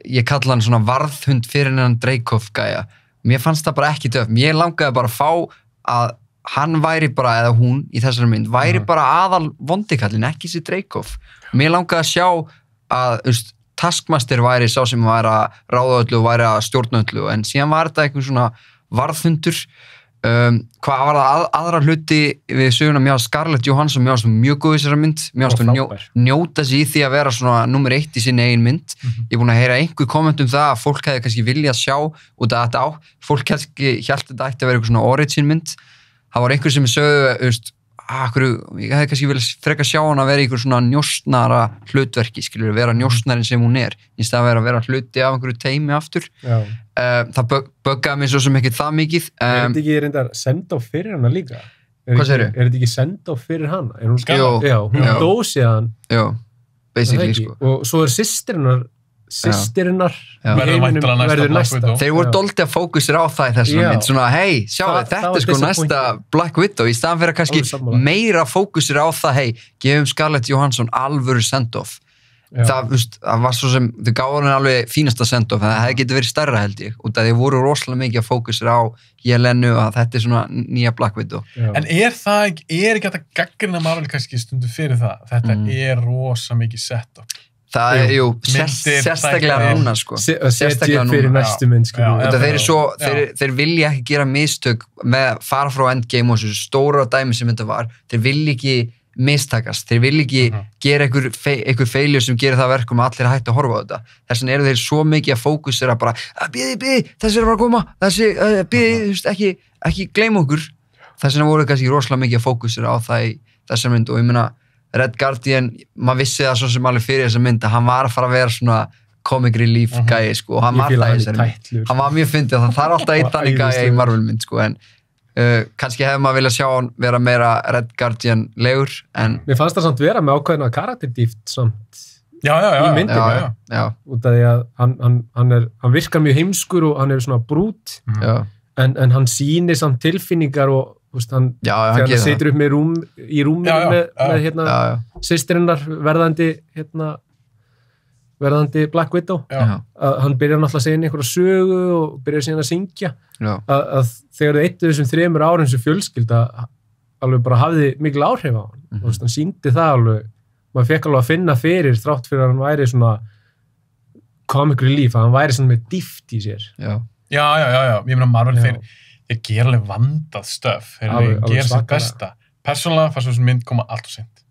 Ég kalla hann svona varðhund fyrir hennan Dreykov gæja. Mér fannst það bara ekki töff. Mér langaði bara að fá að hann væri bara, eða hún í þessari mynd, væri bara aðal vondikallin, ekki þessi Dreykov. Mér langaði að sjá að Taskmaster væri sá sem væri að ráða öllu og væri að stjórna öllu, en síðan var þetta einhver svona varðhundur. Hvað var það aðra hluti við söguna, mér var Scarlett Johansson mjög góð í þessari mynd, mér varst njóta sig í því að vera svona nummer 1 í sinni eigin mynd. Ég er búin að heyra einhver komment það að fólk hefði kannski viljað sjá út af þetta fólk kannski hélt þetta ætti að vera eitthvað svona origin mynd. Það var einhver sem sögðu, ég hefði kannski viljað frekar sjá hann að vera einhver svona njósnara hlutverki, skilur, vera njósnarin sem hún er, í stað að vera hluti af einhverju teimi aftur. Það buggaði mig svo sem ekki það mikið. Er þetta ekki reyndar send-off fyrir hana líka? Hvað segirðu? Er þetta ekki send-off fyrir hana? Jú. Hún dósið hann. Jú, basically, sko. Og svo er systirinnar verður næsta. Þeir voru dálítið að fókusera á það í þessum mynd, svona, hei, sjáu, þetta er sko næsta Black Widow, í staðan fyrir að kannski meira fókusera á það, hei, gefum Scarlett Johansson alvöru send-off. Það var svo sem, þau gáðu hann alveg fínasta send-off, en það hefði getið verið stærra held ég, út af því voru rosalega mikið að fókusera á Jelenu að þetta er svona nýja Black Widow. En er ekki þetta gaggrina Marvel kannski stundu fyrir það? Þetta er rosa mikið set-up. Það er, sérstaklega núna, sko. Sérstaklega fyrir næstu mynd, sko. Þeir vilja ekki gera mistök með fara frá Endgame og þessu stóra dæmi sem þetta var. Þeir vilja ekki mistakast. Þeir vilja ekki gera einhver feiljur sem gerir það verkum að allir hætti að horfa á þetta. Þess vegna eru þeir svo mikið að fókusera bara, bíði, þessi er að fara að koma, bíði, ekki gleyma okkur. Þess vegna voru kannski rosalega mikið að fókusera á það í þessar mynd og ég meina Red Guardian, maður vissi það svo sem alveg fyrir þessa mynd að hann var að fara að vera svona comic relief gæi, sko, og hann var það í þessari mynd. Hann var mjög fyndið að það er alltaf einn þannig gæi í Marvel mynd, sko, en kannski hefði maður viljað sjá hann vera meira Red Guardian legur, en... Mér fannst það samt vera með ákveðna karakterdýft samt í myndinu. Já. Út af því að hann virkar mjög heimskur og hann er svona brút, en hann sýnir samt tilfinningar og þegar hann situr upp í rúminu með systirinnar verðandi verðandi Black Widow að hann byrjar náttúrulega að segja einhverja sögu og byrjar síðan að syngja að þegar þau eittu þessum 3 árum sem fjölskylda alveg bara hafði mikil áhrif á hann og hann sýndi það alveg, maður fekk alveg að finna fyrir þrátt fyrir að hann væri svona comic relief, að hann væri svona með dýft í sér. Já, ég meina Marvel þeir gera alveg vandað stöf, þeir gera sér besta. Persónulega fannst þessum mynd koma allt og seint.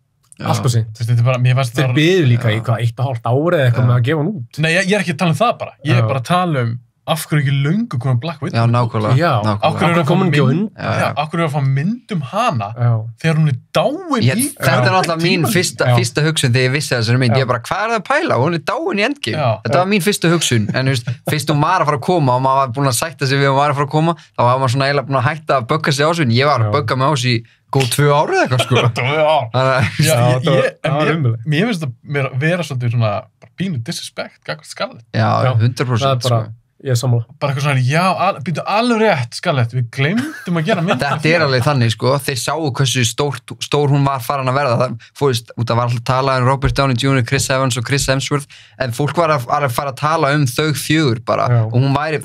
Allt og seint. Þeir byðu líka í hvað 1,5 ári eða eitthvað með að gefa hann út. Nei, ég er ekki að tala um það bara. Ég er bara að tala um af hverju ekki löngu komið Black Widow. Já, nákvæmlega. Af hverju er að fá mynd hana þegar hún er dáin í. Þetta er náttúrulega mín fyrsta hugsun þegar ég vissi þessari mynd. Ég bara, hvað er það að pæla? Hún er dáin í Endgame. Þetta var mín fyrsta hugsun. En fyrst hún var að fara að koma og maður var búin að sætta sig við hún var að fara að koma, þá var maður svona eiginlega búin að hætta að bögga sig á sig. Ég var að bögga mig á sig góð 2 ár eða eitthvað, sko. 2 ár. Mér finnst það vera svolítið svona pínu disrespect, gagnvart Scarlett. Já, 100%, sko. Ég er sammála. Bara eitthvað svona, já, býttu alveg rétt, Scarlett, við glemdum að gera mynd. Þetta er alveg þannig, sko. Þeir sáu hversu stór hún var farin að verða. Það fórist, út að var alltaf að tala um Robert Downey Jr., Chris Evans og Chris Hemsworth, en fólk var að fara að tala um þau 4 bara. Já. Og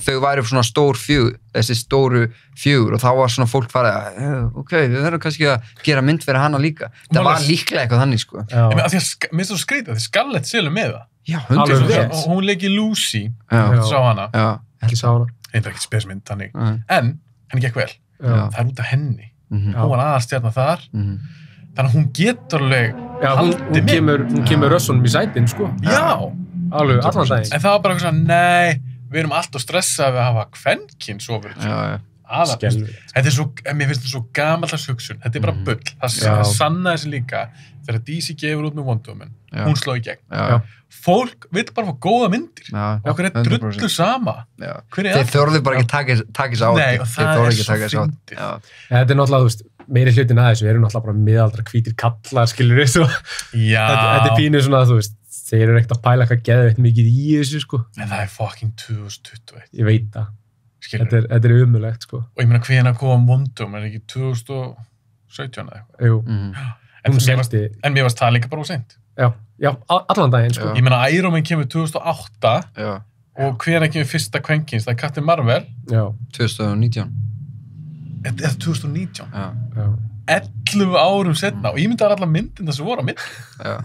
þau væri svona stór 4, þessi stóru 4, og þá var svona fólk farið ok, við verðum kannski að gera mynd fyrir hana líka. Það var líklega eitthvað þannig, sko. Mér finnst það skrítið, því Scarlett selur með það. Já, 100%. Og hún leiki Lucy, sá hana. Já, ekki sá hana. Einnig ekki spesmynd, þannig. En, henni gekk vel. Það er út af henni. Hún var aðalstjarna þar. Þannig að hún getur alveg haldið með. Hún kemur rössunum í sætin, sko. Já. Alveg, allan daginn. En það var bara eitthvað svona, nei, við erum alltaf stressað við að hafa kvenkins ofur. Þetta er svo, mér finnst þetta svo gamaldags hugsun. Þetta er bara bull. Það sannaði sig líka þegar DC gefur út með Wonder Woman. Hún sló í gegn. Fólk vil bara fá góða myndir. Okkur er drullu sama. Þeir þorðu bara ekki takis á þetta. Nei, og það er svo fyndið. Þetta er náttúrulega, þú veist, meiri hlutin að þessu eru náttúrulega bara miðaldra hvítir kallar, skilur þessu. Þetta er pínu svona, þú veist, þeir eru ekkert að pæla eitthvað geðveitt mikið í þessu, sko. En það er fucking 2021. Ég veit það. Þetta er umulegt, sko. Og ég meina, hvenær kom Wonder Woman, er ekki 2017 eða eitthvað? Jú. En mér varst það líka bara seint. Já, allan daginn, sko. Ég meina, Iron Man kemur 2008 og hvenær kemur fyrsta kvenkins? Það er Captain Marvel. Já. 2019. Eða 2019? Já. 11 árum setna og ég myndi að alla myndin þessu voru á mynd. Já.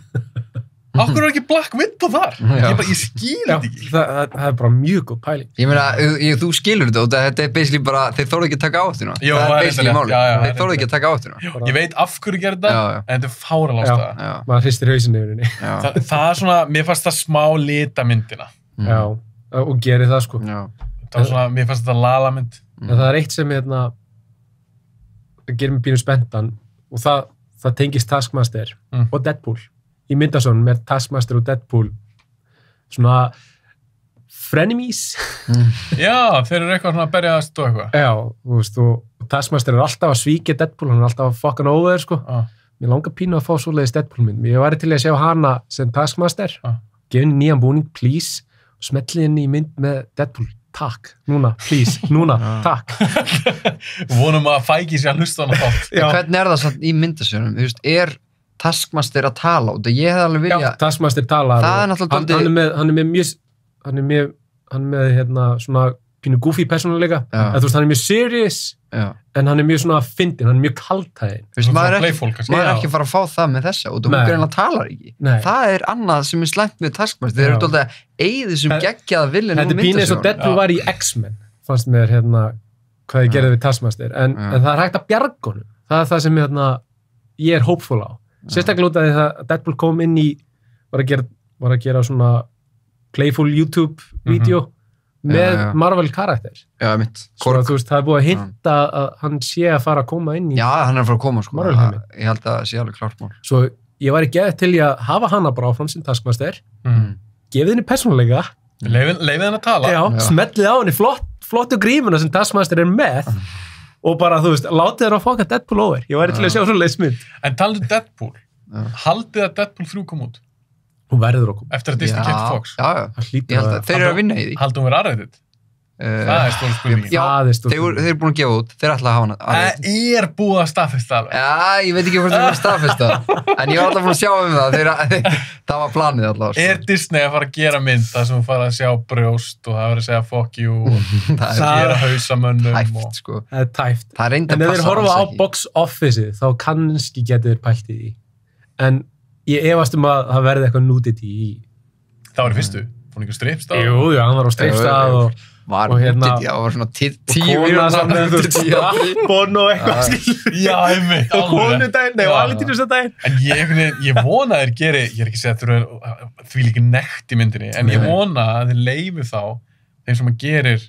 Akkur er ekki Black Widow þar? Ég skil þetta ekki. Það er bara mjög góð pæling. Ég meina, þú skilur þetta og þetta er basically bara, þeir þorðu ekki að taka áhættuna. Það er basically máli. Þeir þorðu ekki að taka áhættuna. Ég veit af hverju gerir þetta, en þetta er fáralega ástæða. Maður hristir hausinn yfir henni. Það er svona, mér fannst það smá lita myndina. Já, og gerir það, sko. Það var svona, mér fannst þetta lala mynd. En það er eitt sem, gerir mig pínu spenntan og það tengist Taskmaster og Deadpool. Í myndasögnum er Taskmaster og Deadpool svona frenemies. Já, þeir eru eitthvað svona að berjast og eitthvað. Já, þú veist, og Taskmaster er alltaf að svíkja Deadpool, hann er alltaf að fucking over, sko. Mér langar pínu að fá svoleiðis Deadpool mynd. Ég væri til að sjá hana sem Taskmaster, gefa henni nýjan búning, please, og smetli henni í mynd með Deadpool. Takk, núna, please, núna, takk. Vonum að fæki sér að hlusta hana þátt. Hvernig er það samt í myndasögnum? Þú veist, er Taskmaster að tala og ég hef alveg vilja... Já, Taskmaster tala. Það er náttúrulega... Hann er með hérna svona pínu goofy persónuleika. Þú veist, hann er mjög serious, en hann er mjög svona fyndinn, hann er mjög kaldhæðinn. Þú veist, maður er ekki að fara að fá það með þessa og þú greinlega talar ekki. Það er annað sem er slæmt með Taskmaster. Þeir eru alltaf að eigið þessum geggjaða vilja Þetta er pínu eins og Deadpool var í X-Men, fannst mér hérna hvað ég gerði við Taskmaster. En það er hægt að bjarga honum. Það er það sem ég er hopeful á. Sérstaklega út af því að Deadpool kom inn í var að gera svona playful YouTube-vídeó með Marvel karakter. Já, mitt. Svo þú veist, það er búið að hinta að hann sé að fara að koma inn í Já, hann er að fara að koma, sko. Marvel-heiminn. Ég held að það sé alveg klart mál. Svo ég var ekki til í að hafa hana bara áfram sem Taskmaster, gefið henni persónuleika. Leifið henni að tala. Já, smellið á henni flottu grímuna sem Taskmaster er með. Og bara, þú veist, látið þér að fóka Deadpool over. Ég væri til að sjá svona leysmynd. En taldu Deadpool, haldið að Deadpool 3 kom út? Hún verður okkur. Eftir að Disney keypti Fox? Já. Ég held að þeir eru að vinna í því. Haldið hún verið aðræðið? Það stór spurningin. Já, þeir eru búin að gefa út, þeir ætla að hafa hana. Það búið að staðfesta alveg. Já, ég veit ekki hvort þeir búin að staðfesta, en ég var alltaf búin að sjá það, það var planið alltaf. Disney að fara að gera mynd þar sem þú fara að sjá brjóst og það verður að segja fuck you og gera hausamönnum? Tæft, sko. Það tæft. Það reyndi að passa alls ekki. En ef þeir horfa á box office-ið, þá kannski getur þeir pælt í því. En ég efast að það verði eitthvað nudity í. Það var í fyrstu? Fór einhver streipstað? Jú, hann var á streipstað og nudity, það var svona 10 kona saman strappon og eitthvað Já, einmitt og konudaginn, nei, og alveg En ég vona að þeir geri, ég er ekki að segja að því líka nekt í myndinni, en ég vona að þeir leyfi þá þeim sem að gerir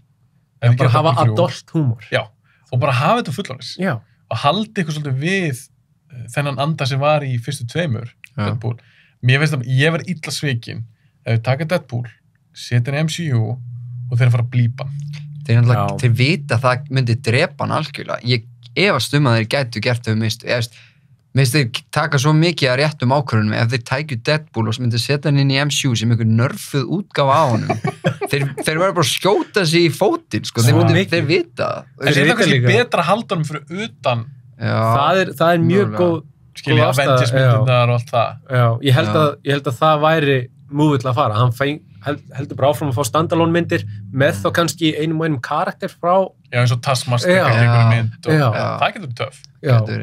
bara hafa adult humor Já, og bara hafa þetta fullorðis og haldi eitthvað svolítið við þennan anda sem var í fyrstu tveimur Deadpool. Mér finnst að ég verð illa svikinn ef við taka Deadpool, setja hann í MCU og þeir fara að blípa hann. Þeir vita að það myndi drepa hann algjörlega. Ég efast að þeir gætu gert þau mist. Mér finnst þeir taka svo mikið að réttum ákvörðunum ef þeir tækju Deadpool og myndi setja hann inn í MCU sem einhver nörfuð útgáfa á honum. þeir verður bara að skjóta sig í fótinn, sko. Þeir vita það. En það kannski betra að halda honum fyrir utan. Það er mjög góð skilja Avengers-myndirnar og allt það. Já, ég held að það væri múið til að fara. Hann heldur bara áfram að fá standalone myndir með þá kannski einum karakter frá eins og Taskmaster mynd og það getur töff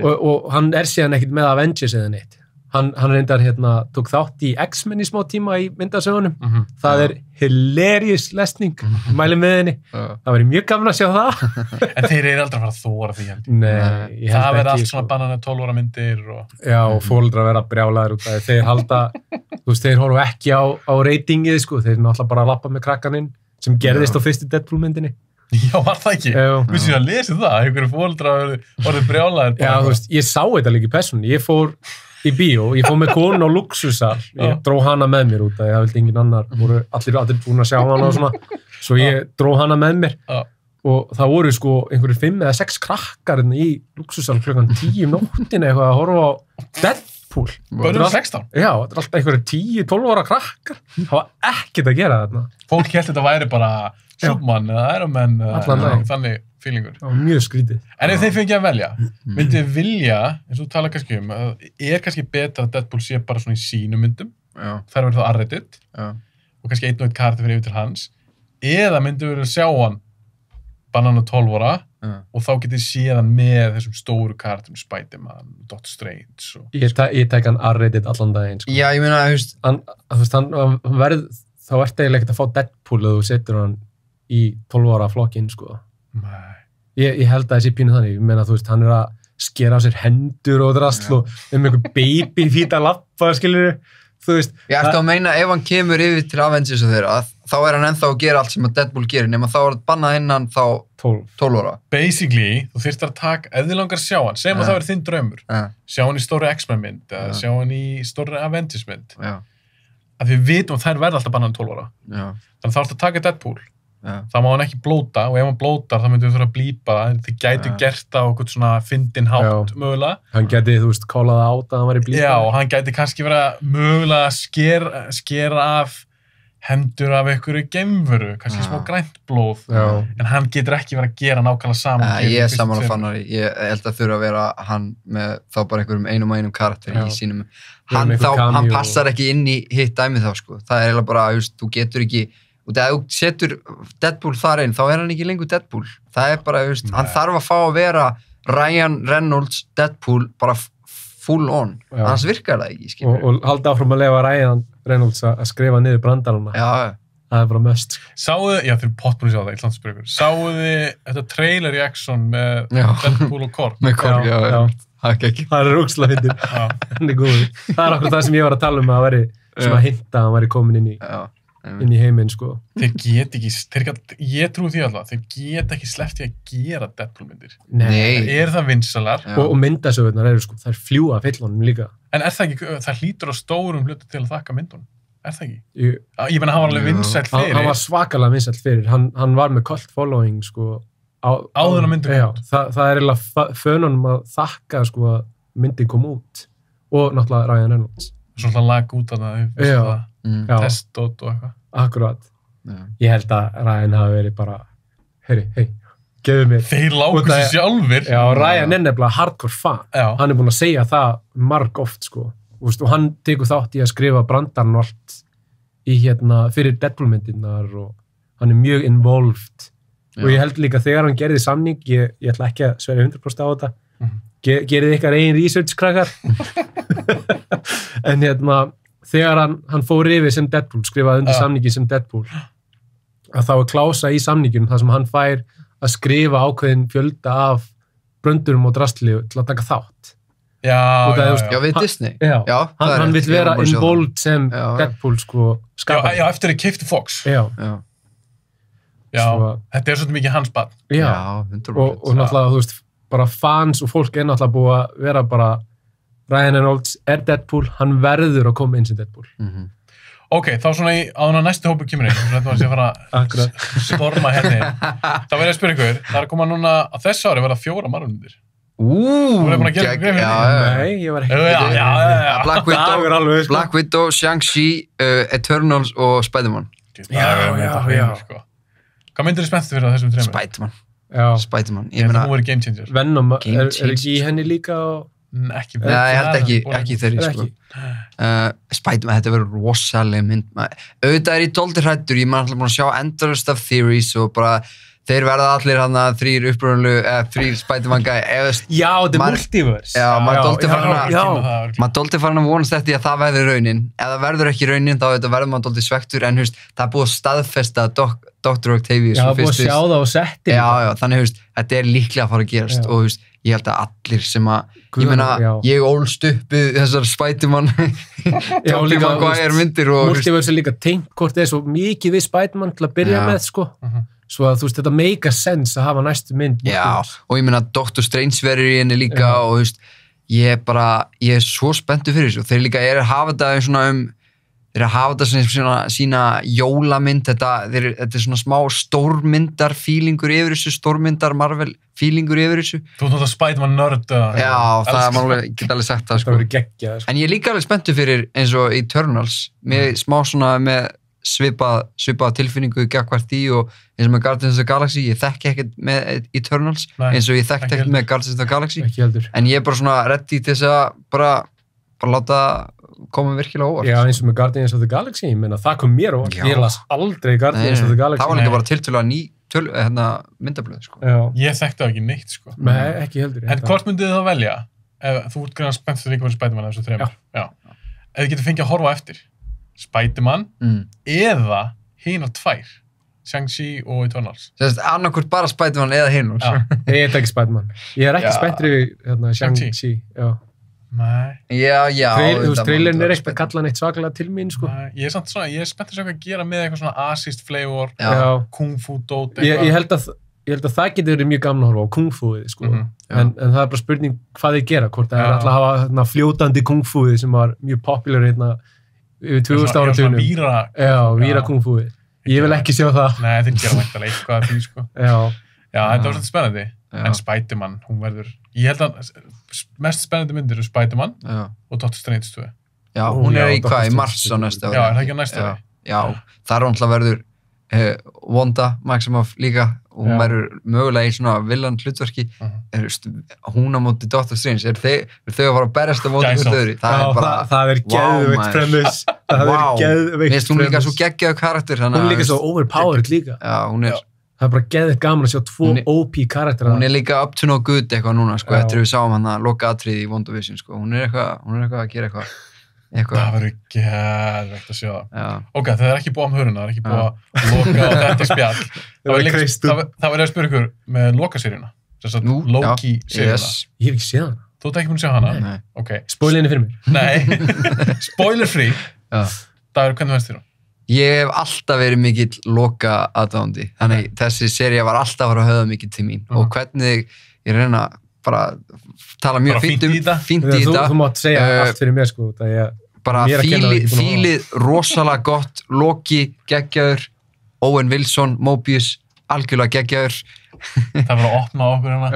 og hann síðan ekkert með Avengers eða neitt hann reyndar tók þátt í X-Men í smá tíma í myndasögunum það er hilarious lesning mæli með henni, það væri mjög gaman að sjá það en þeir eru aldrei að fara að þóra því það verður allt svona banana 12 ára myndir og fóldra verða brjálaður út af þeir halda þeir horfa ekki á reytingið sko, þeir náttúrulega bara að lappa með krakkaninn sem gerðist á fyrstu Deadpool myndinni Já, var það ekki? Við séum að lesa það, einhverju fóldra orðið brjálaður Já, ég sá þetta líka í persónu, ég fór í bíó, ég fór með konu á luxusal ég dró hana með mér út af, ég vildi engin annar voru allir búin að sjá hana og svona svo ég dró hana með mér og það voru sko einhverju 5 eða 6 krakkar í luxusal klukkan 10 nóttina eitthvað að horfa á Deadpool Börnum 16? Já, þetta er alltaf einhverju 10-12 ára krakkar það var ekkert að gera þarna Fólk hélt þetta væri bara Superman eða Iron Man þannig feelingur. Mjög skrítið. En ef þeir fengið að velja, myndið vilja, eins og þú tala kannski kannski betra að Deadpool sé bara svona í sínum myndum, þær verður þá R-rated, og kannski einn og einn karakter fyrir yfir til hans, eða myndið verður að sjá hann banana 12 ára, og þá getið séð hann með þessum stóru karakterum Spider-Man, Doctor Strange. Ég tek hann R-rated allan daginn. Sko. Já, ég meina, hann verður, þá ert eiginlega ekkert að fá Deadpool eða þú setur hann í 12 ára flokkinn, sko. Nei. Ég held að þessi pínu þannig, ég meina þú veist, hann er að skera á sér hendur og drasl og einhver baby fít að lappa, skilur þú veist. Ég ætti að meina ef hann kemur yfir til Avengers og þeirra, þá er hann ennþá að gera allt sem að Deadpool gerir, nema þá er það bannað innan þá 12 ára. Basically, þú þyrftir að taka, ef þið langar að sjá hann, segjum að það verður þinn draumur, sjá hann í stóri X-Men mynd, eða sjá hann í stóri Avengers mynd, að við vitum að þær verða alltaf bannað 12 ára. Þannig þá ertu að taka Deadpool. Það má hann ekki blóta og ef hann blótar þá myndum við þurfa að blípa það þið gætu gert á okkur svona fyndin hátt mögulega. Hann gæti, þú veist, kólað át að hann var í blípa. Já, og hann gæti kannski verið að mögulega skera af hendur af einhverju geimveru, kannski smá grænt blóð, en hann getur ekki verið að gera nákvæmlega saman. Ég er sammála fannari, ég held að þurfa að vera hann með þá bara einum karakter í sínum. Hann passar ekki inn í hitt dæmið þá, sko. Það er eiginlega bara, þú getur ekki og þegar þú setur Deadpool þar inn þá er hann ekki lengur Deadpool það er bara, hann þarf að fá að vera Ryan Reynolds Deadpool bara full on, annars virkar það ekki og halda áfram að lefa Ryan Reynolds að skrifa niður brandarana það er bara must Sáuðu, já þeir eru pottbúin að sjá það í landsbyrgur Sáuðu þetta trailer í Action með Deadpool og Korg með Korg, já það er rúksla fyndir það er okkur það sem ég var að tala um að veri svona hinta að hann væri komin inn í heiminn, sko. Þeir get ekki, ég trúi því alltaf, þeir get ekki sleppt í að gera Deadpool-myndir. Nei. Það vinsalar. Og myndasögurnar eru, sko, þær fljúga fyllunum líka. En það ekki, það hlýtur á stórum hlutu til að þakka myndunum. Það ekki? Ég meina, hann var alveg vinsæll fyrir. Hann var svakalega vinsæll fyrir. Hann var með cult following, sko. Áður en myndum. Já, það er eiginlega fönunum að þakka, sko, að myndin kom út. Og náttúrulega Ryan Reynolds. Svona lag út af það. Testót og eitthvað. Akkurat. Ég held að Ryan hafi verið bara hei, gefðu mér. Þeir lágu sér sjálfir. Já, Ryan er nefnilega hardcore fan. Já. Hann er búinn að segja það marg oft, sko. Og hann tekur þátt í að skrifa brandarn og allt í fyrir Deadpool-myndirnar og hann er mjög involved. Já. Og ég held líka þegar hann gerði samning, ég ætla ekki að sverja 100% á þetta, gerið ykkar eigin research, krakkar. En þegar hann fór yfir sem Deadpool, skrifaði undir samningi sem Deadpool, að þá klása í samningjum þar sem hann fær að skrifa ákveðin fjölda af bröndurum og drastli til að taka þátt. Já, við Disney. Já, hann vill vera involved sem Deadpool, sko, skapar. Já, eftir að keipti Fox. Já, þetta svolítið mikið hans barn. Já, 100%. Og náttúrulega, þú veist, bara fans og fólk er náttúrulega búið að vera bara Ryan Reynolds er Deadpool, hann verður að koma inn sem Deadpool. Ok, þá svona áður næstu hópu kemur inn, þetta var að fara að storma henni. Það verður að spyrja ykkur, það er að koma núna á þessu ári verða 4 Marvel-myndir. Þú verður bara að gera greið fyrir því. Nei, ég var ekki. Black Widow, Shang-Chi, Eternals og Spider-Man. Já. Hvað myndir þið spenntið fyrir þessum 3? Spider-Man. Ég meina, hún verður game changer. Venom, er ekki í henni líka og... Nei, ég held ekki þeirri, sko. Spider-Man, þetta verður rosaleg mynd. Auðvitað er ég dálítið hræddur, ég maður alltaf búin að sjá endless of theories og bara, þeir verða allir hann að 3 Spider-Man gæi. Já, þetta er multiverse. Já, maður dálítið farin að vonast þetta í að það verður raunin. Ef það verður ekki raunin, þá verður maður dálítið svektur, en það er búið að staðfesta Dr. Octavius. Já, búið að sjá það á setti. Já, þannig, þetta er líklega að fara að gerast og, ég held að allir sem að, ég meina, ég ólst upp við þessar Spider-Man Tobey Maguire myndir og... Multiverse er líka tengt hvort það er svo mikið við Spider-Man til að byrja með, sko. Svo að, þú veist, þetta make a sense að hafa næstu mynd. Já, og ég meina, Doctor Strange verður í henni líka og, þú veist, ég er svo spenntur fyrir þessu. Þeir líka er að hafa þetta þeir að hafa þetta sína jólamynd, þetta er svona smá stórmyndar feelingur yfir þessu, stórmyndar Marvel feelingur yfir þessu. Þú ert náttúrulega Spider-Man nörd. Já, það er málega, ég get alveg sagt það, sko. Það verður geggjað, sko. En ég er líka alveg spenntur fyrir eins og Eternals, með smá svona með svipað tilfinningu gagnvart í og eins og með Guardians of the Galaxy, ég þekki ekkert með Eternals, eins og ég þekki ekkert með Guardians of the Galaxy. Ekki heldur. En ég er bara svona ready til þess að bara láta koma virkilega óvart. Já, eins og með Guardians of the Galaxy, ég meina, það kom mér óvart. Ég las aldrei Guardians of the Galaxy. Það var líka bara tiltölulega ný myndablöð, sko. Ég þekkti það ekki neitt, sko. Nei, ekki heldur. En hvort myndið þið þá velja? Þú ert greiðan spennt fyrir líka fyrir Spider-Man af þessu 3. Já. Ef þið getur fengið að horfa eftir Spider-Man eða hinar 2, Shang-Chi og Eternals. Annarkvort bara Spider-Man eða hinar. Ég tek Spider-Man. Ég er ekki spennt fyrir Shang-Chi. Nei. Já. Þú veist, trailerin er ekkert að kalla neitt svakalega til mín, sko. Ég er samt svona, ég er spennt að sjá hvað að gera með eitthvað svona assist flavor, kung fu dót eitthvað. Ég held að það getur verið mjög gaman að horfa á kung fuið, sko. En það er bara spurning hvað þeir gera, hvort það er alltaf að hafa fljótandi kung fuið sem var mjög popular yfir 2000 áratugnum. Víra kung fuið. Ég vil ekki sjá það. Nei, þeir gera væntanlega eitthvað af því, sko. Já, þetta var svolítið spennandi. En Spider-Man, hún verður, ég held að mest spennandi myndir eru Spider-Man og Doctor Strange 2. Já, hún er í mars á næsta ári. Já, er það ekki á næsta ári? Já, það er náttúrulega verður Wanda Maximoff líka og hún verður mögulega í svona villan hlutverki. Hún á móti Doctor Strange, er þau að fara að berjast á móti hvort öðru? Það er geðveikt premis. Það er geðveikt premis. Mér finnst hún líka svo geggjaður karakter. Hún er líka svo overpowered líka. Já, hún er... Það er bara geðveikt gaman að sjá 2 OP karaktera. Hún er líka up to no good eitthvað núna, sko, eftir við sáum hann að loka atriði í WandaVision, sko. Hún er eitthvað að gera eitthvað. Það verður geðveikt að sjá það. Ok, það er ekki búið höruna, það er ekki búið að loka á þetta spjall. Það verður að spyrja ykkur með lokaseríuna. Loki-seríuna. Ég hef ekki séð hana. Þú ert ekki búin að sjá hana? Nei. Ok. Spoilinni fyrir mér. Nei. Spoiler free. Dagur, hvernig veist þér? Ég hef alltaf verið mikill Loka aðdáandi, þannig þessi sería var alltaf að fara að höfða mikill til mín og hvernig ég reyna bara tala mjög fínt í þetta. Þú mátt segja allt fyrir mér, sko. Bara fílið rosalega gott, Loki geggjaður, Owen Wilson, Mobius, algjörlega geggjaður. Það var að opna okkur hérna.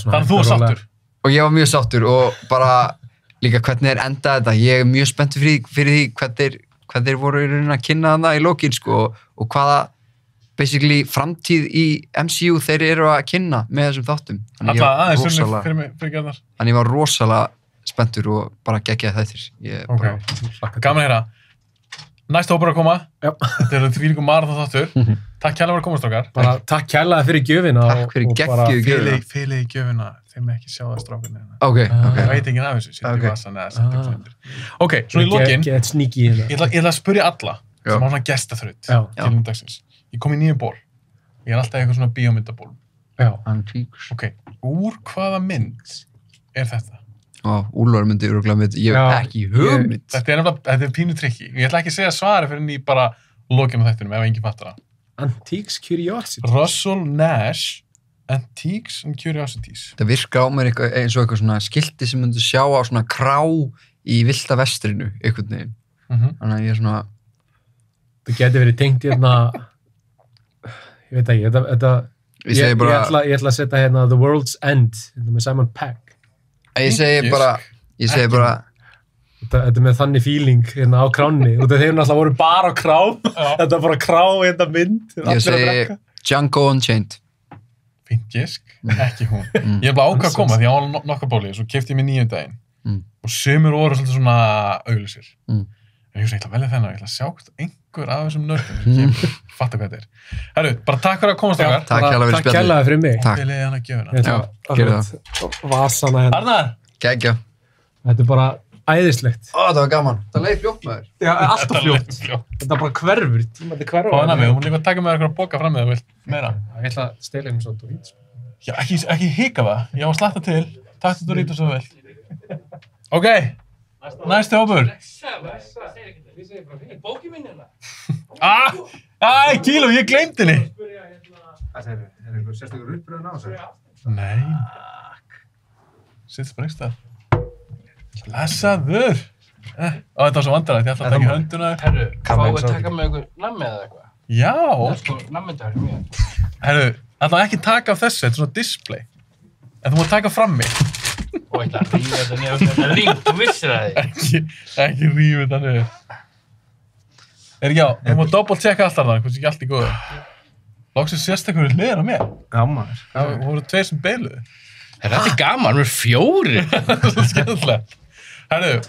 Þannig þú var sáttur. Og ég var mjög sáttur og bara líka hvernig er endað þetta. Ég er mjög spenntur fyrir því hvað þeir voru í rauninni að kynna þarna í lokin, sko, og hvaða basically framtíð í MCU þeir eru að kynna með þessum þáttum. Alltaf aðeins fyrir mig, fyrir gerðar. Þannig ég var rosalega spenntur og bara geggjaði þættir. Ok, gaman að heyra. Næsta hópur að koma. Já. Þetta eru þvílíkum maraþon þáttur. Takk kærlega fyrir að komast okkar. Bara takk kærlega fyrir gjöfina. Takk fyrir geggjuðu gjöfina. Félið í gjöfina. Þeir með ekki sjá það strákunni. Ok. Það veit ekki af þessu. Sittir í vasan eða settir upp sendir. Ok, svona í lokin. Get sneaky í Ég ætla að spyrja alla sem á svona gestaþraut til dagsins. Ég kom í nýjum ból. Ég er alltaf eitthvað svona bíómyndaból. Já. Antíks. Ok, úr hvaða mynd er þetta? Úlfar myndi örugglega með, ég hef ekki hugmynd. Þetta er pínu trikki. Ég ætla ekki að segja svari fyrir ný bara lokin á þættinum ef enginn fattar það. Antiques Curiosities. Russell Nash, Antiques and Curiosities. Það virkar á mér eins og eitthvað svona skilti sem myndi sjá á svona krá í Villta Vestrinu, einhvern veginn. Þannig að ég er svona... Það geti verið tengt hérna... Ég veit ekki, þetta... Ég ætla að setja hérna The World's End, með Simon Pegg. Ég segi bara þetta er með þannig feeling hérna á kránni og þeir náttúrulega voru bara á krám þetta er bara krá hérna mynd ég segi Django Unchained fínt gisk, ekki hún ég er bara ákvað að koma því að ég á nokkar bóli svo keypti ég mig 9. daginn og sumir voru svolítið svona auglýsir en ég ætla að velja þennan, ég ætla að sjá hvort einhver af þessum nördum sem kemur, fatta hvað þetta er herru, bara takk fyrir að komast okkar takk kærlega fyrir mig takk fyrir hann að gefa vasana hérna Arnar Kækja. Þetta er bara æðislegt það var gaman, það leið fljótt með þér já, alltaf fljótt þetta er bara hverfur tímandi hverfur fá hana með, hún líka að taka með eitthvað boka fram með það vilt meira ég ætla að stela henni svona Doritos já, ekki hika það, ég á að slatta til takk til Doritos svo vel ok, næsti hópur bóki mín hérna Kíló, ég gleymd henni er einhver sérstaklega uppbröðin á þessu? Nei Sitt sprengst það Lesaður þetta var svo vandarægt, ég ætla að taka hönduna herru, fáið að taka með ykkur nammi eða eitthvað já það er sko nammindagur mér herru, ætla ekki taka af þessu, þetta er svona display en þú múið taka frammi og ætla að ríða þetta niður þetta ring, þú vissir það ekki rífa þetta niður þú múið doppelt checka allt þarna, hversu ekki allt í góðu loksins sérstaklega hliðar á mér gaman það voru 2 sem beiluðu þetta er gaman, við erum 4 það er skemmtilegt herru,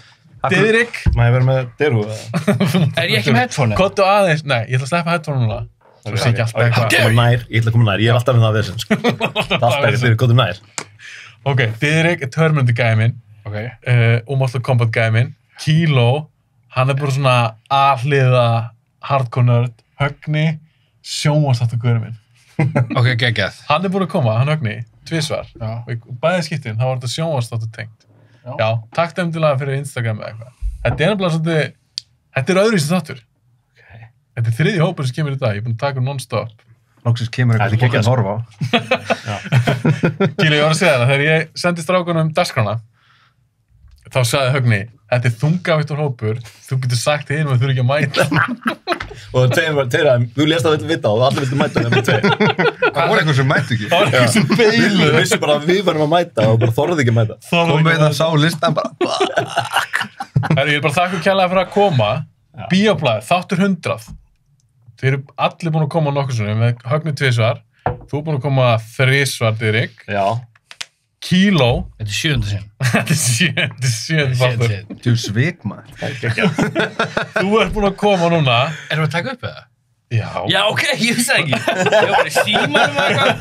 Diðrik Maður verið með derhú er ég ekki með headphone? Kottu aðeins, nei, ég ætla að sleppa headphone núna svo sé ekki alltaf eitthvað Ég ætla að koma nær, ég er alltaf með það þessin Það er alltaf ekki fyrir kottu nær ok, Diðrik er Terminator gæði minn Mortal Kombat gæði minn Kíló, hann er bara svona aðhliða hardcore nerd Högni, sjónvarpsþáttur guðurinn minn ok, geggjað hann er búin að koma, hann Högni, tvisvar bæði skiptin, það var þetta sjónvarpsþáttur tengt já, takk demdilega fyrir Instagram eða eitthvað þetta er nefnilega svolítið þetta er öðruvísi þáttur þetta er 3. hópur sem kemur í dag, ég er búin að taka non-stop Nóksins kemur eitthvað sem að horfa á Kíló, ég var að segja það, þegar ég sendi strákunum dagskrána þá sagði Högni þetta er þungavíktur hópur þú getur sagt hinum að þú ekki að mæta og þú lést að vita og allir viltu mæta með 2 það voru eitthvað sem mættu ekki það var ekki sem beilu við vissum bara að við varum að mæta og bara þorðið ekki að mæta komum við það sá listan bara ég er bara þakku kærlega fyrir að koma Bíóblaðið, þáttur 100 þið eru allir búin að koma nokkuð svona með Högni 2 svar þú er búin að koma 3 svar Diðrik já Kíló þetta er 7. sinn þetta er 7. þáttur þú svik maður þú ert búin að koma núna erum við að taka upp eða? já, ok, ég vissi ekki ég var bara í símanum eða eitthvað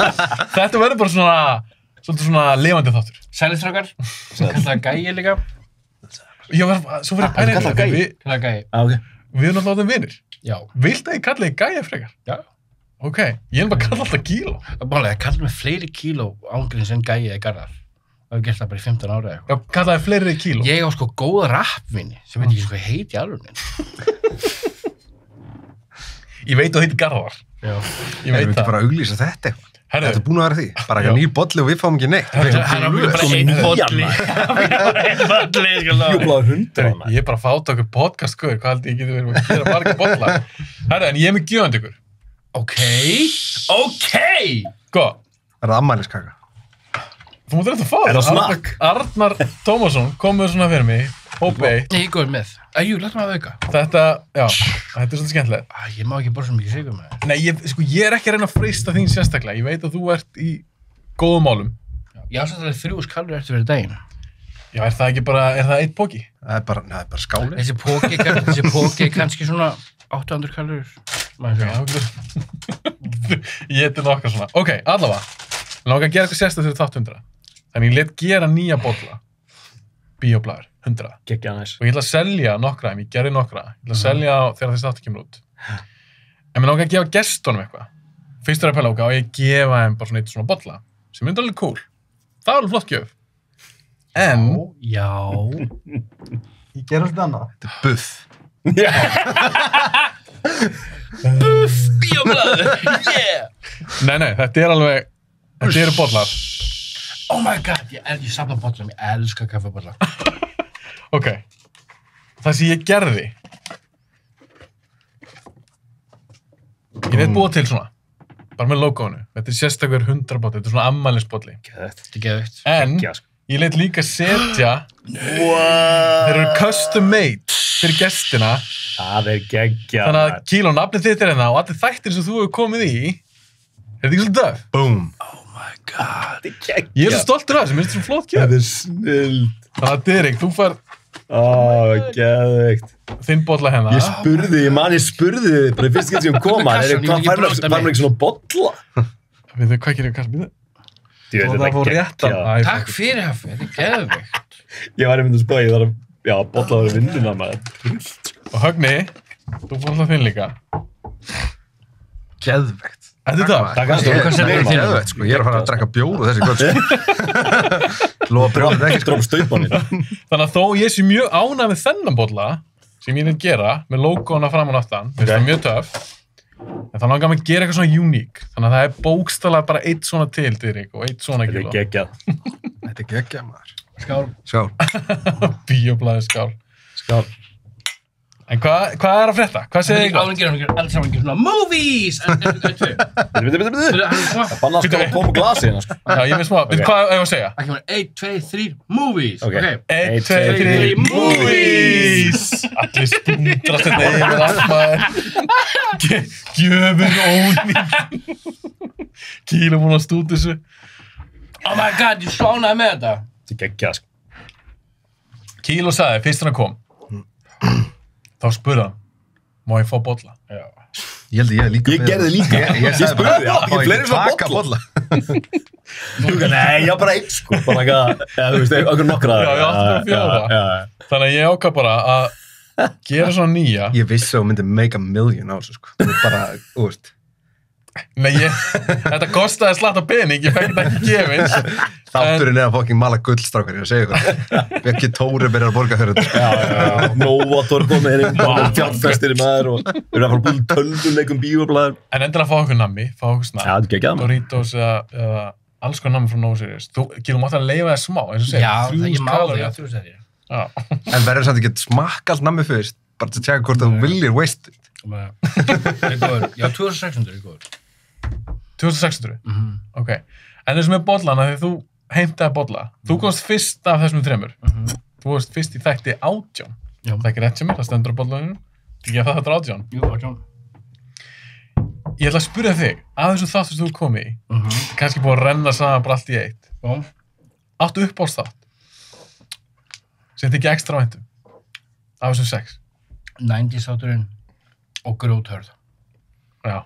þetta verður bara svona lifandi þáttur sælistrákar sem kallaði gæi líka svo fyrir að pæla kallaði gæi við erum alltaf átum vinir já vilt að ég kalli þig gæi frekar? já ok, ég er bara að kalla alltaf Kíló málega, ég kalli mig fleiri Kíló ángríns en gæi eða garðar það hefur gert það bara í 15 ára eða já, kallaði fleiri Kíló ég á sko góða rappvinni sem veit ekki sko heiti í alveg ég veit þú heitir Garðar já ég veit það bara að auglýsa þetta eitthvað Herðu. þetta er búin að vera því bara ekki nýr bolli og við fáum ekki neitt hann er bara einn bolli Bíóblaðið 100 ég er bara að fáta okkur podcast hvað held ég geti verið að gera marga bolla herru, en ég er með gjöfandi ykkur ok góð er það ammæliskaka þú múttir eftir að fá Er það snakk? Arnar Tómasson kom með svona fyrir mig hóp 1. Ég góður með. Jú, látum að auka. Þetta er svolítið skemmtilegt. Ég má ekki borða svo mikið sigur með það. Nei, ég er ekki að reyna að freista þín sérstaklega. Ég veit að þú ert í góðum málum. Ég ásatt alveg 3.000 kalórir eftir fyrir daginn. Já, er það ekki bara, er það eitt póki? Það er bara skáli. Þessi póki er kannski svona 800 kalórir. Ég heiti nokkar svona. Ok, allavega. Ég langar að gera eitthvað sérstaklega fyrir þátt 100. Þannig ég let gera nýja bolla. Bíóblaður, 100. Gekkja næs. Og ég ætla að selja nokkra, ég gerði nokkra. Ég ætla að selja þegar þessi þáttur kemur út. En mér langar að gefa gestunum eitthvað. Fyrst er að pæla og ég gefa þeim bara svona eitt svona bolla. Sem er alveg cool. Það er alveg flott gjöf. En... Já. Ég ger alltaf annað. Þetta er buff. Buff, bíóblaður, yeah! Nei, þetta er alveg... Þetta eru bollar. Oh my god, ég safna bollar, ég elska kaffibollar. Ok. Það sem ég gerði. Ég veit búa til svona. Bara með logoinu. Þetta er sérstakur 100 bolli. Þetta er svona ammælisbolli. Þetta er geðveikt. En ég leit líka setja... Þeir eru custom made fyrir gestina. Það er geggja. Þannig að Kíló, nafnið þitt er hérna og allir þættir sem þú hefur komið í. Er þetta ekki svolítið döf? Boom. God, þetta er geggja. Ég er svo stoltur af þessu, mér finnst þetta svo flott gjöf. Þetta er snild. Þannig að Derek, þú fær Geðveikt. þinn bolla hérna. Ég spurði þið bara í fyrst getur sem koma. Hvað fær maður ekki svona bolla? Við þau, hvað gerir við kannski? Það fór réttan. Takk fyrir Hafi, þetta er geðveikt. Ég var einmitt að spá, ég þarf að bolla verið vinnuna maður. Og Högni, þú fór alltaf þinn líka. Geðveikt. Þetta er það. Takk að Geðveikt, sko. Ég er að fara að drekka bjór og þessi kvöld, sko. Lofa brjóðið ekki, sko. Dróf staupmanni. Þannig að þó ég sé mjög ánægð með þennan bolla sem ég vil gera með logouna fram og aftan, það er mjög töff. En þá langar maður að gera eitthvað svona uník. Þannig að það er bókstaflega bara eitt svona til, Dirik, og eitt svona Þetta kíló. er geggjað. Þetta er geggjað, maður. Skál. Skál. Bíóblaði skál. Skál. En hvað er að frétta? Hvað segir þið gott? Áður allir saman ekki svona movies! En þetta er tvö. Bíddu. Það bannast að koma á glasi hérna, sko. Já, ég veist hvað er að segja? Það kemur 1, 2, 3, movies! Ok. 1, 2, 3, movies! Allir spundrast þetta yfir allt maður. Gjöfur ónýtt. Kíló búin að stúta þessu. Oh my god, ég slánaði með þetta! Þetta er geggjað, sko. Kíló sagði, fyrst hann kom. Þá spurði hann, má ég fá bolla? Já. Ég held að ég líka. Ég gerði líka. Ég spurði, ekki fleiri svona bolla. Nei, ég var bara einn, sko. Bara eitthvað, þú veist, okkur nokkra. Já, ég átti bara 4. Þannig að ég ákvað bara að gera svona nýja. Ég vissi að þú myndir make a million á þessu, sko. Þú er bara, úrst. Nei, þetta kostaði slatta pening, ég fekk þetta ekki gefins. Þátturinn er að fucking mala gullstrákar, ég að segja ykkur. Bjarki Tóri byrjar að borga fyrir þetta. Já. Nóvator komið inn, fjárfestir í maður og við erum að fara að búið tölvuleikum bíóblaður. En endilega fá okkur nammi, fá okkur snabbt. Já, þetta er geggjað, maður. Doritos eða alls konar nammi frá Nóa Sirius. Þú, Kíló, mátt að leifa það smá, eins og segja. Já, ég 3000 má kaloríur. það, 3000 segir ég. Já. En verður samt ekki smakka allt nammi fyrst, bara til að tjekka hvort þú viljir waste it. Það er góður. Já, 2600 er góður. 2600? Ok. En þessum með bollan, þegar þú heimtaði bolla, þú komst fyrst af þessum 3. Þú varst fyrst í þætti 18. Já. Það er ekki rétt sem það stendur á bollanum. Ekki að það er 18. Jú, 18. Ég ætla að spyrja þig, að þessu þáttur sem þú komið í, kannski búið að renna saman bara allt í eitt. Já. Áttu uppáhaldsþátt sem þið ekki ekstra væntum af þessum 6. 90s þátturinn og Grjóthörð. Já.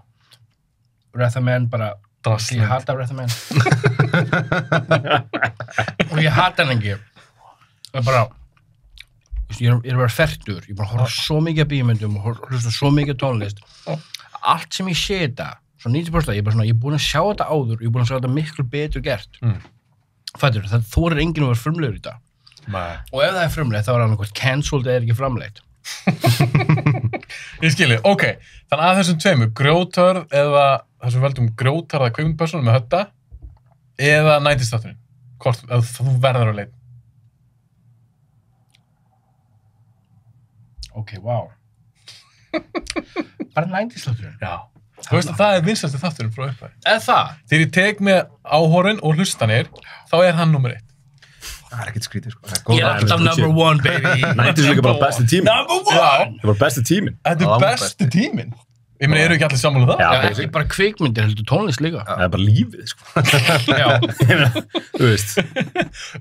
Breathamenn bara, Drasslund. ég hata Breathamenn. Og ég hata hann ekki. Það er bara, ég er bara fertur, ég er bara að horfa svo mikið af bíómyndum og hlusta svo mikið tónlist. Allt sem ég sé þetta, svo 90%, ég er bara svona, ég er búin að sjá þetta áður og ég er búin að sjá þetta miklu betur gert. Fættur, það þorir enginn að vera frumlegur í þetta. Nei. Og ef það er frumlegt, þá er hann eitthvað cancelled eða ekki framleitt. Ég skilji, ok. Þannig að þessum 2, Grjóthörð eða þessum veldum grjótharða kvikmyndapersónum með Hödda eða 90s þátturinn. Hvort, þú verður að leita. Ok, wow. Bara 90s þátturinn. Já. Þú veist að það er vinsælasti þátturinn frá upphæði. Eða það? Þegar ég tek með áhorfin og hlustanir, þá er hann nummer 1. Það ekkert skrítið, sko. Ég alltaf number one, baby. 90s líka bara besti tíminn. Number one! Það var besti tíminn. Þetta besti tíminn. Ég meina, eru ekki allir sammála það? Já, ekki bara kvikmyndir, heldur tónlist líka. Það bara lífið, sko. Já. Þú veist.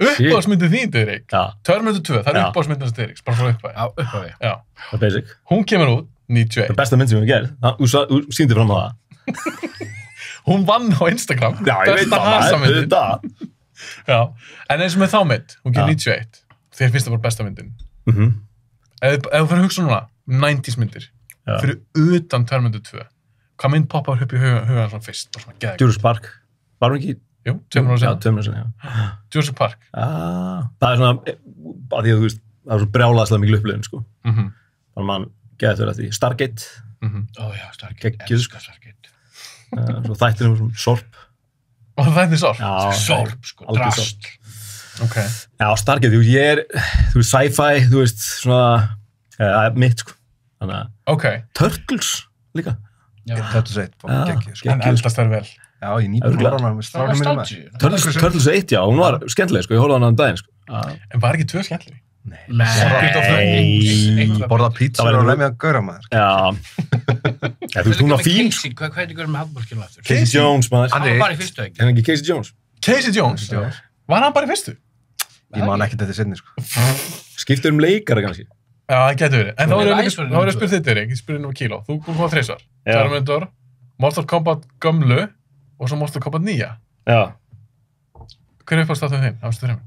Uppáhaldsmyndin þín, Diðrik. Terminator 2, það uppáhaldsmyndin hans Diðriks, bara frá upphafi. Já, upphafi. Já. Það er basic. Hún kemur út 91. Það er besta mynd sem við gerð. Þú sýndi fram á það. Hún vann á Instagram. Já, ég veit það. Já, en eins og með þá mynd, hún gerir 91. Þér finnst það bara besta myndin. Ef þú fyrir að hugsa núna, 90s myndir, fyrir utan Terminator 2, hvað mynd poppar upp í hugan svona fyrst? Jurassic Park. Var hún ekki? Jú, 2 ára Já, 2 ára sinni, já. Jurassic Park. Það er svona, að því að þú veist, það er svo brjálaðslega miklu upplifun, sko. Þannig að mann getur þetta því. Stargate. Ó já, Stargate. Elskar Stargate. Svo þættinum svona Sorp. Og það er Sorp? Já. Sorp, sko. Drast. Ok. Já, Stargate, ég er, þú veist, sci-fi, þú veist, svona, það er mitt, sko. Þannig að... Ok. Turtles, líka. Turtles 1, geggjuð, sko. En eldast þær vel. Já, ég nýpum hláðan með stráðum mínum með. Turtles 1, já, hún var skemmtileg, sko, ég horfði á hana daginn, sko. En var ekki 2 skemmtileg? Nei. Borða pítsu og lemja gaura maður. Já. Þú veist, hún var fín. Hvað er það með handbólskinu aftur? Casey Jones, maður. Hann var bara í fyrstu, ekki? Er hann ekki Casey Jones? Casey Jones? Var hann bara í fyrstu? Ég man ekkert þetta sinni, sko. Skiptur leikara, kannski. Já, það getur verið. En þá er ég að spyrja þitt, Erik. Ég spyrja nú kíló. Þú kom á 3 svar. Terminator, Mortal Kombat gömlu og svo Mortal Kombat nýja. Já. Hver er uppáðstáttum þinn? Afstu þreim.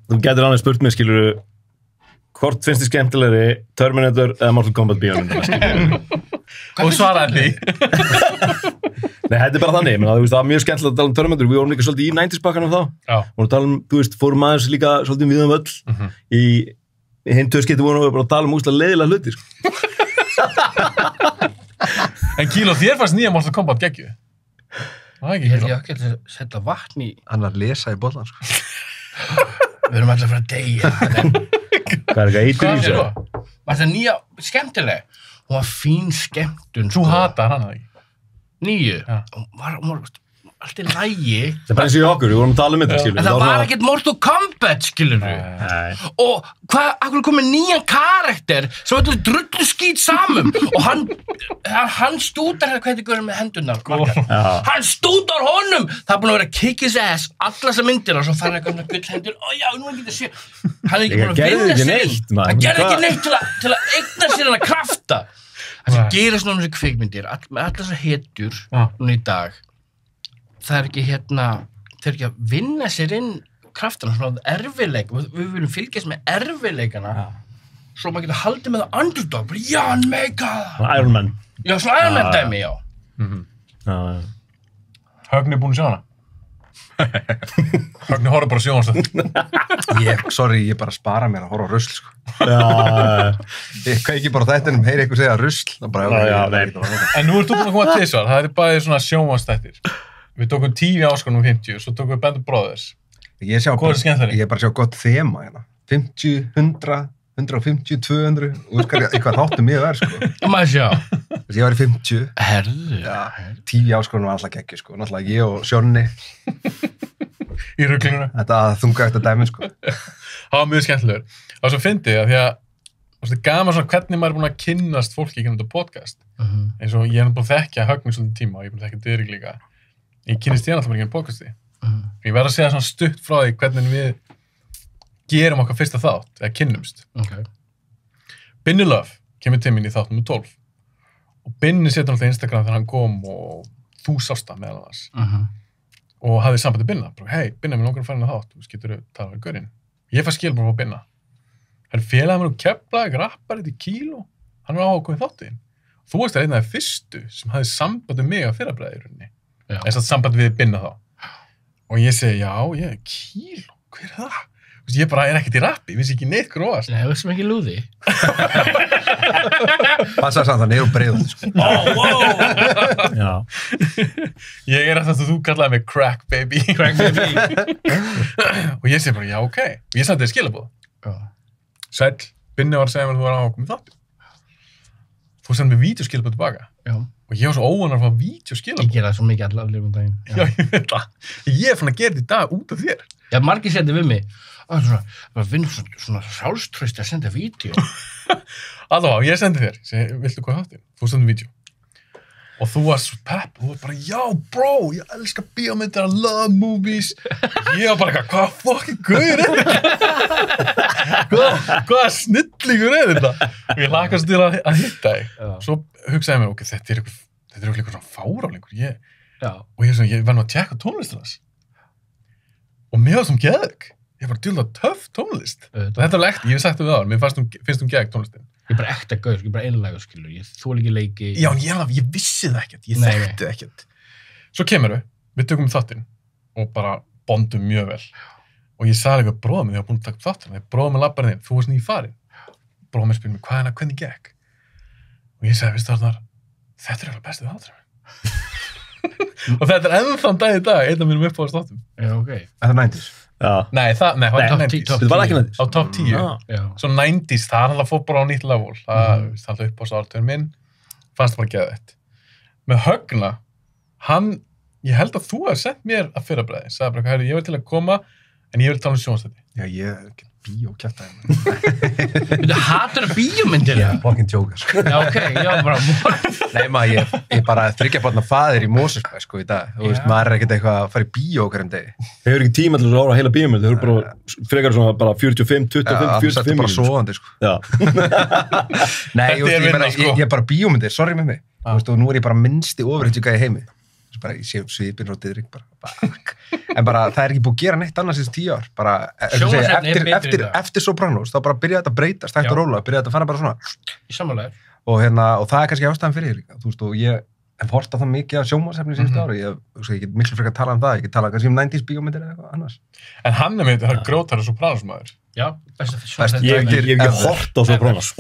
Þú getur annars spurt mig, skilur, hvort finnst þið skemmtilegri Terminator eða Mortal Kombat bíómyndina? Og svaraði því. Nei, þetta er bara þannig, menn að þú veist, það var mjög skemmtilegt að tala um Terminator, við vorum líka svolítið í 90s bakkanum þá. Já. Við vorum að tala um, þú veist, fórum aðeins líka svolítið við öll. Í hinn 2 skipti vorum við bara að tala um úslega leiðilega hluti, sko. En kíló, þér fannst nýja Mortal Kombat geggjuð? Það ekki kíló. Ég hef ekki að setja vatn í... Hann var að lesa í bollan, sko. Við erum alltaf að fara að deyja. Hvað er eitthvað eitur í þessu? Var það nýja skemmtileg? Hún var fín skemmtun. Þú hatar hana ekki? Nýju? Hún var allt í lægi. Það er bara eins og í okkur, við vorum að tala um þetta, skilur. En það var ekkert Mortal Kombat, skilur við. Og akkur komið nýjan karakter sem var þetta drullu skít samum. Og hann stútar, hvað heitir guðurinn með hendurnar? Hann stútar honum! Það er búin að vera kick his ass, alla þessar myndir og svo fann eitthvað með gullhendur. Ó já, nú er ekki þetta sé. Hann er ekki búin að vinna sér inn. Hann gerði ekki neitt til að eigna sér hann að krafta. Það sem gerir svona um þessu kvikmyndir, með alla þessar hetjur núna í dag, það er ekki þeir eru ekki að vinna sér inn kraftana, svona erfiðleik, við viljum fylgjast með erfiðleikana, svo maður getur haldið með það underdog, bara já, hann meika það. Iron Man. Já, svona Iron Man dæmi, já. Högni er búin að sjá hana. Högni horfður bara að sjá hana. Sorry, ég bara spara mér að horfa á rusl, sko. Ég kann ekki bara þættinum, heyri eitthvað segja rusl. En nú ert þú búin að koma til svar, það er bara svona sjónvarsþættir. Við tókum 10 áskonum 50, svo tókum við Band of Brothers. Ég er bara að sjá gott þema hérna. 50, 100, 150, 200 og eitthvað þáttum mjög verð, sko. Maður sjá. Ég var í 50. Herðu. 10 áskonum var alltaf geggju, sko. Náttúrulega ég og Sjónni. Í ruglinguna. Þetta þunga eftir dæmin, sko. Það var mjög skemmtilegur. Það var svo fyndið að því að það er gaman svona hvernig maður er búin að kynnast fólki í þetta podcast. Eins og ég er búin að þekkja Högni svolítið tíma og ég er búin að þekkja Diðrik líka. Ég kynnist þér alltaf bara ekki podcasti. Ég verð að segja svona stutt frá því hvernig við gerum okkar fyrsta þátt, eða kynnumst. Binni Love kemur til mín í þátt nr. 12. Og Binni setur alltaf Instagram þegar hann kom og þú sást það meðal annars. Og hafði sambandi Binna. Hei, Binna, mér langar að fara inn á þátt, þú getur tala við gaurinn. Ég fæ skil bara frá Binna. Það er félagið mér og Keflavík, rappar þetta í Kíló. Hann var áhuga í þáttuðin. Þú varst einn af þeir fyrstu sem hafði sambandi mig á fyrrabræði í rauninni. Þess að samband við Binna þá. Og ég segi, já, ég er Kíló, hver er það? Ég bara er ekkert í rappi, ég vissi ekki neitt gróðast. Nei, þú sem ekki lúði. Passaði samt að neyru breiðu, sko. Já. Ég er alltaf að þú kallaði mig crack baby. Crack baby. Og ég segi bara, já, ok. Og ég sendi þér skilabóð. Sæll, Binni var að segja mér að þú var áhuga með þáttu. Þú sendið mér vídeoskilabóð tilbaka. Já. og ég var svo óvanur að fá vídeoskilabóð. Ég gera það svo mikið allir um daginn. Já, ég veit það. Ég fann að gera þetta í dag út af þér. Já, margir sendi við mig. Það finnur svona sjálfstrausti að senda vídeo. Allavega, ég sendi þér. Ég segi, viltu hvað þáttinn? Þú sendið vídeo. Og þú varst svo pepp, og þú varst bara, já, bro, ég elska bíómyndir, I love movies. Ég var bara eitthvað, hvað fucking gaur er þetta? Hvaða snillingur er þetta? Og ég lakast til að hitta þig. Svo hugsaði ég mér, ok, þetta er eitthvað svona fáránleikur. Og ég var nú að tjekka tónlistina þess. Og mér varst geðvik. Ég var djúlega töff tónlist. Og þetta var lekt, ég hef sagt það við áður, mér finnst geðvik tónlistin. Ég er bara ekta gaur, ég er bara einlægur, skilur. Ég þoli ekki leiki. Já, en ég vissi það ekkert. Ég þekkti það ekkert. Svo kemur við tökum þáttinn og bara bondum mjög vel. Og ég sagði eitthvað bróða minn, ég var búin að taka upp þáttinn. Þegar bróða minn labbarinn inn, þú varst nýfarin. Bróða minn spyrir mig, hvernig gekk? Og ég sagði, veistu Arnar, þetta er alveg bestið þátturinn minn. Og þetta er ennþann dag í dag, einn af mínum uppáðastáttum. Já, ok. Þetta er 90s. Nei, það var 90s. Þetta var ekki 90s. Á top 10. Svo 90s, það er alltaf fór bara á nýtt level. Það er alltaf uppáðsártöður minn. Fannst bara geðveikt. Með Högna, ég held að þú hefði sendt mér að fyrrabræði. Sagði bara, ég vil til að koma, en ég vil tala um sjónstætti. Já, ég er ekki bíókjaftaði. Þú hatar bíómyndir? Já, fucking joker. Já, ok, já, bara Nei, maður, ég bara þriggja barna faðir í Mosesbæ, sko, í dag. Þú veist, maður er ekkert eitthvað að fara í bíó okkar degi. Þau hefur ekki tíma til að ára heila bíómynd, þau eru bara frekar svona bara 45, 25, 45 þetta er bara svoðandi, sko. Já. Nei, ég er bara bíómyndir, sorry með mig. Þú veist, og nú er ég bara minnsti ofurhetjuga í heimi. Bara, ég sé svipinn frá Diðrik bara. En bara, það er ekki búið að gera neitt annars síðan 10 ár. Bara, eftir Sopranos, þá bara byrjaði þetta að breytast, hægt og róla, byrjaði þetta að fara bara svona. Í samanlega. Og það er kannski ástæðan fyrir líka. Þú veist, og ég hef hort á það mikið af sjónvarpsefni síðustu ári. Ég get miklu frekar að tala um það, ég get talað kannski um 90s bíómyndir eða eitthvað annars. En hann er með þetta grjótara Sopranos maður. Já, ég hef ekki hort á Sopranos.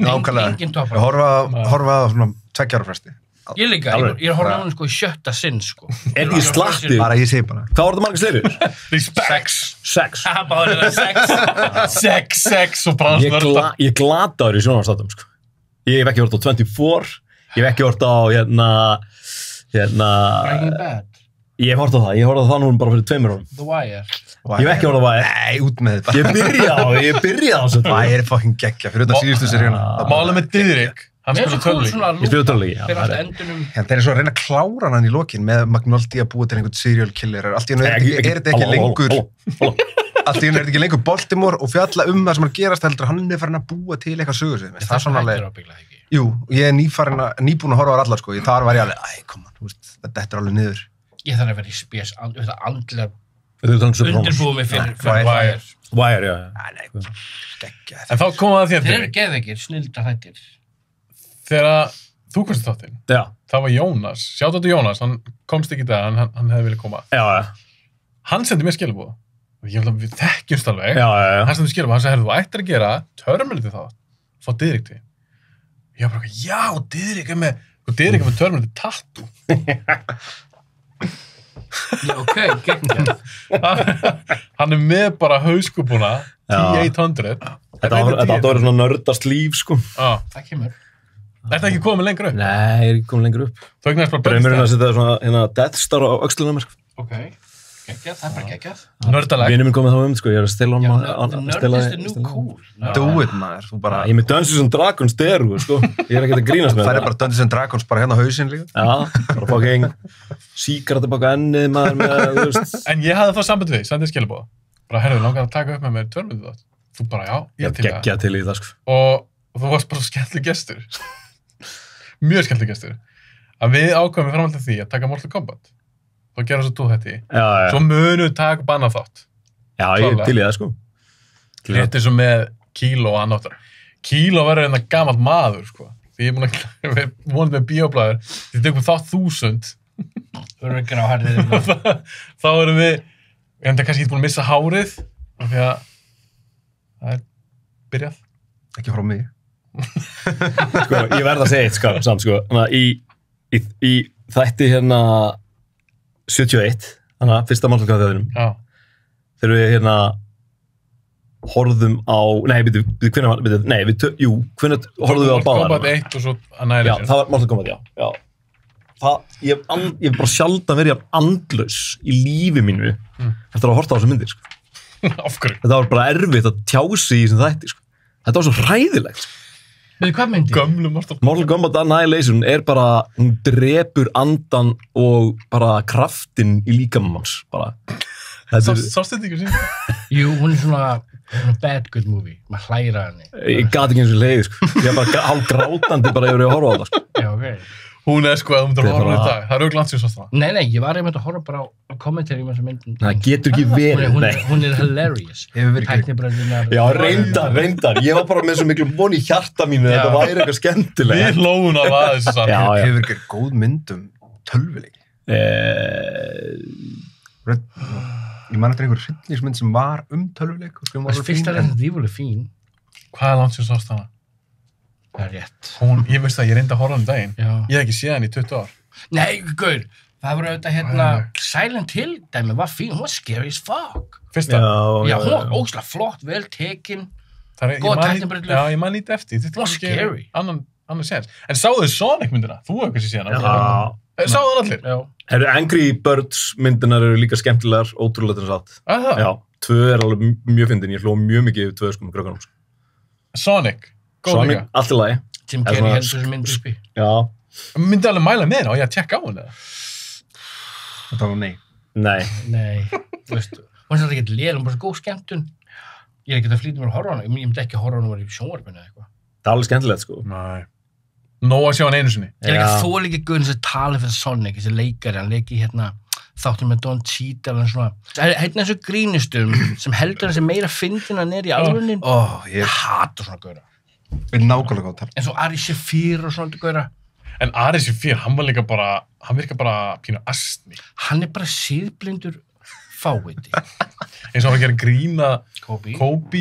Nákvæmlega. Horfa á svona 2 ára fresti. Ég líka, ég er að horfa á hún sko í 7. sinn sko. Er ég slatti? Bara ég segi bara. Hvað var þetta margir serjur? Sex. Bara sex og bara ég glataður í sjónvarpsþáttum sko. Ég hef ekki hort á 24, ég hef ekki hort á Breaking Bad. Ég hef hort á það, ég hort á það núna bara fyrir 2 árum. The Wire. Ég hef ekki hort á Wire. Nei, út með þetta. Ég byrjaði á þessu. Wire er fucking geggja fyrir þetta síðustu seríuna. Málið með Diðrik. Hann spilur tölvík. Ég spilur tölvík, já. Þeir alltaf endunum. Þeir eru svo að reyna að klára hann í lokin með McNulty að búa til einhvern serial killer. Allt í hennu er þetta ekki lengur Baltimore og fjalla um það sem er gerast heldur. Hann er farin að búa til eitthvað sögursvið. Það er svona alveg. Jú, ég er nýbúin að horfa á allar sko. Þar var ég alveg, þetta er alveg niður. Ég þarf að vera í spes, andlega undirbúið mig fyrir Wire. Wire, já. En þá kom það þér Þeir eru geðveikir, snilda þættir. Þegar þú komst í þáttinn, það var Jónas, sjátt áttu Jónas, hann komst ekki í dag, hann hefði viljað koma. Já. Hann sendi mér skilabóð, og ég held að við þekkjumst alveg, já. Hann sendi mér skilabóð, hann sagði, þú ættir að gera Terminator þátt, fá Diðrik til. Ég var bara, já, Diðrik er með Terminator tattoo. Já, ok, geggjað. Hann er með bara hauskúpuna, T-800. Þetta átti að vera svona nördast líf, sko. Það kemur. Er það ekki komið lengur upp? Nei, ég er ekki komið lengur upp. Þú eignast bara Draumurinn að setja svona Death Star á öxlunum, sko. Ok, geggjað, það er bara geggjað. Nördaleg. Vinur minn komið þá sko, ég er að stela Já, nörd is the new cool. Do it, maður. Ég er með Dungeons & Dragons deru, sko. Ég er ekki að grínast með það. Það er bara Dungeons & Dragons bara hérna á hausinn líka. Já, bara fucking síkarati baka ennið, maður með, þú veist. En ég hafði þá samband við, sendið skilabóð. Bara, herðu, langar að taka upp með mér Terminator þátt. Þú bara, já, ég til það. Geggjað til í það, sko. Og þú varst bara skemmtileg gestur. Mjög skemmtileg gestur. Að við ákvæmum framhaldið því að taka Mortal Kombat. Þá gera svo þú þetta í. Já. Svo munum við taka upp annað þátt. Já, ég er til í það, sko. Þetta er svo með Kíló og annáttar. Kíló verður einhver gamalt maður, sko. Því ég er búin að vonið með bíóblæður. Því tökum þátt 1000. Þú erum ekki á herðið. Þá erum við kannski ekki búin að missa hárið. Því að það er byrjað. Ekki frá mig. Sko, ég verð að segja eitt, samt, sko. Í þætti hérna 71, fyrsta Mortal Kombat þjóðinum. Já. Þegar við horfðum á, hvenær horfðum við á báðar? Mortal Kombat 1 og svo Annihilation. Já, það var Mortal Kombat, já. Ég hef bara sjaldan verið andlaus í lífi mínu eftir að horta á þessu myndir, sko. Af hverju? Þetta var bara erfitt að tjá sig í þessum þætti, sko. Þetta var svo hræðilegt, sko. Veitu hvað myndi? Gömlu Mortal Kombat Annihilation bara, hún drepur andan og bara kraftinn í líkamann hans, bara. Sástu þetta ekki síðan? Jú, hún svona bad good movie, maður hlæra henni. Ég gat ekki eins og leið, sko. Ég var bara hálf grátandi bara yfir að horfa á það, sko. Já, ok. Hún sko að þú myndir að horfa á þetta. Það örugglega langt síðan sást það. Nei, ég var einmitt að horfa bara á kommentari um þessu myndin. Það getur ekki verið, hún hilarious. Já, reyndar. Ég var bara með svo miklu von í hjarta mínu að þetta væri eitthvað skemmtilegt. Við hlóðum af þessu saman. Hefur ekki góð mynd tölvuleik? Ég man eftir einhver hryllingsmynd sem var tölvuleik. Þessi fyrsta Resident Evil fín. Hvað er langt síðan sást hana? Það er rétt. Ég veist að ég reyndi að horfa daginn. Ég hef ekki séð hann í 20 ár. Nei, gaur. Það voru auðvitað Silent Hill dæmi var fín. Hún var scary as fuck. Fyrsta? Já, hún var ógeðslega flott, vel tekin. Góð tæknibrellur. Já, ég man lítið eftir. Hún var scary. Annan séns. En sáðu þið Sonic myndina? Þú hefur kannski séð hana. Sáðu það allir? Já. Angry Birds myndinar eru líka skemmtilegar, ótrúlega þess að. Já, 2 alveg mjög fyndin. Ég hló mjög mikið yfir 2 sko með krökkunum. Sonic? Sonic, allt í lagi. Jim Carrey heldur þessu mynd uppi. Já. Myndi alveg mæla með og ég að tjekka á henni. Þetta var nei. Nei. Þú veist, hún er ekki lél, hún er bara svo góð skemmtun. Ég er ekki að flýta mér að horfa á hana. Ég myndi ekki að horfa á hana í sjónvarpinu eða eitthvað. Það er alveg skemmtilegt, sko. Nei. Nó að sjá hann einu sinni. Ég er ekki að þóla ekki guðin sem tala fyrir Sonic, þessi leikari, hann leiki þáttur með Don Cheadle og svona. Þessu grínistum sem heldur hann sem meira fyndin hann í alvörunin. Ég hata svona gauðra. Við nákvæmlega góð að tala. En svo Ari Shafir og svona gauðra. En Ari Shafir, hann virkar bara pínu astni. Hann er bara síðblindur fáviti. Eins og hann var að gera grína Kobe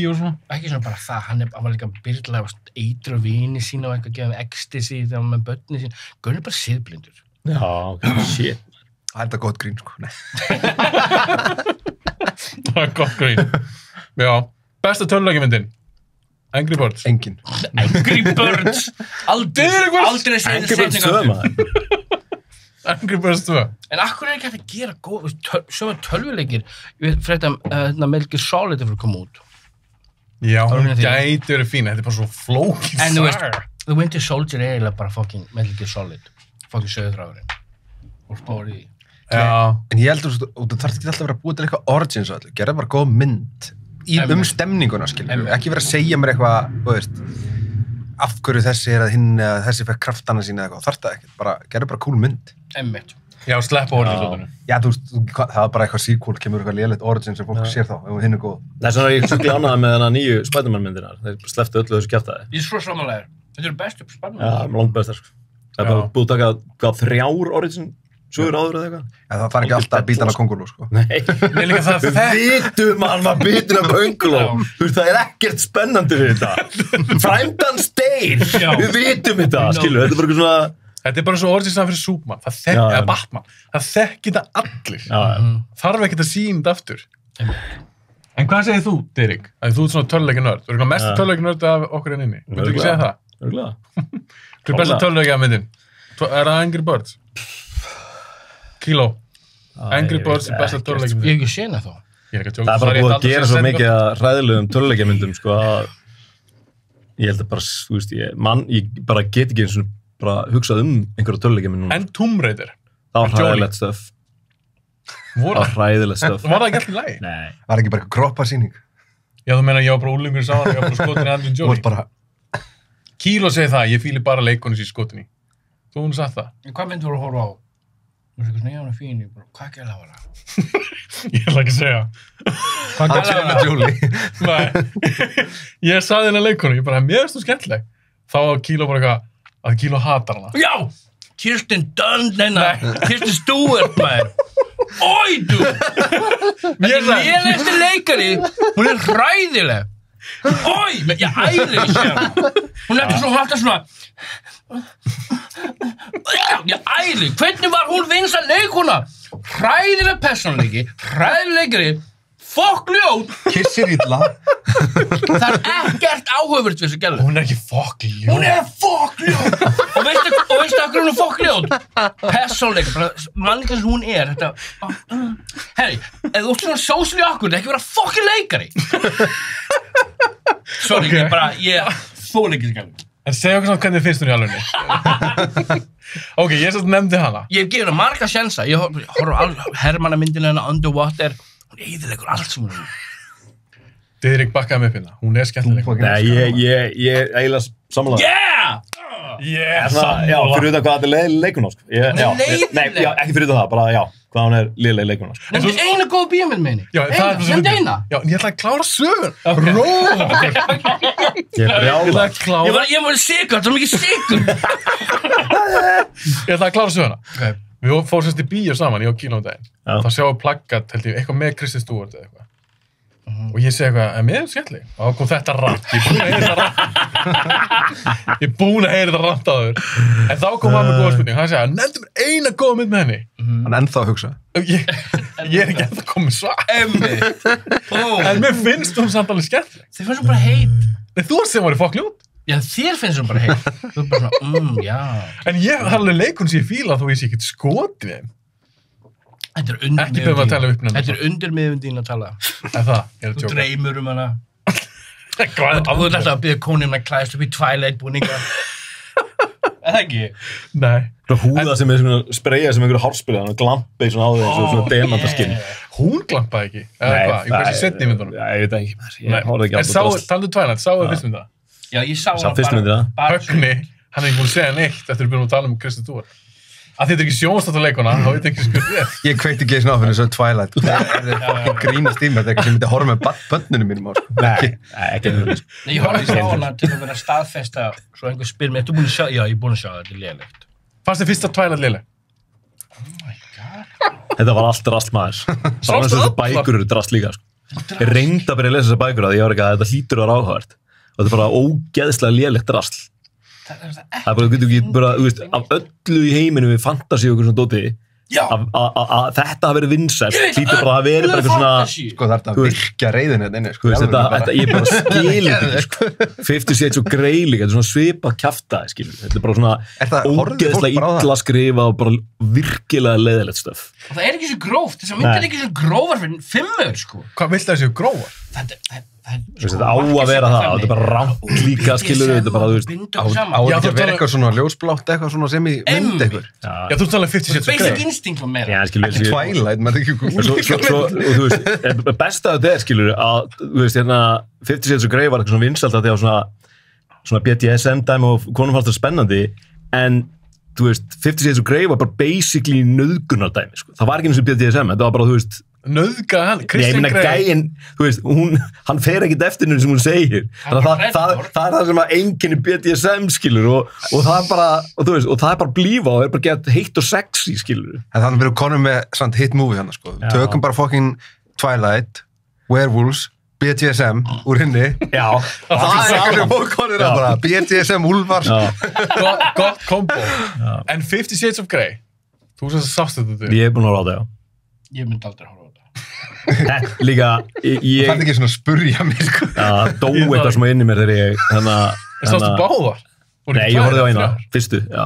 og svona. Ekki svona bara það, hann var líka byrjulega eitur á vini sína og eitthvað að gefa með ecstasy þegar hann var með börni sín. Gauðin er bara síðblindur. Já, shit. Það er þetta gott grín, sko. Það er gott grín. Já, besta töluleikjamyndin. Angry Birds. Engin. Angry Birds. Aldrei segja þetta setninga. Angry Birds 2. En akkur er ekki hægt að gera góð, svo tölvuleikir. Ég veit frekta Metal Gear Solid að fyrir að koma út. Já, hún gæti verið fín. Þetta er bara svo flókið. En þú veist, The Winter Soldier er eiginlega bara fucking Metal Gear Solid. Fucking sögurþráðurinn. Og spáður í því. Já. En ég heldur, þú þarf ekki alltaf að vera búið til eitthvað origins og allir. Gerða bara góð mynd. Stemninguna, skilur. Ekki vera að segja mér eitthvað, þú veist, af hverju þessi er að hinn eða þessi fekk kraftana sína eða eitthvað. Þarf það ekkert. Gerða bara cool mynd. Einmitt. Já, sleppa origins-lótunum. Já, þú veist, það var bara eitthvað sequel, kemur eitthvað lélegt origins sem fólk sér þá, ef hinn er góð. Það er svona að ég svo gljánaði með þennan nýju Spider-Man-myndinar. Þeir slepptu öllu þessu kjaftaði. Ég er svo samanlegar. Þetta eru bestu Spider-Man. Já, langt bestar, sko. Það er bara búið að taka 3 origin sögur áður eða eitthvað. Já, það var ekki alltaf bítan af Konguló, sko. Nei. Við vitum að hann var bítan af Konguló. Þú veist, það er ekkert spennandi við þetta. Frændan Stein. Við vitum þetta, skilu. Þetta er bara svona... Þetta er bara svo orðinsan fyrir Superman, eða Batman. Það þekki þetta allir. Þarf ekki að sína þetta aftur. En hvað segir þú, Dirik? Þú ert svona töluleikjanörd. Þú ert mest töluleikjanörd af okkur en inni. Viltu ekki segja það? Örgulega. Þú er besta töluleikjamyndin. Er það Angry Birds? Kíló. Angry Birds er besta töluleikjamyndin. Ég hef ekki séð það þó. Það er bara búið að gera svo mikið að hræðilegum töluleikjamyndum, sko, að ég held að bara, þú veist, ég bara get ekki eins og bara hugsað einhverja töluleikjamynd núna. En Tomb Raider? Það var hræðilegt stöf. Var það ekki alltaf í lagi? Nei. Var ekki bara eitthvað kropparsýning? Já, þú meina, ég var bara úlingur saman, ég var bara skotin í Angelina Jolie. Kíló segir það, ég fíli bara leikonus í skotin í. Þú hún sagt það. En hvað mynd voru að horfa á? Þú veist eitthvað svona, já, hún er fín, hvað gæla var það? Ég ætla ekki að segja. Hvað gæla var það? Nei, ég sagði hennar leikonu, ég bara, mér finnst þú skemmtileg. Þá var Kíló bara eitthvað, að Kíló hatar hana. Já! Kirsten Dunst, Kirsten Stewart, maður. Ói, þú! Þetta er lélegasti leikari. Hún er hræðileg. Ói, ég æði í sér. Hún er alltaf svona... Ég æði. Hvernig var hún vinsæl leikona? Hræðileg persónuleiki, hræðileg leikari, fokkljót. Kissir illa. Það ekkert áhugavert við þessu gælu. Hún ekki fokkljót. Hún fokkljót. Og veistu af hverju hún fokkljót? Persónleika, bara mannleika sem hún þetta. Herri, ef þú ert svona socially awkward, ekki vera fokkin leikari. Sorry, ég þól ekki þessu gælu. En segja okkur samt hvernig finnst hún í alvegni. Ok, ég svo nefndi hana. Ég hef gefið hana marga sjensa. Ég horf á Hermannamyndina hennar Underwater. Hún eyðileggur allt sem hún Diðrik bakkaði mig upp hérna. Hún skemmtileg. Nei, ég eiginlega sammála. Já, fyrir þetta hvað þetta leikuna, sko. Nei, ekki fyrir þetta það, bara já, hvað hún léleg leikuna, sko. En þú er eina góð bíómynd með henni. Nefndi eina. Já, en ég ætla að klára sögur. Ég var sigur, það var mikið sigur. Ég ætla að klára söguna. Við fórum sérst í bíó saman, ég og Kíló daginn. Það sjáum við plaggat, held ég, eitthvað með Kristen Stewart eða eitthvað. Og ég segi eitthvað, en mér skemmtileg. Og þá kom þetta rant, ég er búin að heyra þetta rant á þér. En þá kom hann með góða spurning, hann segi, nefndi mér eina góða mynd með henni. Hann ennþá að hugsa. Ég er ekki ennþá komið svar. En mér finnst hún samt alveg skemmtileg. Þið finnst hún bara heit. Nei, þú varst sem var í fokkljót. Já, þér finnst hún bara heit. Þú er bara svona, já. En ég har alveg leikun sem ég fíla þó ég sé ekkert skotið þeim. Þetta er undirmiðundín að tala. Það, ég er að Þú tjóka. dreymur hana. Þú er alltaf að byggja konum að klæðast upp í Twilight búninga. Það ekki? Nei. Húða sem er spreyjað sem einhverju hárspilið, hann glampið svona á því eins og svona demantaskinn. Hún glampaði ekki? Eða hvað? Í hversu setni myndunum? Já, ég veit ekki. Ég horfði ekki á þetta. En taldu Twilight, sáu þið fyrst mynda? Já, ég sá hana bara. Högni, hann er ekki búin að segja neitt eftir að byrja að tala um Kristen Stewart. Að þetta er ekki sjónastátt á leikuna, þá veit ekki sko þér. Ég kveikti ekki eins og áfyrir svo Twilight. Það er fokkin grínast í mig, þetta er eitthvað sem myndi horfa með bönnunum mínum á, sko. Nei, ekki ennum. Ég horfði á hana til að vera staðfesta, svo einhver spyr mér, ertu búin að sjá? Já, ég er búin að sjá þetta, þetta er lélegt. Fannst þið fyrsta Twilight léleg? Oh my god. Þetta var allt drast maður. Bara eins og þessar bækur eru drast líka, sko. Ég reyndi að byrja að lesa þessar bækur að ég var ekki að þetta hlýtur að vera áhugavert. Og þetta er bara ógeðslega lélegt drasl. Það er bara, þú veist, af öllu í heiminum við fantasy og eitthvað svona dóti, að þetta hafi verið vinsælt, hlýtur bara að vera bara eitthvað svona... Sko það er þetta að virkja reiðin hérna inni, sko. Ég bara skilir þetta, sko. 50 Shades of Grey líka, þetta er svona svipað kjaftaði, skilur. Þetta er bara svona ógeðslega illa skrifað og bara virkilega leiðilegt stöf. Og það er ekki svo gróft, þess að myndir ekki svo grófar fyrir 5 sko. Hvað vilt það séu grófar? Þetta á að vera það, þetta er bara rámt líka, skilur, þetta er bara, þú veist, á ekki að vera eitthvað svona ljósblátt, eitthvað svona sem í mynd eitthvað. Já, þú talar 50 Shades of Grey. Basic instinct var meira. Já, skilur, ekki Twilight, maður ekki og þú veist, besta af þetta er, skilur, að, þú veist, hérna, 50 Shades of Grey var eitthvað svona vinsælt að því á svona BDSM-dæmi og konum fannst það spennandi, en, þú veist, 50 Shades of Grey var bara basically nauðgunardæmi, sko. Það var ekki eins og BDSM, þetta var bara, þú veist, nauðga hann, Kristen Grey. Gæinn, þú veist, hann fer ekkert eftir henni sem hún segir. Þannig að það er það sem að einkenni BDSM, skilur, og það er bara, og þú veist, og það er bara blífa og er bara gett heitt og sexy, skilur. En þannig verður konum með samt hit movie hann, sko. Tökum bara fucking Twilight, Werewolves, BDSM úr henni. Já. Það er eitthvað sem fólk konur að bara, BDSM, úlfar. Gott kombo. En 50 Shades of Grey, þú sem sást þetta. Ég er búin að ráða það, já. Ég myndi aldrei horfa á þetta. Líka, Það fætti ekki svona að spurja mér, sko. Já, dó eitthvað sem var inn í mér þegar ég, Sástu báðar? Nei, ég horfði á eina, fyrstu, já.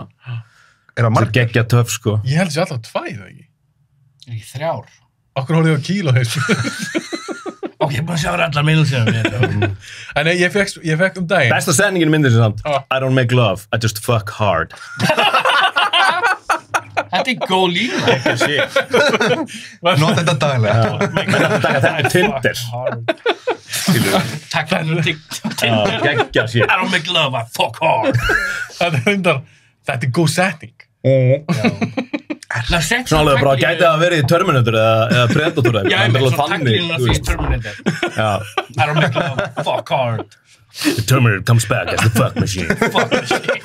Er það margt? Það geggja töff, sko. Ég held sér alltaf 2, það ekki? Ekki 3. Okkur horfði ég á Kíló, heist. Ok, ég er búin að sjá allar minnum sem við. En ég fekk daginn. Besta sendingin myndir sem samt. I don't make love, I just fuck hard. Þetta er góð lína. Nótt þetta daglega. Þetta er Tinder. Takk fyrir Tinder. Geggja sér. I don't make love, I fuck hard. Þetta er góð setning. Svona alveg bara gæti að vera í Terminator eða Predator eða. Já, ég með svona takklínuna því Terminator. I don't make love, fuck hard. The Terminator comes back as the fuck machine. Fuck machine.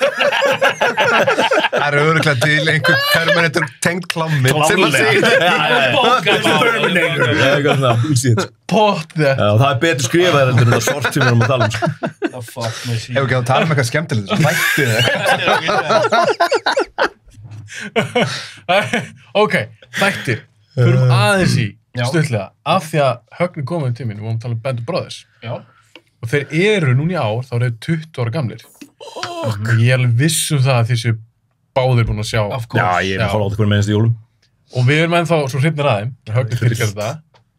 Það eru örugglega til einhver Terminator tengt klámið sem að segja Terminator. Pott það. Það er betur skrifað en þetta sort sem við erum að tala um. The fuck machine. Hefur ekki að tala um eitthvað skemmtilegt, svo mætti Ok, þættir. Förum aðeins í stuttlega, af því að Högni komið tíminn, við vorum að tala um Band of Brothers. Já. Og þeir eru núna í ár, þá eru 20 ára gamlir. Ég er alveg viss það að þessu báðir búin að sjá. Já, ég er að fara á þetta hvernig mennast í jólum. Og við erum ennþá svo hrifnir að þeim, Högni dyrkar þetta.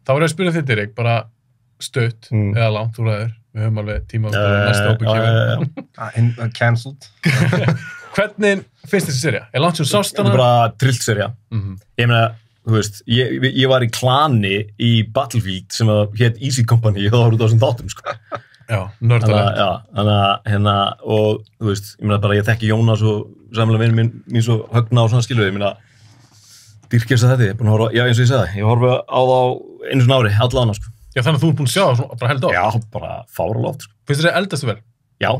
Þá er ég að spyrja þig, Dirk, bara stutt eða langt úr aður. Við höfum alveg tíma á næsta óbyggjöfum. Cancelled. Hvernig finnst þessi serja? Er langt sem sást hana? Þetta er bara trillt serja. Ég meina, þú veist, ég var í klani í Battlefield sem hét Easy Company, þá var þetta á þessum þáttum, sko. Já, nördalegt. Já, þannig að, og þú veist, ég meina bara ég þekki Jónas og samlega vinn mín svo Högna og svona skilur, ég meina dýrkjast að þetta, ég er búin að horfa, já eins og ég sagði, ég horfa á þá einu svona ári, allavega, sko. Já, þannig að þú ert búin að sjá það bara held á? Já, bara fáralega oft, sko. Finnst þér það eldastu vel? Já,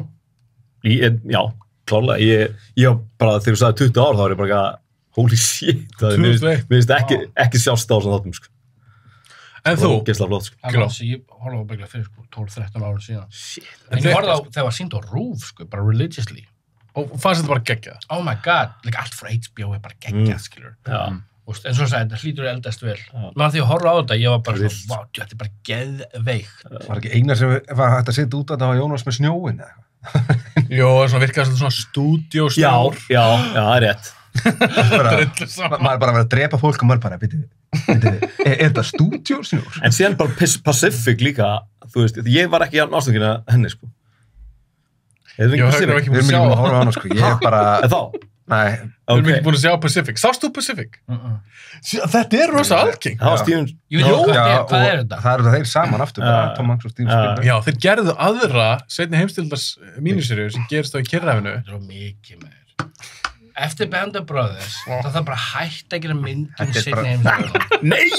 klárlega, ég bara, þegar þú sagði 20 ár, þá var ég bara holy shit, mér finnst ekki sjást á svona þáttum, sko. En þú? Ógeðslega flott, sko. Ég horfði á byggla fyrir 12-13 ára síðan. Shit. En ég horfði á þegar var sýnd á RÚV, sko, bara religiously. Og fannst þetta bara geggjað? Oh my god, like allt frá HBO er bara geggjað, skilur. Já. En svo sagði, þetta hlýtur eldast vel. Men því að horfa á þetta, ég var bara svona, vá, þetta er bara geðveikt. Var ekki eina sem var hægt að setja út að það var Jónas með snjóin, eða? Jó, það virkaði svona stúdíósnjór. Já, það er rétt. Maður bara verið að drepa fólk og maður bara, er þetta stúdíósnjór? En síðan bara Pacific líka, þú veist, ég var ekki ástöngin að henni, sko. Já, Högni var ekki búin að sjá að horfa á hana, sko. Ég er bara... En þá? Nei. Við erum ekki búin að sjá Pacific. Sást þú Pacific? Þetta er rosa algengt. Það var Steven... Ég veit ekki hvað er þetta? Það eru þeir saman aftur, bara Tom Hanks og Steven Spielberg. Já, þeir gerðu aðra seinni heimstildars míniseríu sem gerist á í Kyrrahafinu. Þetta er mikið meður. Eftir Band of Brothers, það þarf bara hægt að gera myndum seinni heimstildars. Nei!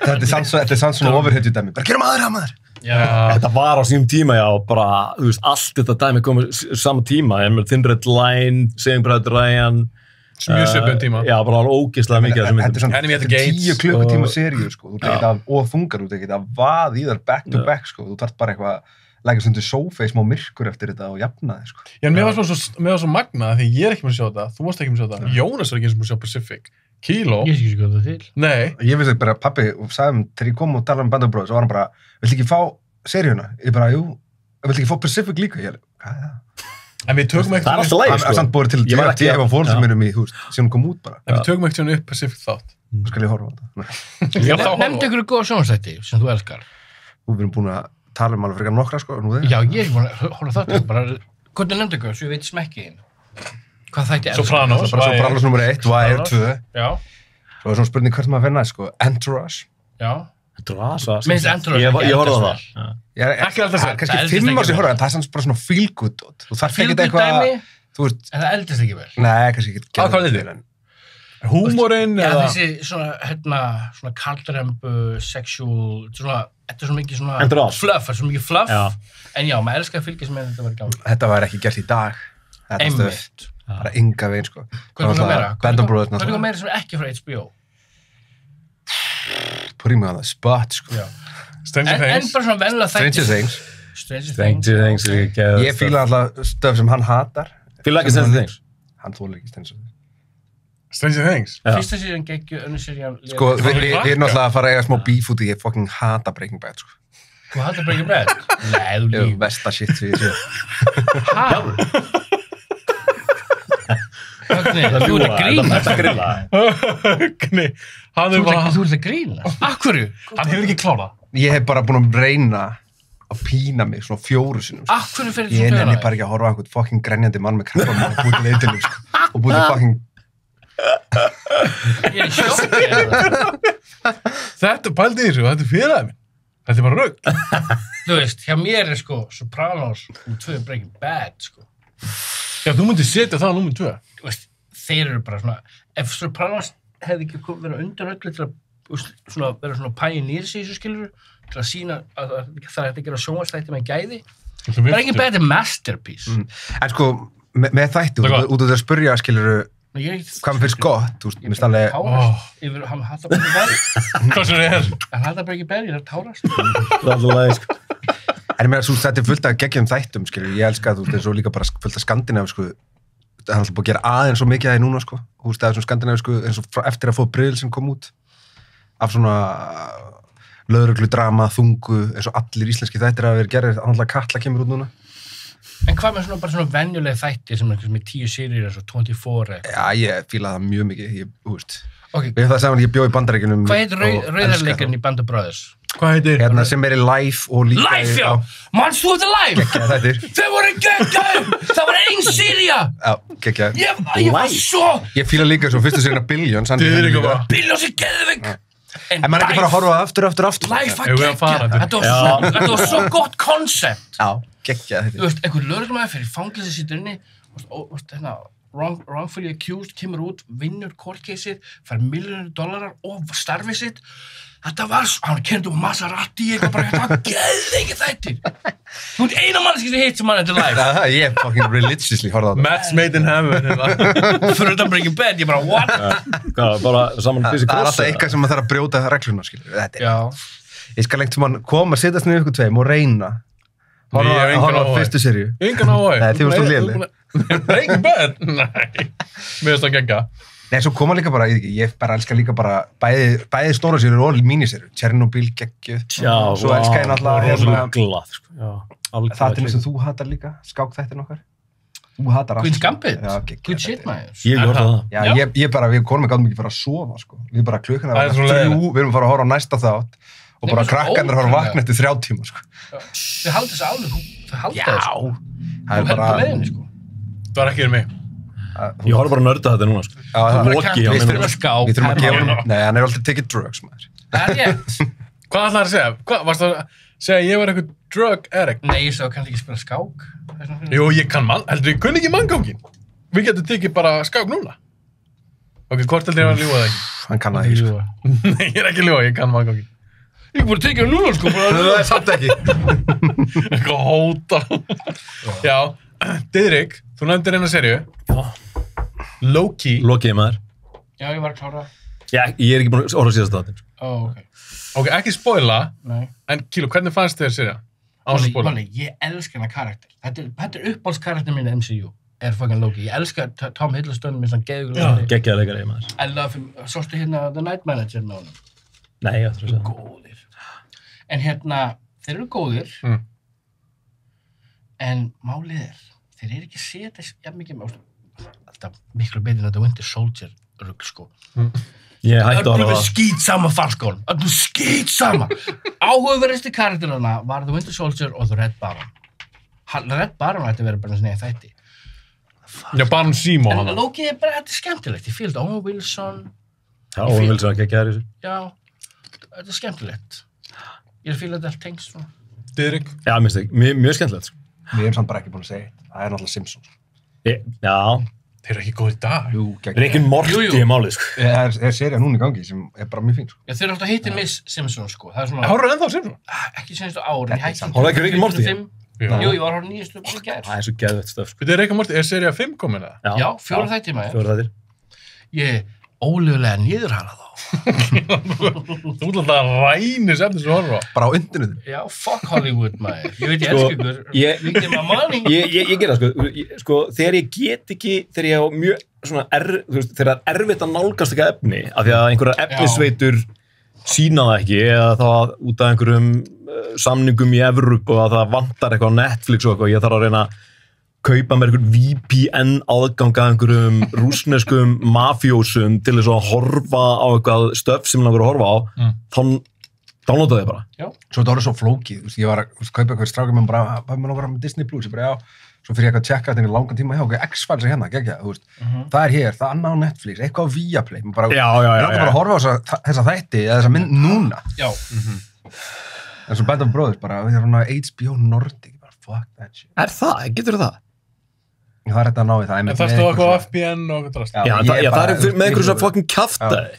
Þetta er sann svona ofurhetju dæmi. Bara gerum aðra, maður! Þetta var á sínum tíma, já, bara, þú veist, allt þetta dæmi komið saman tíma, en með Thin Red Line, Saving Private Ryan, mjög söpum tíma. Já, bara ógeðslega mikið af þessum myndum. Enemy at the Gates. 10 klukkutíma seríur, sko, þú tekit af, og þungar, þú tekit af vað í þar back to back, sko, þú þarf bara eitthvað, lægast undir sófa í smá myrkur eftir þetta og jafna þig, sko. Já, en mér var svo magnað, því ég er ekki með að sjá þetta, þú varst ekki með að sjá þetta, Jónas var ekki eins og með að sjá Pacific. Kíló. Ég sé ekki hvað það til. Nei. Ég vissi bara, pappi, sagði þegar ég kom og talaði um Band of Brothers, svo var hann bara, vill ekki fá seríuna? Ég bara, jú, vill ekki fá Pacific líka? Ég hvað er það? En við tökum ekkert... Það er alltaf leið, sko. Það er samt búið til ég var fórhaldum minnum í hús, sem kom út bara. En við tökum ekkert upp Pacific þátt. Þá skal ég horfa á þetta. Nefndu ykkur góða sjónvarpsþætti sem þú elskar. Við erum búin að tala um alveg frekar nokkra, sko, nú þegar. Já, ég er búin að horfa þáttu, bara, hvernig nefndu ykkur, svo ég veit smekkiðin. Hvað þætti elskar? Sopranos. Sopranos nummer 1, Wire 2. Já. Svo er svona spurning hvert maður fer næst, sko. Entourage. Já. Entourage? Minnst Entourage Ég horfði á það. Ekki alltaf sér. Kannski 5 ár sem ég horfði, en það er samt bara svona feel good. Þú þarf ekki eitthvað... En það eldist ekki vel. Nei, kannski ekki. Á hvað liði? Húmorinn eða... Já, þessi svona kaldrembu, sexual, svona, þetta er svo mikið svona... Entourage. Fluff, það er svo mikið fluff. En já, maður elskar að fylgjast með þetta var í gangi. Þetta var ekki gert í dag. Einmitt. Það er enga veginn, sko. Hvað er meira? Band of Brothers. Hvað er meira sem er ekki frá HBO? Putting me on the spot, sko. Stranger Things. En bara svona vennilega þættir. Stranger Things. Ég fíla alltaf stöf sem hann hatar. Fíla ekki Stranger Things? Hann þólar ekki Stranger Things. Stranger Things? Fyrsta serían geggju, önnur serían... Sko, við erum náttúrulega að fara að eiga smá beef út í ég fucking hata Breaking Bad, sko. Þú hatar Breaking Bad? Nei, þú líf. Vesta shit sem ég sé. Hæ? Högni, þú ert að grína. Högni, hann er bara... Þú ert að grína? Akkurju? Hann hefur ekki klárað. Ég hef bara búin að reyna að pína mig svona 4 sinnum. Akkurju fyrir þú ég nenni bara ekki að horfa á einhvern fucking grenjandi mann með krabbamein og búið til eitilum, sko. Og búið til fucking... Ég er sjokkið. Þetta pældi í þessu, þetta er félagið minn. Þetta er bara rugg. Þú veist, hjá mér er sko Sopranos og 2 Breaking Bad, sko. Já, þú mútið setja það á númer 2. Þú veist, þeir eru bara svona, ef Sopranos hefði ekki verið undan öllu til að vera svona pioneers í þessu skiluru, til að sína að það er að gera sjónvarpsþætti með gæði. Breaking Bad er masterpiece. En sko, með þætti, út af því að spyrja skiluru, hvað með fyrst gott, þú veist, mér stannlega... Tárast, hann hattar Breaking Bad. Hvað sem er? Hann hattar Breaking Bad, ég er tárast. Það er alveg leið, sko. En ég meina, þetta er fullt af geggjum þættum, skilur, ég elska að þú veist, eins og líka bara fullt af skandinavísku, það er alltaf búið að gera aðeins svo mikið af því núna, sko, þú veist, það er svona skandinavísku, eins og eftir að fóð Brill sem kom út, af svona lögregludrama, þungu, eins og allir íslenski þættir að vera gerðir, annars Katla kemur út núna. En hvað með bara svona venjuleg þættir sem er með 10 seríur eins og 24 eitthvað? Já, ég fíla það mjög mikið, þú veist. Okay. Við það saman, ég bjó í Bandaríkjunum. Hvað heitir rauðarleikarinn í Band of Brothers? Hvað heitir? Hérna sem er í Live og líka Live, já! Manst þú þetta Live? Geggjaði þættir. Þau voru geggjaði! Það var ein sería! Já, geggjaði. Ég var svo... Ég fíla líka svo fyrstu seríuna Billions. Billions er geðvig! En maður ekki fara að horfa aftur. Live var geggjaði. Þetta var svo gott koncept. Já, geggjaði þetta. Þú veist, einhver lögreglumaður fyrir fangelsið situr inni og wrongfully accused, kemur út, vinnur court-caseið, fær $1,000,000 og starfið sitt. Þetta var svo, hann kennði Maserati eitthvað bara, þetta var geðveikir þættir. Þú ert eina mannski sem hitt sem hann er live. Ég fucking religiously horfði á það. Match made in heaven. Fyrir utan Breaking Bad, ég bara, what? Bara saman busy cross. Það alltaf eitthvað sem maður þarf að brjóta regluna, skilur. Þetta ég skal lengt sem hann koma, setjast niður ykkur tveim og reyna. Horfa á fyrstu seríu. Engan áhuga. Nei, þið varst þú léleg. Breaking Bad? Nei. Mér finnst það gegga. Nei, svo koma líka bara, ég bara elska líka bara bæði stóra sérur og miniserur. Chernobyl, geggjuð. Já, svo elska ég náttúrulega rosalega glað, sko. Þættirinn sem þú hatar líka, skákþættirinn okkar. Þú hatar allt. Queen's Gambit? Já, geggjuð. Good shit, maður. Ég gjorde það. Já, ég bara, við konum gáðum ekki fara að sofa, sko. Við bara klukkan að vera 3, við erum að fara að horfa á næsta þátt og bara krakkarnir fara að vakna eftir 3 tíma, sko. Þið haldið þessu alveg, þið haldið þessu. Það er bara... Það var ekki mig. Ég horf bara að nörda þetta núna, sko. Loki, við þurfum að gefa hann... Nei, hann er alltaf tekið drugs, maður. Það er rétt. Hvað ætlaði að segja? Varst það að segja að ég var eitthvað drug addict? Nei, ég sagði kannski ekki spila skák. Jú, ég kann heldur ég kunni ekki manngangin. Við getum tekið bara skák núna. Ok, hvort heldur ég var að ljúga það ekki? Hann kann það ekki, sko. Nei, ég er ekki að ljúga, ég kann manngangin. Ég búið að tekið það núna, sko. Það er samt ekki. Eitthvað hóta. Já, Diðrik, þú nefndir eina seríu. Loki. Loki, maður. Já, ég var að klára. Ég er ekki búin að orða síðast þáttinn. Ok. Ok, ekki spoila. Nei. En Kíló, hvernig fannst þér seríu? Máli, ég elska hennar karakter. Þetta er uppáhaldskarakter mín í MCU. Er fucking Loki. Ég elska Tom Hiddleston með svona geðugur. Geggjaði leikari, maður. I love him. Sástu hérna The Night Manager með honum? Nei, ég ætla að segja. Góðir. En hérna, þeir eru góðir. En málið þeir eru ekki að setja jafn mikið með alltaf miklu betur en þetta Winter Soldier rugl, sko. Ég hætti að horfa. Skítsama falskón. Skítsama. Áhugaverðasti karakterina var The Winter Soldier og The Red Baron. Red Baron ætti að vera bara svona þætti. Já, Baron Zemo. En Loki er bara, þetta er skemmtilegt. Ég fíla þetta Owen Wilson. Já, Owen Wilson ekki að gera þessu. Já, þetta er skemmtilegt. Ég fíla þetta allt tengst svona. Diðrik? Já, mjög skemmtilegt, sko. Við erum samt bara ekki búin að segja þetta. Það er náttúrulega Simpsons. Já. Þeir eru ekki góð í dag. Jú, Rick and Morty er málið, sko. Það er sería núna í gangi sem er bara mjög fín, sko. Já, þeir eru alltaf hittir Miss Simpsons, sko. Það er svona... Hárðu ennþá Simpsons? Ekki senstu ári. Hárðu ekki Rick and Morty? Jú, ég var hárðu 9 stöfum í gær. Það er svo geðvett stöf, sko. Þetta er Rick and Morty, er sería 5 komin eða? Já, 4 þættir maður. 4 þættir. Ég ólögulega niðurhala þá. Þú ætla alltaf að rænis eftir þessu horfa. Bara á internetu. Já, fuck Hollywood, maður. Ég veit ég elska ykkur. Vikið maður money. Ég gera það, sko, þegar ég get ekki, þegar ég á mjög svona, þú veist, þegar það er erfitt að nálgast eitthvað efni, af því að einhverjar efnisveitur sína það ekki, eða þá út af einhverjum samningum í Evrópu og að það vantar eitthvað á Netflix og eitthvað, ég þarf að reyna að kaupa mér einhvern VPN aðgang að einhverjum rússneskum mafjósum til þess að horfa á eitthvað stöf sem hann verður að horfa á, þá notaði ég bara. Já. Svo þetta voru svo flókið, ég var að kaupa eitthvað strákum með bara, hvað með nokkar með Disney Plus, ég bara já, svo fyrir ég eitthvað að tjekka þetta í langan tíma, já, ok, X-Files er hérna, geggja, þú veist, það er hér, það er annað á Netflix, eitthvað á Viaplay, ég langar bara að horfa á þessa þætti eða þessa mynd núna. Já. En svo Band of Brothers bara, við erum svona HBO Nordic, bara fuck that shit. Er það? Getur það? Það er þetta að ná í það. En það stóð eitthvað á FBN og eitthvað drast. Já, það er með einhverjum svo fucking kjaftaði.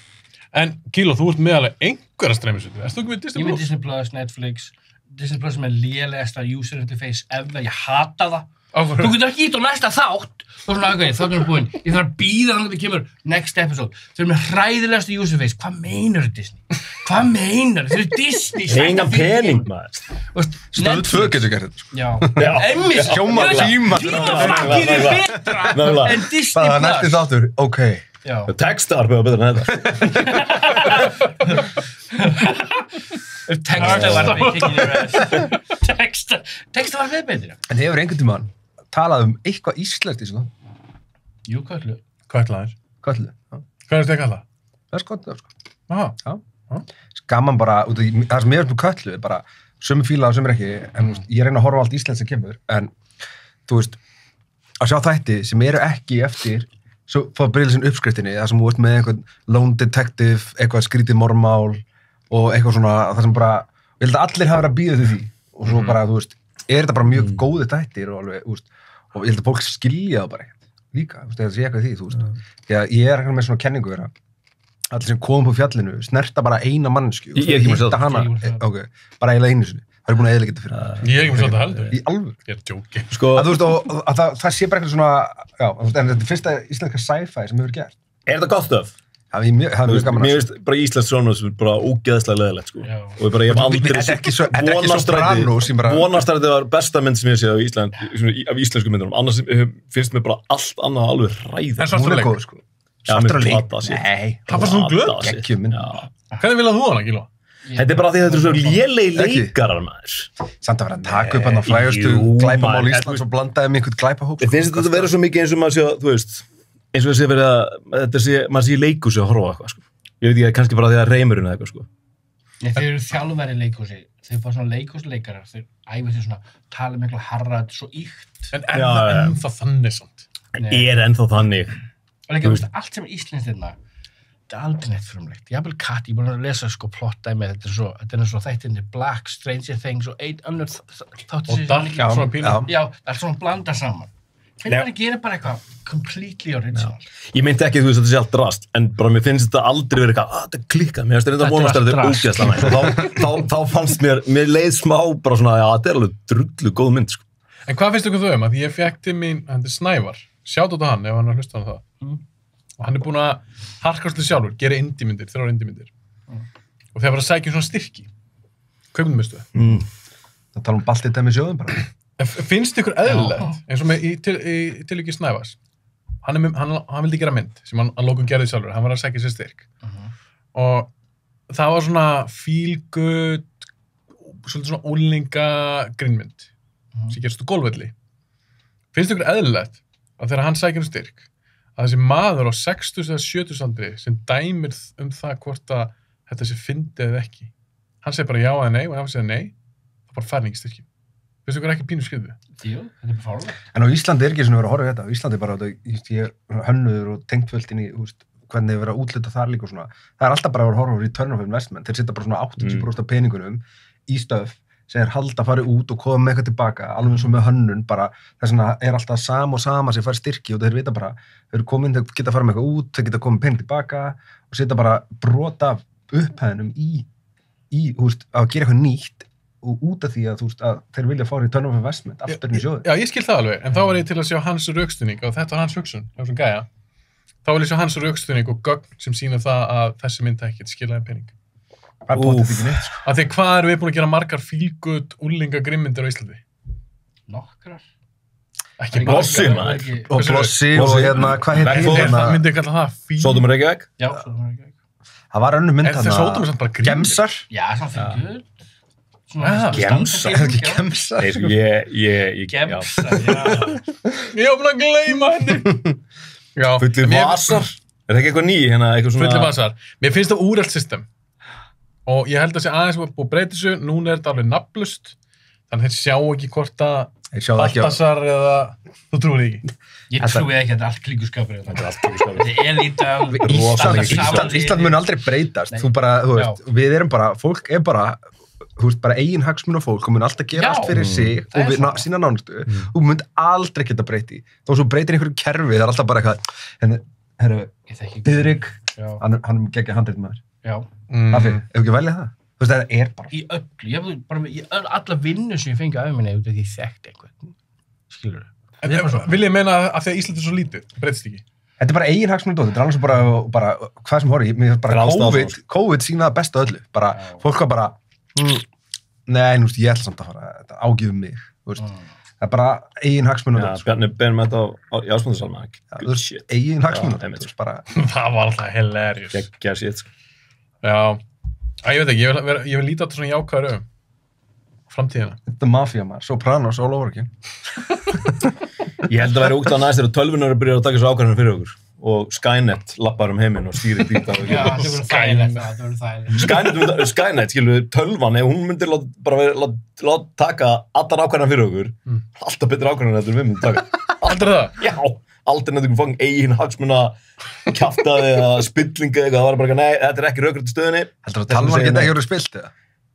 En Kíló, þú ert meðalega einhverja streymisveitur. Erstu ekki með Disney Plus? Ég með Disney Plus, Netflix. Disney Plus sem er lélegasta user interface ever. Ég hata það. Þú getur ekki ít á næsta þátt. Þú er svona, ok, þáttur er búinn. Ég þarf að bíða þannig að það kemur next episode. Þau eru með hræðilegasta user interface. Hvað meinar þau Disney? Hvað meinar þau? Þau eru Disney. Enga pening, maður. Stöð 2 getur gert þetta. Já. Emmis. Tímafakkið er betra en Disney Plus. Það er næsti þáttur. Ok, Textar var betur en þetta. Texta var við betur. En hefur einhvern tímann talað eitthvað íslenskt í svona? Jú, Köllu. Kötlaðir. Köllu, já. Hvað er þetta að kalla? Það er skott, sko. Aha. Já. Gaman bara, það sem ég er Köllu er bara sömu fíla og sömu ekki, en ég reyna að horfa á allt íslenskt sem kemur, en þú veist, að sjá þætti sem eru ekki eftir svo fá brillisinn uppskriftinni, það sem þú veist með einhvern lone detective, eitthvað skrítið mormál og eitthvað svona, það sem bara ég held að allir hafa verið að bíða því og svo bara, þú veist, er þetta bara mjög góði þættir og alveg, þú veist, og ég held að fólk skilja það bara líka, þú veist, það sé eitthvað því, þú veist því að ég er eitthvað með svona kenningu vera allir sem komum på fjallinu, snerta bara eina mannsku og Ég er ekki með hitta hana, ok, bara eiginlega einu sinni það er búin að eyðileggja þetta fyrir það. Ég er ekki með svona heldur. Í alvöru. Ég er djóki. Sko, Að þú veist, og það sé bara eitthvað svona, já, en þetta er fyrsta íslenska sci-fi sem hefur gert. er þetta gott stöf? Það er mjög gaman Mér finnst bara íslenskt sjónvarp sem er bara ógeðslega leðilegt, sko. Já. Og ég hef aldrei Þetta er ekki Sopranos sem bara... Vonarstræti var besta mynd sem ég sé af íslensku myndunum. Annars finnst mér bara allt annað alveg ræða. En Svartur leikur? sko. Já, Svartur mér leik. plata shit. Nei. Það var svona glögg. Geggjum mynd. Hvernig viljað þú hana, Gíla? Þetta er bara því að þetta er svo lélegi leikarar, maður. Samt að vera að taka upp hann á frægustu Jú, glæpamál maður, Íslands og blandaði með einhvern glæpahóp. Mér finnst þetta að vera svo mikið eins og maður sé að, þú veist, eins og þessi verið að, maður sé í leikhúsi að horfa á eitthvað, sko. Ég veit ekki, kannski bara því að reymurinn eða eitthvað, sko. Þeir eru þjálfari leikhúsi. Þeir eru bara svona leikhúsleikarar. Þeir æfa því svona, tala miklu harra, þetta er svo ýkt. En er það ennþá þannig samt? Er ennþá þannig. Og líka, allt sem er íslenskt þetta er aldrei neitt frumlegt. Jafnvel Kat, ég er búin að lesa sko plottdæmi, þetta er svo þættinni Black, Stranger Things og einn önnur þáttur Og Dark, svona pínu. Já, það er svona blanda saman. Hvernig maður gerir bara eitthvað completely original? Ég meinti ekki, þú veist, þetta sé allt drast, en bara mér finnst þetta aldrei verið eitthvað, þetta er klikkað, mér finnst þetta vonast að þetta er ógeðslega næst. Og þá fannst mér leið smá bara svona, já, þetta er alveg drullu góð mynd, sko. En hvað finnst ykkur þau að ég fekk til mín, hann er Snævar, sjátt á hann ef hann har hlustað á það. Og hann er búinn að harkast þið sjálfur, gera indie-myndir, 3 indie-myndir. Og þegar var að sækja svona styrki. Kaupmyndumistu. Það tala baltið dæmi sjóðum bara. En finnst ykkur eðlilegt, eins og með í tilviki Snævars, hann vildi gera mynd, sem hann lókum gerði sjálfur, hann var að sækja sér styrk. Og það var svona feel good, svolítið svona úlinga grínmynd, sem gerst á golfvelli. Finnst ykkur eðlilegt að þegar hann sækir styrk, að þessi maður á 60 eða 70 aldri sem dæmir það hvort að þetta sé fyndið eða ekki. Hann segir bara já eða nei og ef hann segir nei, þá bara fær hann ekki styrkinn. Finnst ykkur ekki pínu skriðu? Jú, þetta er bara fárlega. En á Íslandi er ekki svona verið að horfa á þetta. Á Íslandi er bara, ég er hönnuður og tengtvöldin í, hvernig þið verið að útluta þar líka og svona. Það er alltaf bara að vera að horfa á return of investment. Þeir setja bara svona 80% af peningunum í stöf sem er halda að fara út og koma með eitthvað tilbaka, alveg eins og með hönnun bara, þess vegna er alltaf sama sem fær styrki og þeir vita bara, þeir eru komin, þeir geta að fara með eitthvað út, þeir geta að koma pening tilbaka og setja bara brot af upphæðinum í að gera eitthvað nýtt og út af því að, að þeir vilja fá return of investment aftur inn í sjóðu. Já, ég skil það alveg, en þá var ég til að sjá hans rökstuðning og þetta var hans hugsun, þessum gæja. Þá vil ég sjá hans rökstuðning og gögn sem sýna það að þessi mynd ekki skilaði pening. Það er bóttið ekki neitt, sko. Af því hvað erum við búin að gera margar feel-good úlinga grimmyndir á Íslandi? Nokkrar. Ekki Blossi, margar. maður. Og Blossi og hérna, hvað heitir Það myndi ég kalla það feel... Sódómur Reykjavík? Já, Sódómur Reykjavík. Það var önnur mynd En það Sódómur er samt bara grimmyndir. Gemsar? Já, svona feel-good. Gemsar? Er það ekki Gemsar? Nei, sko, Gemsar, já. Ég var búin að gleyma henni. Fullir vasar? Er það ekki eitthvað ný, hérna, eitthvað svona... Fullir vasar. Mér finnst það úrelt system. Og ég held að sé aðeins búið að breyta þessu, núna er þetta alveg nafnlaust, þannig þeir sjá ekki hvort að Baltasar eða... Þú trúir því ekki? Ég trúi ekki að þetta er allt klíkuskapur. Þetta er allt klíkuskapur. Þetta er lítið... Ísland mun aldrei breytast. Þú veist, við erum bara, fólk er bara, þú veist, bara eigin hagsmuna fólk og mun alltaf gera allt fyrir sig og sína nánustu. Þú mun aldrei geta breyti. Þó svo breytir einhverju kerfi, það er alltaf bara eitthvað, herru, Diðrik, hann geggja handrið maður. Já. Afi, ef ekki velja það? Þú veist, það er bara... Í öllu, ég hef bara í alla vinnu sem ég fengi af minni út af því ég þekkti einhvern. Skilur þau? Vil ég meina að því að Ísland er svo lítið, breytist ekki? Þetta er bara eigin hagsmunum dót, þetta er alveg svo bara hvað sem horfði, mér finnst bara COVID sínaði besta öllu. Bara, fólk var bara, nei, þú veist, ég ætla samt að fara, þetta ágifum mig, þú veist. Það er bara eigin hagsmunum. Já, Bjarni beðum þetta á Ásmundarsalma. Good shit. Eigin hagsmunum. Það var alltaf hilarious. Geggja shit, sko. Já. Ég veit ekki, ég vil líta á þetta svona jákvæður framtíðina. Þetta er mafía maður, Sopranos all over again. Ég held að væri útláð næst þegar tölvunar byrjar að taka svo ákvarðanir fyrir okkur og Skynet lappar heiminn og stýrir býta. Já, það verður þægilegt. Skynet, skilur, tölvan, ef hún myndir láta taka allar ákvarðanir fyrir okkur, alltaf betur ákvarðanir en við myndum taka. Aldrei það? Já, aldrei nefnir fangin eigin hagsmuna kjaftaði eða spillinga eitthvað, það var bara, nei, þetta er ekki rökrætt í stöðunni. Heldur að talvan geta ekki verið spilt eða?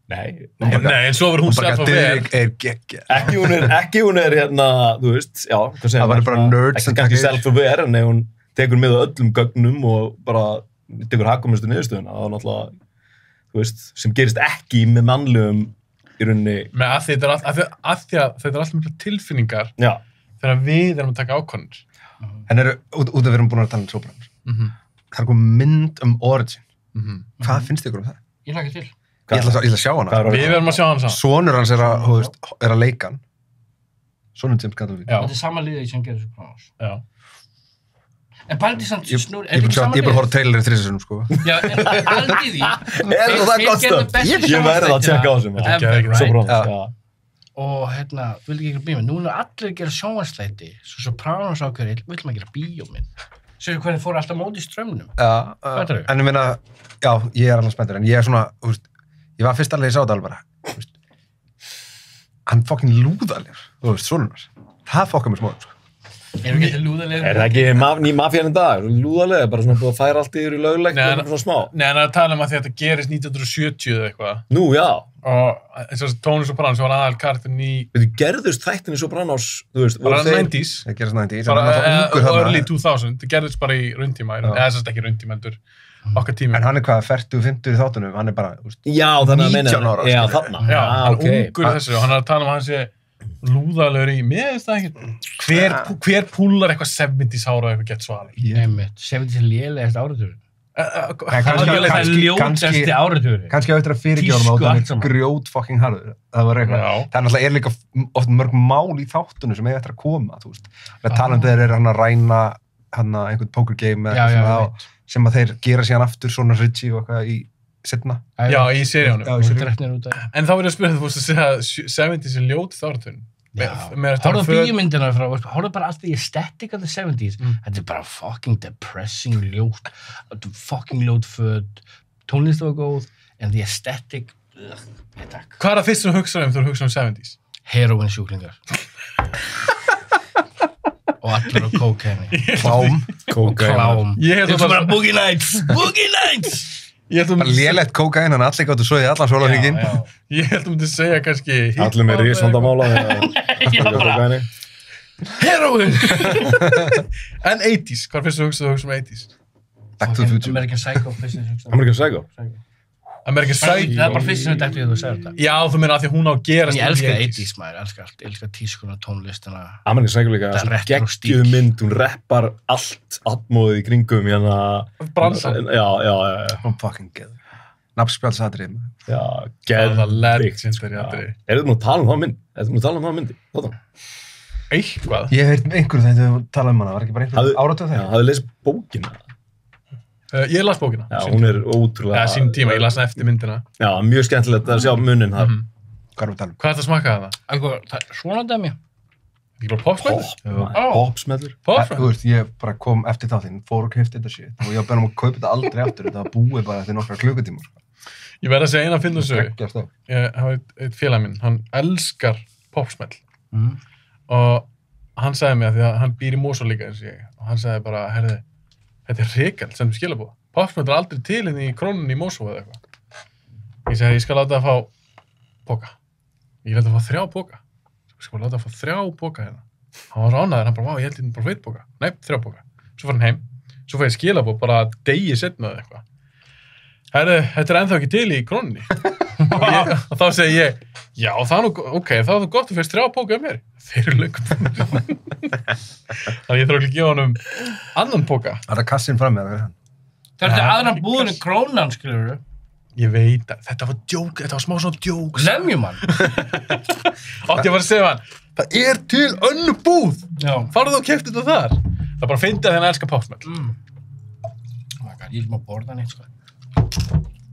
Nei, en svo verður hún self-aware. Er geggja. Ekki hún er hérna, þú veist, já, hvað segir það var bara nerds ekki kannski self-aware, en hún tekur með öllum gögnum og bara tekur hagkomustu niðurstöðuna, það er náttúrulega, þú veist, sem gerist ekki með mannlegum í rauninni. Með að þetta er alltaf mikla tilfinningar þegar við erum að taka ákvörðunir. En út af við erum búin að tala um Sopranos. Það er komið mynd Origin. Hvað finnst þið ykkur það? Ég hlakka til. Ég ætla að sjá hana. Við verðum að sjá hana saman. Sonur hans er að leika hann. Sonur James Gandolfini. Þetta er sama liðið sem gerir Sopranos. Já. En bæði því samt snúr... Ég bara horf trailerinn 3 sinnum, sko. Já, en bæði því... Það gott stöð. Ég verði að tjekka á þessum. Og hérna, þú vil ekki gera bíómynd. Nú er allir að gera sjónvarpsþætti. Svo Sopranos ákveður, vill maður gera bíómynd. Sér hvernig fóru alltaf móti í strömmnum. Já, en ég meina, já, ég er alveg spenntur, en ég er svona, þú veist, ég var fyrst alveg í sátt alveg bara, þú veist, hann fucking lúðalegur, þú veist, svonunar. Það fokkar mér smóðum, sko. Erum við ekki lúðalegur? Er það ekki ný mafían í dag? Lúðalegur, bara svona búið að færa allt yfir í löglegt og svona smá. Nei, hann er að tala um að þetta gerist 1970 eða eitthvað. Nú, já. Og eins og Tony Sopranos var aðal karakterinn í... Þú gerðust þættinni Sopranos, þú veist, bara 90s. Það gerðist 90s. Bara early 2000. Það gerðist bara í rauntíma. Eða þess að ekki rauntíma, endur okkar tíma. En hann er hvað, 40-50 í þáttunum, hann er bara, þú veist, já, 19 ára. Já, þarna. Já, hann er ungur þessu og hann er að tala um að hann sé lúðalegur í, mér veist það ekki, hver púlar eitthvað 70s ára eitthvað gett svari? Nefnitt, 70s er lélegast áratugurinn. Það er ljótasti áratugurinn. Kannski á eftir að fyrirgjóðum á þetta grjót fucking harður. Það var eitthvað, það er náttúrulega líka oft mörg mál í þáttunum sem eiga eftir að koma, þú veist. Það tala um þeir hann að ræna einhvern poker game eða eitthvað sem að þeir gera síðan aftur svona Ritchie og eitthvað í setna. Já, í seríunum. En þá verður að spyrja, þú fórst að segja 70s er ljótið áratugurinn. Hárðu bíómyndina frá, hárðu bara alltaf í aesthetic of the 70s. Þetta er bara fucking depressing ljót, fucking ljót föt, tónlist var góð, en the aesthetic, takk. Hvað er það fyrst sem þú hugsaði þegar þú hugsaði 70s? Heroin sjúklingar. Og allir á kókaini. Klám. Klám. Ég held bara Boogie Nights! Boogie Nights! Bara lélegt kókain, hann allir gáttu svo í allan sólarhringinn. Ég held að myndi segja kannski... Allir með risvandamála. Heroin! En 80s, hvað finnst þú hugsa um 80s? Back to the Future. American Psycho. American Psycho? American Psycho? Það er bara fyrst sem þetta eftir því að þú segir þetta. Já, þú meina að því hún á að gerast... Ég elska 80s maður, ég elska tískuna, tónlistina. American Psycho líka, geggjuð mynd, hún reppar allt atmóðið í kringum hérna... Bransan. Já. Hún fucking geður. Nafnspjálsatrið. Já, geðvikt. Eru þú nú að tala um það myndi? Eitthvað? Ég hef heyrt einhverju þegar þú tala um hana, var ekki bara einhverju áratugur þegar? Já, hafðu lesið bókina? Ég las bókina. Já, hún er ótrúlega... Já, sín tíma, ég las hana eftir myndina. Já, mjög skemmtilegt að sjá muninn þar. Hvað er við að tala um? Hvað er þetta að smaka það? Svona dæmi. Ekki bara popsmellur? Popsmellur. Þú veist, ég bara kom eftir þáttinn, fór og keypti þetta shit og ég var beðinn að kaupa þetta aldrei aftur, þetta var búið bara eftir nokkra klukkutímar. Ég verð að segja eina fyndasögu. Ég hafa eitt félag minn, hann elskar popsmell. Og hann sagði mig að því að hann býr í Mosó líka eins og ég. Og hann sagði bara, herði, þetta er hrikalt sem við skilabóð. Popsmell er aldrei til inn í krónunni í Mosó eða eitthvað. Ég segi, ég skal láta það fá póka. Ég láta það fá 3 póka. Ég skal láta það fá 3 póka hérna. Hann var ránaður, hann bara, vá, ég held ég bara 1 póka. Nei, 3 póka. Svo fór hann heim. Svo fór ég skilabóð bara degi setna eða eitthvað. Herði, þetta er ennþá ekki til í krónunni. Og þá segi ég, já, það er nú, ok, þá er það gott að fyrst 3 póka mér. Þeir eru löngum búinir. Þannig ég þarf ekki að gefa honum annan póka. Það er kassin fram með það. Það er aðra búin í krónan, skilur þú? Ég veit að þetta var djók, þetta var smá svona djók. Lemjumann. Átti ég var að segja hann, Það til önnur búð. Farðu og keyptu þetta þar. Það bara fyndi að þennan elska popsmell. Ég sem að borða neitt, sko.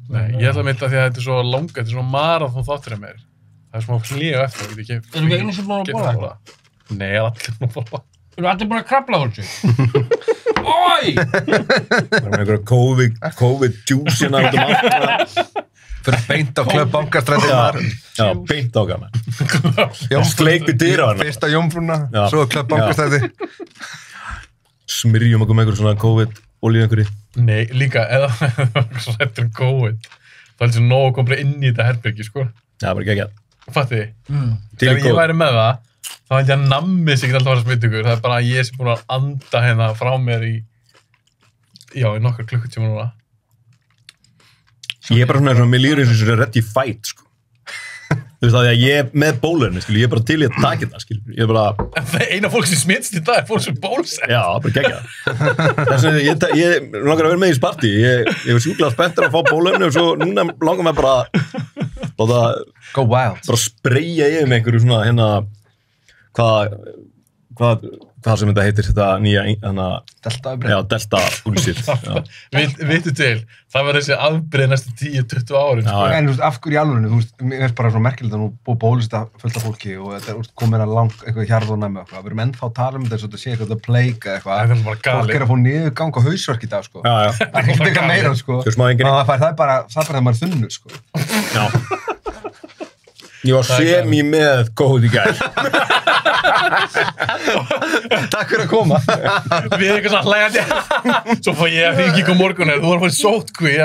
Nei, ég ætla að mynda því að þetta svo langa, þetta svo marathon þáttur af mér. Það smá hlýja eftir, það get ekki... Erum við einu sem búin að borða eitthvað? Nei, allir búin að borða. Erum allir búin að krafla úr þessu? Ói! Það með einhverja COVID-juice-ina út allt. Fyrir beint á Club Bankastræti. Já, beint á gaman. Sleik við dyra hana. Fyrsta jómfrúna, svo Club Bankastræti. Smyrjum okkur með einhverju svona COVID-olíu einhverju. Nei, líka, eða svo hættur COVID. Það er þessi nóg að koma inn í þetta herbergi, sko. Já, bara geggjað. Fattu þið? Ef ég væri með það, þá hætti ég að nammi sig ekki alltaf að vera smitt ykkur. Það er bara að ég sem búin að anda hérna frá mér í nokkar klukkutíma núna. Ég er bara svona, mér líður eins og þessu ready fight, sko. Þú veist að ég er með bóluefni, skilur, ég er bara til í að taka þetta, skilur. Ég er bara... En það eina fólk sem smittst í dag er fólk sem bólusett. Já, bara geggjað. Þess vegna, ég langar að vera með í sparti. Ég var sjúklega spenntur að fá bóluefni og svo núna langar mér bara Go wild. Bara spreyja yfir með einhverju svona, hérna, hvað sem þetta heitir, þetta nýja, hérna... Delta-afbrigði. Já, delta-bullshit. Vittu til, það var þessi afbrigði næstu 10-20 árin, sko. En þú veist, af hverju í alvörunni, þú veist, mér finnst bara svona merkilegt að nú búið bólusetta fullt af fólki og þetta er komin að eitthvað hjarðónæmi og eitthvað. Við erum ennþá að tala um þetta svo þetta sé eitthvað plague eða eitthvað. Það er bara galið. Fólk að fá niðurgang og hausverk í dag, sko. Já. Það er ekkert eitthvað meira, sko. Það er bara þegar maður er þunnur, sko. Já. Ég var semi með COVID í gær. Takk fyrir að koma. Við erum eitthvað svona hlægandi. Svo fór ég að hringi ykkur morgunar. Þú var að fara í sótkví.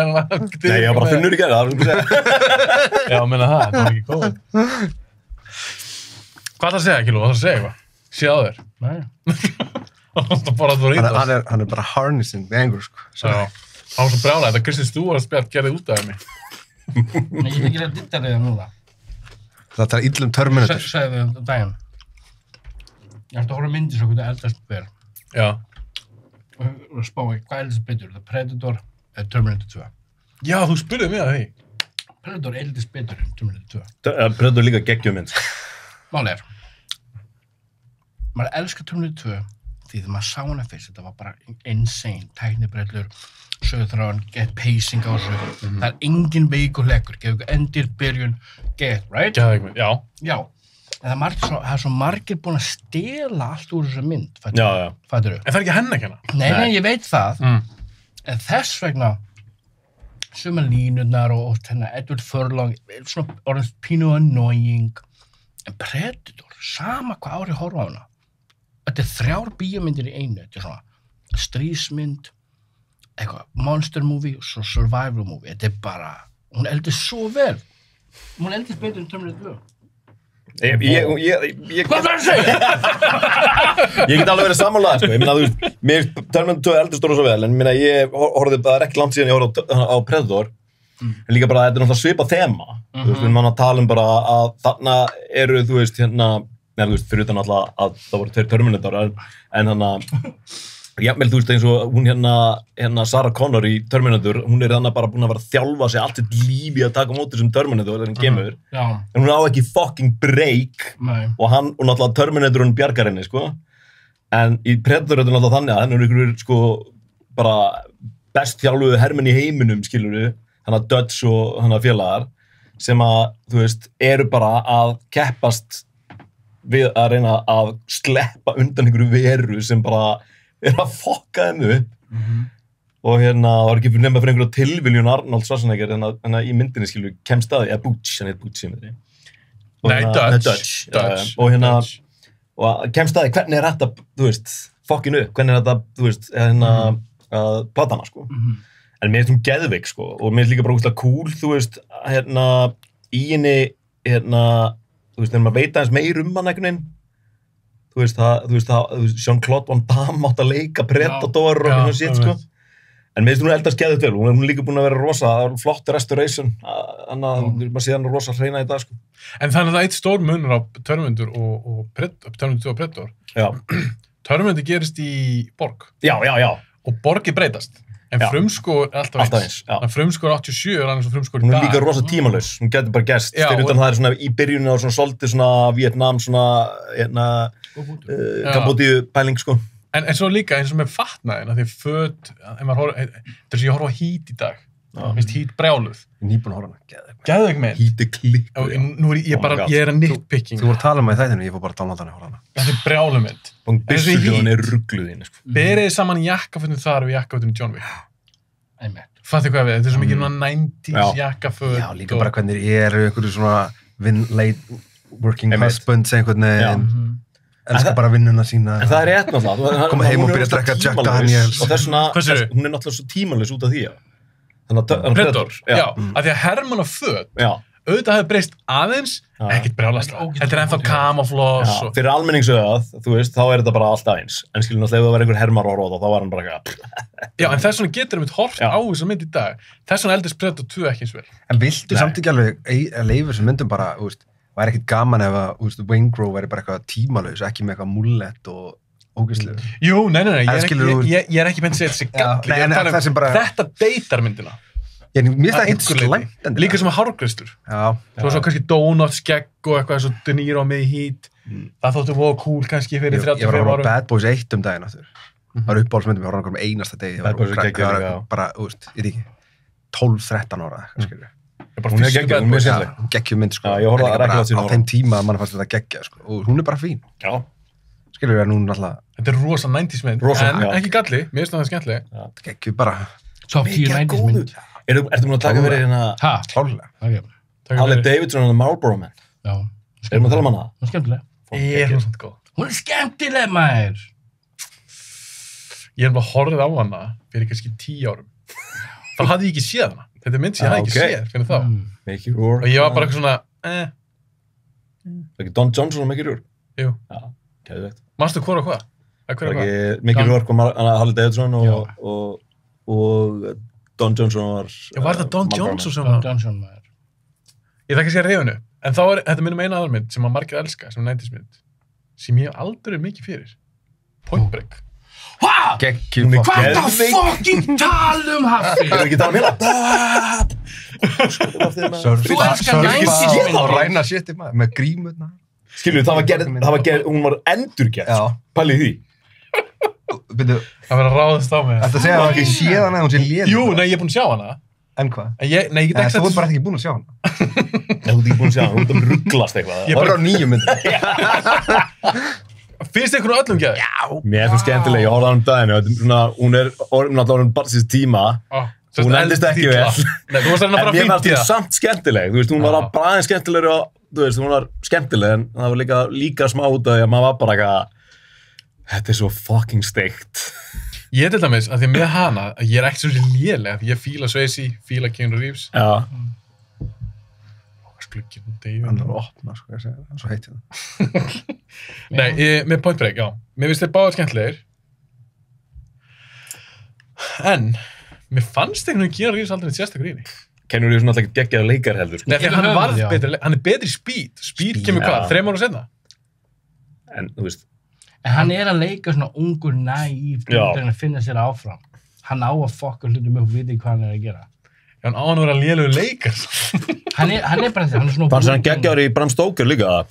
Nei, ég var bara þunnur í gær, það var svona að segja. Já, menna það var ekki COVID. Hvað ætlar að segja, Kíló? Það að segja eitthvað? Sé á þér? Nei. Hann er bara harnessing the anger, sko. Já, hann var svo brjálað. Þetta Kristinn Stúart spjall gerði út af mig. Nei, ég ekki að ditta við núna. Það er illum Terminator. Sæði við daginn. Ég ætti að horfa myndir svo hvernig eldast ber. Já. Og spái, hvað eldast betur? Það Predator eða Terminator 2? Já, þú spurði mig að því. Predator eldast betur en Terminator 2. Predator líka geggjumynd. Máli er, maður elskar Terminator 2 því þegar maður sá hana fyrst, þetta var bara insane, tæknibrellur, sögurþráin, get pacing á þessu, það er engin veikur hlekkur, gefur endir, byrjun, get, right? Já. Já, en það er svo margir búin að stela allt úr þessu mynd, Já. Fattur þú? En það er ekki henni að kenna. Nei, ég veit það, en þess vegna, suma línurnar og Edward Furlong, svona orðins pínu annoying, en Predator, sama hvað ári horfa á hana, þetta er 3 bíómyndir í einu, þetta er svona stríðsmynd, eitthvað, monster movie og svo survival movie, þetta er bara, hún eldist svo vel, hún eldist betur en Terminator 2. Hvað er það að segja? Ég get alveg verið sammálaður, sko, ég meina, þú veist, mér Terminator 2 eldist stóra svo vel, en minna, ég horfði, það er ekki langt síðan ég horfði á Predator, en líka bara, þetta er náttúrulega svipað þema, þú veist, við mann að tala bara að þarna eru, þú veist, hérna, neða, þú veist, fyrir utan alltaf að það voru 2 Terminator, en hana, jafnvel, þú veist, eins og hún hérna Sarah Connor í Terminator, hún er þannig bara búin að vera að þjálfa sig allt sitt lífi að taka móti sem Terminator, þegar hann kemur, en hún á ekki fucking break, og náttúrulega Terminator hún bjargar henni, sko, en í Predator er þetta náttúrulega þannig að hann er ykkur, sko, bara best þjálfuðu hermenn í heiminum, skilurðu, hann að Dutch og hann að félagar, sem að, þú veist, eru bara að keppast við að reyna að sleppa undan einhverju veru sem bara er að fokka þeim upp og hérna, það var ekki nefna fyrir einhverju tilviljun Arnold Schwarzenegger en að í myndinni, skilur, kemst að því, Butch, hann heit Butch í myndinni. Nei, Dutch. Og hérna, og kemst að því, hvernig er þetta, þú veist, fokkinu upp, hvernig er þetta, þú veist, hérna, plata hana, sko. En mér finnst hún geðveik, sko, og mér finnst líka bara úrslega cool, þú veist, hérna, í henni, hérna, þú veist, þegar maður veit aðeins meir hann einhvern veginn, þú veist, Jean-Claude Van Damme átt að leika Predator og eitthvað shit, sko. En mér finnst hún eldast geðveikt vel, hún er líka búin að vera rosa, flott restoration, maður sé hann rosa hreina í dag, sko. En þannig að það er eitt stór munur á Terminator og Predator. Já. Terminator gerist í borg. Já. Og borgir breytast. En frumskógur er alltaf eins. En frumskógur 87 er annars og frumskógur í dag. Hún er líka rosa tímalaus, hún getur bara gerst. Fyrir utan það er svona í byrjunni og svona svolítið svona Vietnam, svona Kambódíu pæling, sko. En svo líka eins og með fatnaðina, því föt, þess að ég horfa á Heat í dag. Minnst Heat brjáluð. Nýbúin að horfa hana, Geðveik mynd. Heat er klikk. Nú er ég að nitpicking. Þú voru að tala um það í þættinu, ég fór bara að downloada hana og horfa hana. Þetta er brjáluð mynd. Byssugjóðan er ruggluðin, sko. Berið saman jakkafötun þar og jakkafötun John Wick. Fattu hvað við, þetta er svo mikið 90s jakkaföt. Já, líka bara hvernig eru einhverju svona late working husbands einhvern veginn. Elskar bara vinnuna sína. En það er rétt náttúrulega. Koma heim og byrja að drekka Jack Daniels. Og þess vegna, hún er náttúrulega svo tímalaus út af því, Predator, já, af því að Herman og föt auðvitað hefði breyst aðeins, ekkert brjálast þetta er ennþá camouflage fyrir almenningsauðað, þú veist, þá er þetta bara alltaf eins en skilur náttúrulega ef það var einhver Herman á róða þá var hann bara já, en þess vegna getur við hort á þessa mynd í dag þess vegna eldist Predator 2 ekki eins vel en viltu samt ekki alveg að leifa þessum myndum bara, þú veist, væri ekkert gaman ef að Wayne Grove væri bara eitthvað tímalaus ekki með eitthvað mullett og ógeðslegur. Jú, nei, ég er ekki pensið að þetta sé galli, þetta deytar myndina. Mér finnst það ekkert slæmt. Líka sem að hárgreiðslur. Svo kannski donut, skegg og eitthvað svo De Niro með í Heat. Það þóttu voða cool kannski fyrir 35 árum. Ég var að horfa Bad Boys 1 daginn aftur. Það var uppáhaldsmyndum, ég horfa einhverjum einasta degi. Bad Boys er geggjur. Bara, þú veist, ég veit ekki, 12-13 ára, skilju. Hún er geggjur, hún er sérleg. Geggjur mynd, sko. Ég horfa á þeim tíma að mann fannst þetta geggja, sko. Og hún er bara fín. Já. Skilur við að núna alltaf... Þetta er rosa 90s mynd, en ekki galli, mér finnst það skemmtileg. Þetta geggjur bara... Top 10 90s mynd. Ertu búin að taka fyrir hérna... Klálega. Harley Davidson og Marlboro Man. Já. Erum við að tala um hana? Hún er skemmtileg. Hún samt góð. Hún er skemmtileg, maður. Ég hef bara horfið á hana fyrir kannski 10 árum. Þá hafði ég ekki séð hana. Þetta er mynd sem ég hafði ekki séð fyrir þá. Mickey Rourke. Og ég var bara eitthvað svona, Ekki Don Johnson og Mickey Rourke? Jú. Já, kæðvegt. Manstu hvora hvað? Mickey Rourke og Harley Davidson og Don Johnson var... Já, var það Don Johnson sem var? Don Johnson, maður. Ég þakka sér reyfunu. En þá er þetta minnum eina aðra mynd sem að margir elska, sem er 90s mynd, sem ég hef aldrei mikið fyrir. Point Break. Hva? Geggjum. Hvað það fucking talum, Haffi? Ég er ekki talað meira. Þú elskar 90s mynd. Og ræna shiti, maður, með grímurna. Skilju, hún var endurgerð. Pælið því. Það verður að ráðast á mig. Þetta segja að það ekki séð hana eða hún sé léleg. Jú, nei, ég er búinn að sjá hana. En hvað? Nei, ég get ekki Þú ert bara ekki búinn að sjá hana. Þú ert ekki búinn að sjá hana, þú ert að rugglast eitthvað. Horfðu á 9 myndir. Finnst þið einhvern öllum geði? Já. Mér finnst skemmtileg, ég horfði á hann daginu. Hún er náttúrulega bara síðan tíma. Hún endist ekki vel. Nei, þú varst að reyna að fara 50 það. Samt skemmtileg, þú veist, hún var bara aðeins skemmtilegri og, þú veist, hún var skemmtileg en það var líka smá út af því að maður var bara eitthvað þetta er svo fucking steikt. Ég til dæmis, að því með hana, að ég er ekki svo léleg, að ég fíla Swayze, fíla Keanu Reeves. Já. Sklugginn og David. Hann er að opna, sko, ég segja, það er svo heitt hérna. Nei, með Point Break, já. Mér finnst þeir báðir skemmtilegir. En, mér fannst einhvern veginn Keanu Reeves aldrei sérstaklega gríni. Keanu Reeves náttúrulega ekki geggjaður leikar heldur, sko. Nei, því hann varð betri, hann er betri í Speed. Speed kemur hvað, 3 ára senna? En, þú veist, en hann er að leika svona ungur naív en að finna sér áfram. Hann á að fokka hlutum upp og viti hvað hann er að gera. Já, hann á að vera lélegur leikar. Hann er bara þetta, hann er svona... Fannst hann geggjaður í Bram Stoker líka?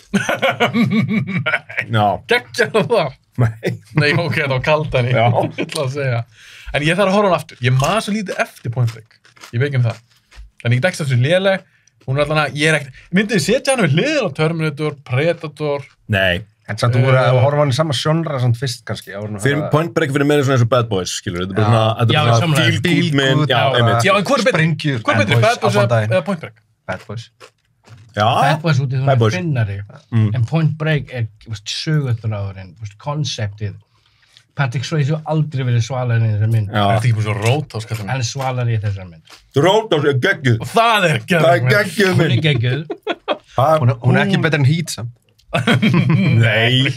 Nei. Geggjaður það? Nei, ok, það var kald henni. Já. Ég ætla að segja. En ég þarf að horfa hann aftur. Ég maður svo lítið eftir Point Break. Ég veit ekki það. Þannig ég ekki þessu léleg. Hún er alltaf, ég er ekkert... Myndið þið setja hann við hliðir á Terminator, Predator... Nei. En samt þú voru að horfa hann í sama sjónra samt fyrst kannski. Point Break fyrir meira svona eins og Bad Boys, skilur. Þetta er svona feel-good mynd. Já, en hvað er betri? Hvað er betri, Bad Boys eða Point Break? Bad Boys. Já. Bad Boys út í þú er finnari. En Point Break er sögutráðurinn, konseptið. Patrick Swayze hefur aldrei verið svalari í þessar mynd. Það er ekki búin svo Roadhouse, kallar mig. Hann er svalari í þessar mynd. Roadhouse er geggjuð. Og það er geggjuð mynd. Hún er geggjuð. Hún er ekki betur en Heat samt. Nei.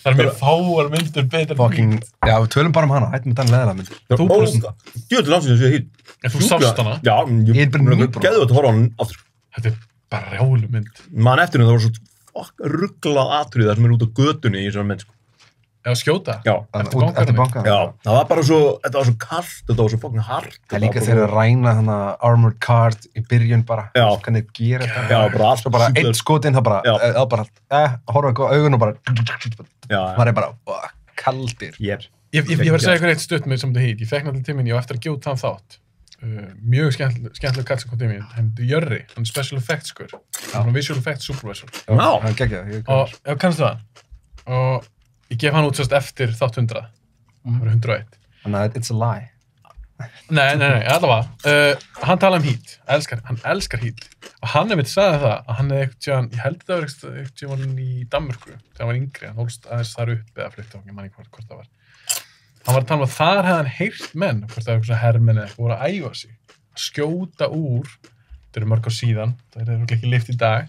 Það er mér fáar myndur betur en Heat. Já, við tölum bara um hana. Hættum við þannig leðilega mynd. Þú brúst það. Djúður langt sem þessu Heat. En þú sást hana? Já, ég geðu að horfa hann aftur. Þetta er bara rjálu mynd. Man eftir henni það var svo rugglað atriðar sem er út á götunni í svona mynd, sko. Eða skjóta? Já. Eftir bankan? Já, það var bara svo, þetta var svo kallt, þetta var svo fucking hart. Það líka þegar að ræna þannig að armored car í byrjun bara, hvernig gera þetta. Já, bara allt. Svo bara einn skotinn, það bara, horfa eitthvað augun og bara, það bara, kaldir. Ég var að segja eitthvað eitt stutt með sem þetta hít. Ég fekk náttúrulega tíminn, ég var eftir að gjóta hann þátt. Mjög skemmtileg kall sem kom tíminn. Hann er Jörri, hann er special effects skur. Hann er visual effects supervisor. Já, hann geggjað. Og kannstu það? Og ég gef hann út sérst eftir þátt 100. Það var 101. Þannig að it's a lie. Nei, allavega. Hann tala Heat. Hann elskar Heat. Og hann mitt sagði það að hann hefði eitthvað, ég held það var eitthvað í Danmörku, þegar hann var yngri, hann hólst aðeins þar upp eða flytti á, ég man ekki hvort það var. Hann var að tala um að þar hefði hann heyrt menn, hvort það var eitthvað hermenn eða eitthvað, voru að æfa sig, að skjóta úr, þetta eru mörg á síðan, það er ekki lyft í dag,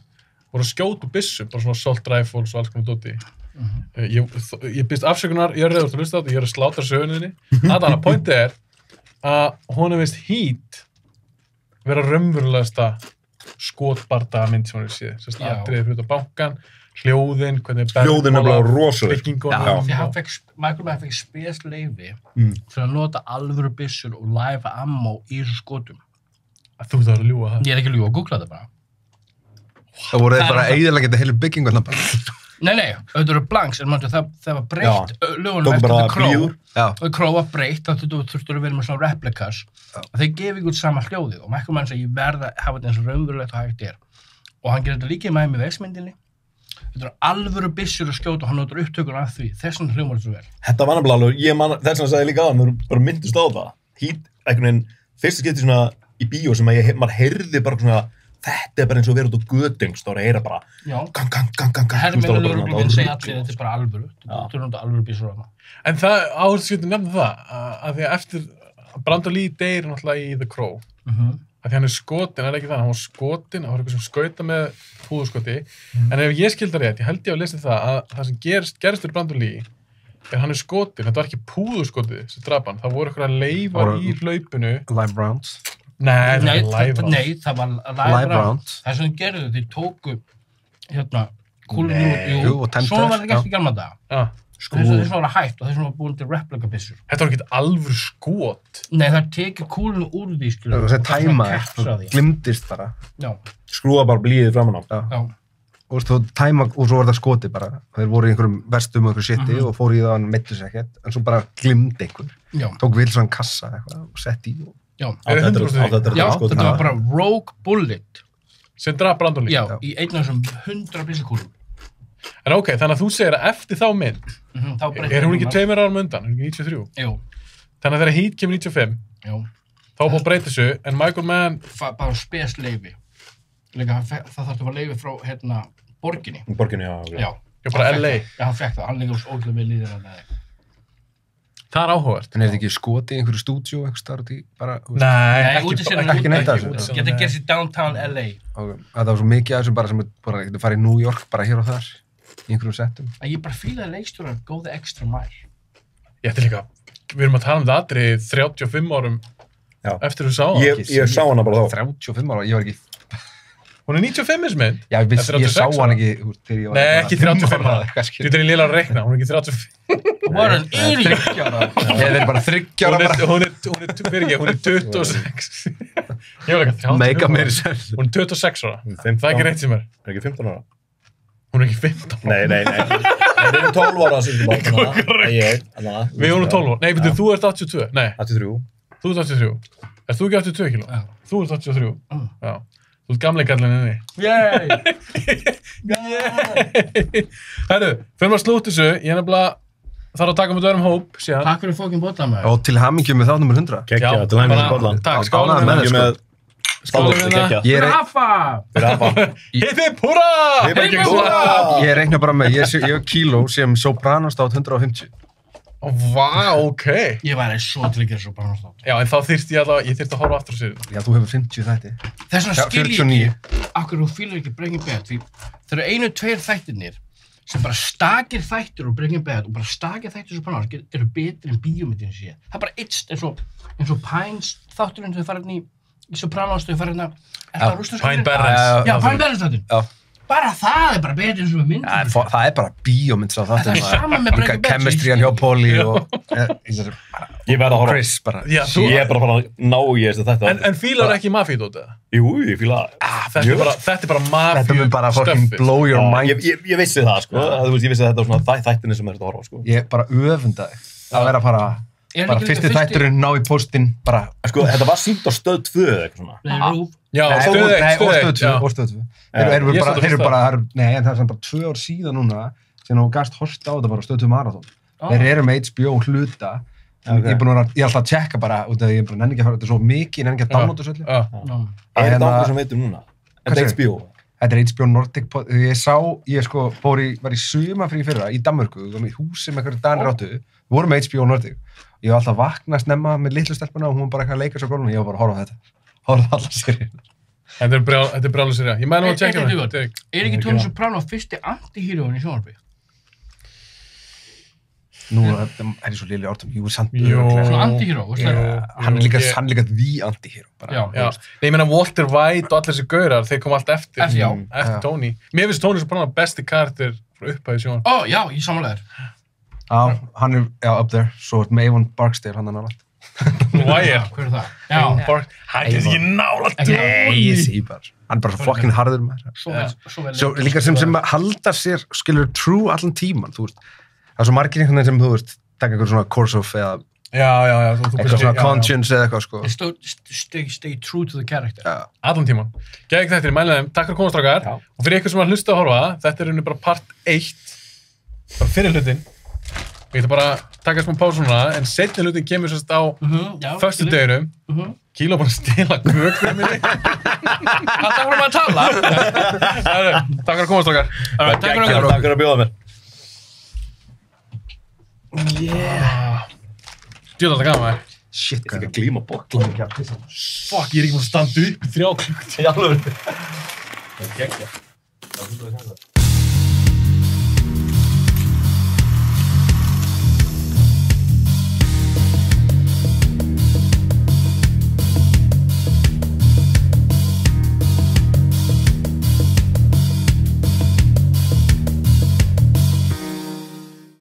voru að skjóta úr byssum, bara svona assault rifles og alls konar dóti. Ég byrst afsökunar, ég er reyður að hlusta á þetta, ég er að slátra söguninni. Þannig að pointið er að honum finnst Heat vera raunverulegasta skotbardaga mynd sem hann hefur séð. Sérst atriðið fyrir út á bankan, hljóðin, hvernig hljóðin er bara rosaleg. Því Michael Mann fekk spes-leyfi til að nota alvöru byssur og live ammo í þessu skotum. Þú þarf að ljúga það? Ég er ekki að ljúga, googla þetta bara. Það voru þeir bara eiginlega heilu byggingu hérna bara. Nei, þetta eru blanks, en það var breytt lögunum eftir Crow. Og Crow var breytt, þá þurftur að vera með svona replikas. Þeir gefa ykkur sama hljóðið og Michael Mann segir ég verða að hafa þetta eins og raunverulegt og hægt er. Og hann gerir þetta líka í Miami Vice-myndinni. Þetta eru alvöru byssur og skjót og hann notar upptökur af því. Þess vegna hljómar þetta svo vel. Þetta var nefnilega alveg, þess vegna sagði ég líka á hann, bara myndust á það. Heat, einhvern veginn, fyrsta skipti svona í bíó sem maður heyrði bara svona, þetta er bara eins og verið út á gödung, þá er að heyra bara gang. Hermennalögregluminn segja allir, þetta er bara alvöru. Þetta er alvöru byssur á það. En það áhersluðið nefnum það, að því að eftir Brandon Lee deyr náttúrulega í The Crow, að því hann er skotin, ekki þannig, hann var skotin, það var eitthvað sem skauta með púðurskoti, en ef ég skildar rétt, ég held ég að lesa það að það sem gerist fyrir Brandon Lee, hann er skotin, þetta var ekki púðurskotið sem drap hann, það voru eitthvað leifar í hlaupinu. Live rounds? Nei, það var live rounds. Það sem þau gerðu, þeir tóku hérna, kúlunum út, svona var það gert í gamla daga. Þess að það var hægt og þess að það var búin til replika-byssur. Þetta var ekki alvöru skot. Nei, það tekið kúlunum úr því, skilur. Það tæma, glimtist bara. Skrúa bara blíðið framan á. Já. Og þú tæma, og svo var það skotið bara. Þeir voru í einhverjum verstum og einhverju shiti og fóru í það og hann meittu sér ekkert, en svo bara glimdi einhver. Tók vil svona kassa eitthvað og sett í. Já, þetta var bara rogue bullet. Sem draf Brandon Lee. Já, í einn af þessum 100 byssukúlum. En ok, þannig að þú segir að eftir þá mynd, er hún ekki 2 árum undan, hún er ekki 93? Jú. Þannig að þegar Heat kemur 95, þá búið að breyta þessu, en Michael Mann... Bara spes-leyfi. Það þarf að fara leyfi frá, borginni. Borginni, já. Já, bara LA. Já, hann fekk það, hann líka úr ótrúlega vel líðir að það. Það er áhugavert. En er þetta ekki skotið í einhverju stúdíó eitthvað starf í bara... Nei, ekki neitt af þessu. Geta gerst í downtown LA. Það var svo mikið af þessum bara sem bara getur farið í New York bara hér og þar. Í einhverjum settum. Ég bara fílaði leikstjórar go the extra mile. Ég ætti líka, við erum að tala þetta atriði 35 árum eftir þú sá það. Ég sá hana bara þá. 35 ára, ég var ekki... Hún er 95 mynd. Já, ég sá hann ekki þegar ég var... Nei, ekki 35 ára. Þetta er í lilla að reikna, hún er ekki 35. Hún var hann yfir 30 ára. Ég er bara 30 ára bara. Hún er 26. Ég var ekki 30. Meika meiri sens. Hún er 26 ára. Það er ekki reitt sem er. Hún er ekki 15 ára. Hún er ekki 15 ára. Nei. Við erum 12 ára sem Við erum 12 ára. Nei, betur, þú ert 82. Nei. 83. Þú ert 83. Er þú ekki 82 kíló? Já. Þú ert 83. Já. Þú ert gamlega kallin inni. Yey! Herru, fyrir maður slútt þessu, ég er nefnilega þarf að taka með öðrum hóp síðan. Takk fyrir fókin bóta maður. Og til hamingju með þátt nummer 100. Kekkja, til hamingju með bollan. Takk, skálum með það. Skálum með það. Fyrir Hafa! Hipp húrra! Ég reikna bara með, ég hef kíló sem Sopranostátt 150. Vá, ok. Ég væri svo til að gera Sopranostátt. Já, en þá þyrfti ég að horfa aftur á sér. Já, þú hefur 50 þætti. Þess vegna skil ég ekki, akkur þú fílar ekki Breaking Bad, því það eru 1-2 þættirnir sem bara stakir þættir úr Breaking Bad og bara stakir þættir Sopranos eru betri en bíómyndin sé. Það er bara eins og Pines þátturinn sem þau farið í Sopranos, þau farið hérna... Pine Barrens. Já, Pine Barrens þátturinn. Bara það bara betur eins og við myndum. Það bara bíómynd sá þetta. Það sama með Breaking Bad. Chemistry-an hjá Polly og ég verð að horfa. Chris bara. Ég er bara að fara að ná í þetta. En fílar ekki mafíudót eða? Jú, ég fíla það. Þetta er bara mafíu Þetta mun bara fucking blow your mind. Ég vissi það, sko. Ég vissi að þetta var svona þættinni sem er þetta að horfa, sko. Ég bara öfundaði að vera bara fyrsti þætturinn ná í póstinn bara. Sko, þetta var sýnt á Stöð 2 eða eitthvað svona. Já, Stöð 2. Þeir eru bara, nei, en það er bara 2 ár síðan núna sem þú gast horft á þetta bara Stöð 2 Marathon. Þeir eru með HBO hluta. Ég er alltaf að checka bara út af því ég nenni ekki að höra þetta svo mikið, ég nenni ekki að downloada þessu öllu. Er þetta okkur sem veitum núna? Þetta er HBO? Þetta er HBO Nordic. Ég sko var í sumafrí fyrra í Danmörku, við varum í húsi með einhverju Danir áttu, við vorum með HBO Nordic. Ég var alltaf vakna snemma með litlu stelpuna og hún bara eitthvað að leika svo gólunum og ég var bara að horfa á þetta. Horfa á alla seríuna. Þetta er brjálu sería. Ég mæli að tjekka það. Er ekki Tony Soprano fyrsti anti-híróin í sjónvarpi? Nú er ég svo liðlega orðum. Jú, samt. Svona anti-híró? Hann er líka the anti-híró. Já. Nei, ég meina Walter White og allir þessi gaurar, þeir kom allt eftir Tony. Mér finnst Tony Soprano besti karakter frá upphæðu sjónvarpi. Ó, já, ég samanlega þér. Hann er, up there, svo Maven Barksdale, hann er nálægt. Wire. Hver er það? Já. Hann er ekki nálægt. Nei, ég sé bara. Hann er bara svo fucking harður með það. Svo líka sem halda sér, skilur, true allan tíman, þú veist. Það er svo margir einhvern veginn sem, þú veist, taka einhver svona course of eða eitthvað svona conscience eða eitthvað, sko. Stay true to the character. Allan tíman. Gæði þetta, ég mæli þeim. Takk fyrir komastrákar. Og fyrir ykkur sem var að hlusta að horfa, þetta er bara part 1, bara fyrir hlutin. Ég ætla bara að taka smá pásu núna, en seinni hlutin kemur sérst á föstudeginum. Kíló bara að stela kökur minni. Alltaf vorum að tala. Takk fyrir að komast okkar. Takk fyrir að bjóða mér. Djóðan þetta gaman. Shit, ég skal glíma botla. Fuck, ég er ekki búin að standa upp í 3 klukkutíma. Í alveg. Það er geggjað.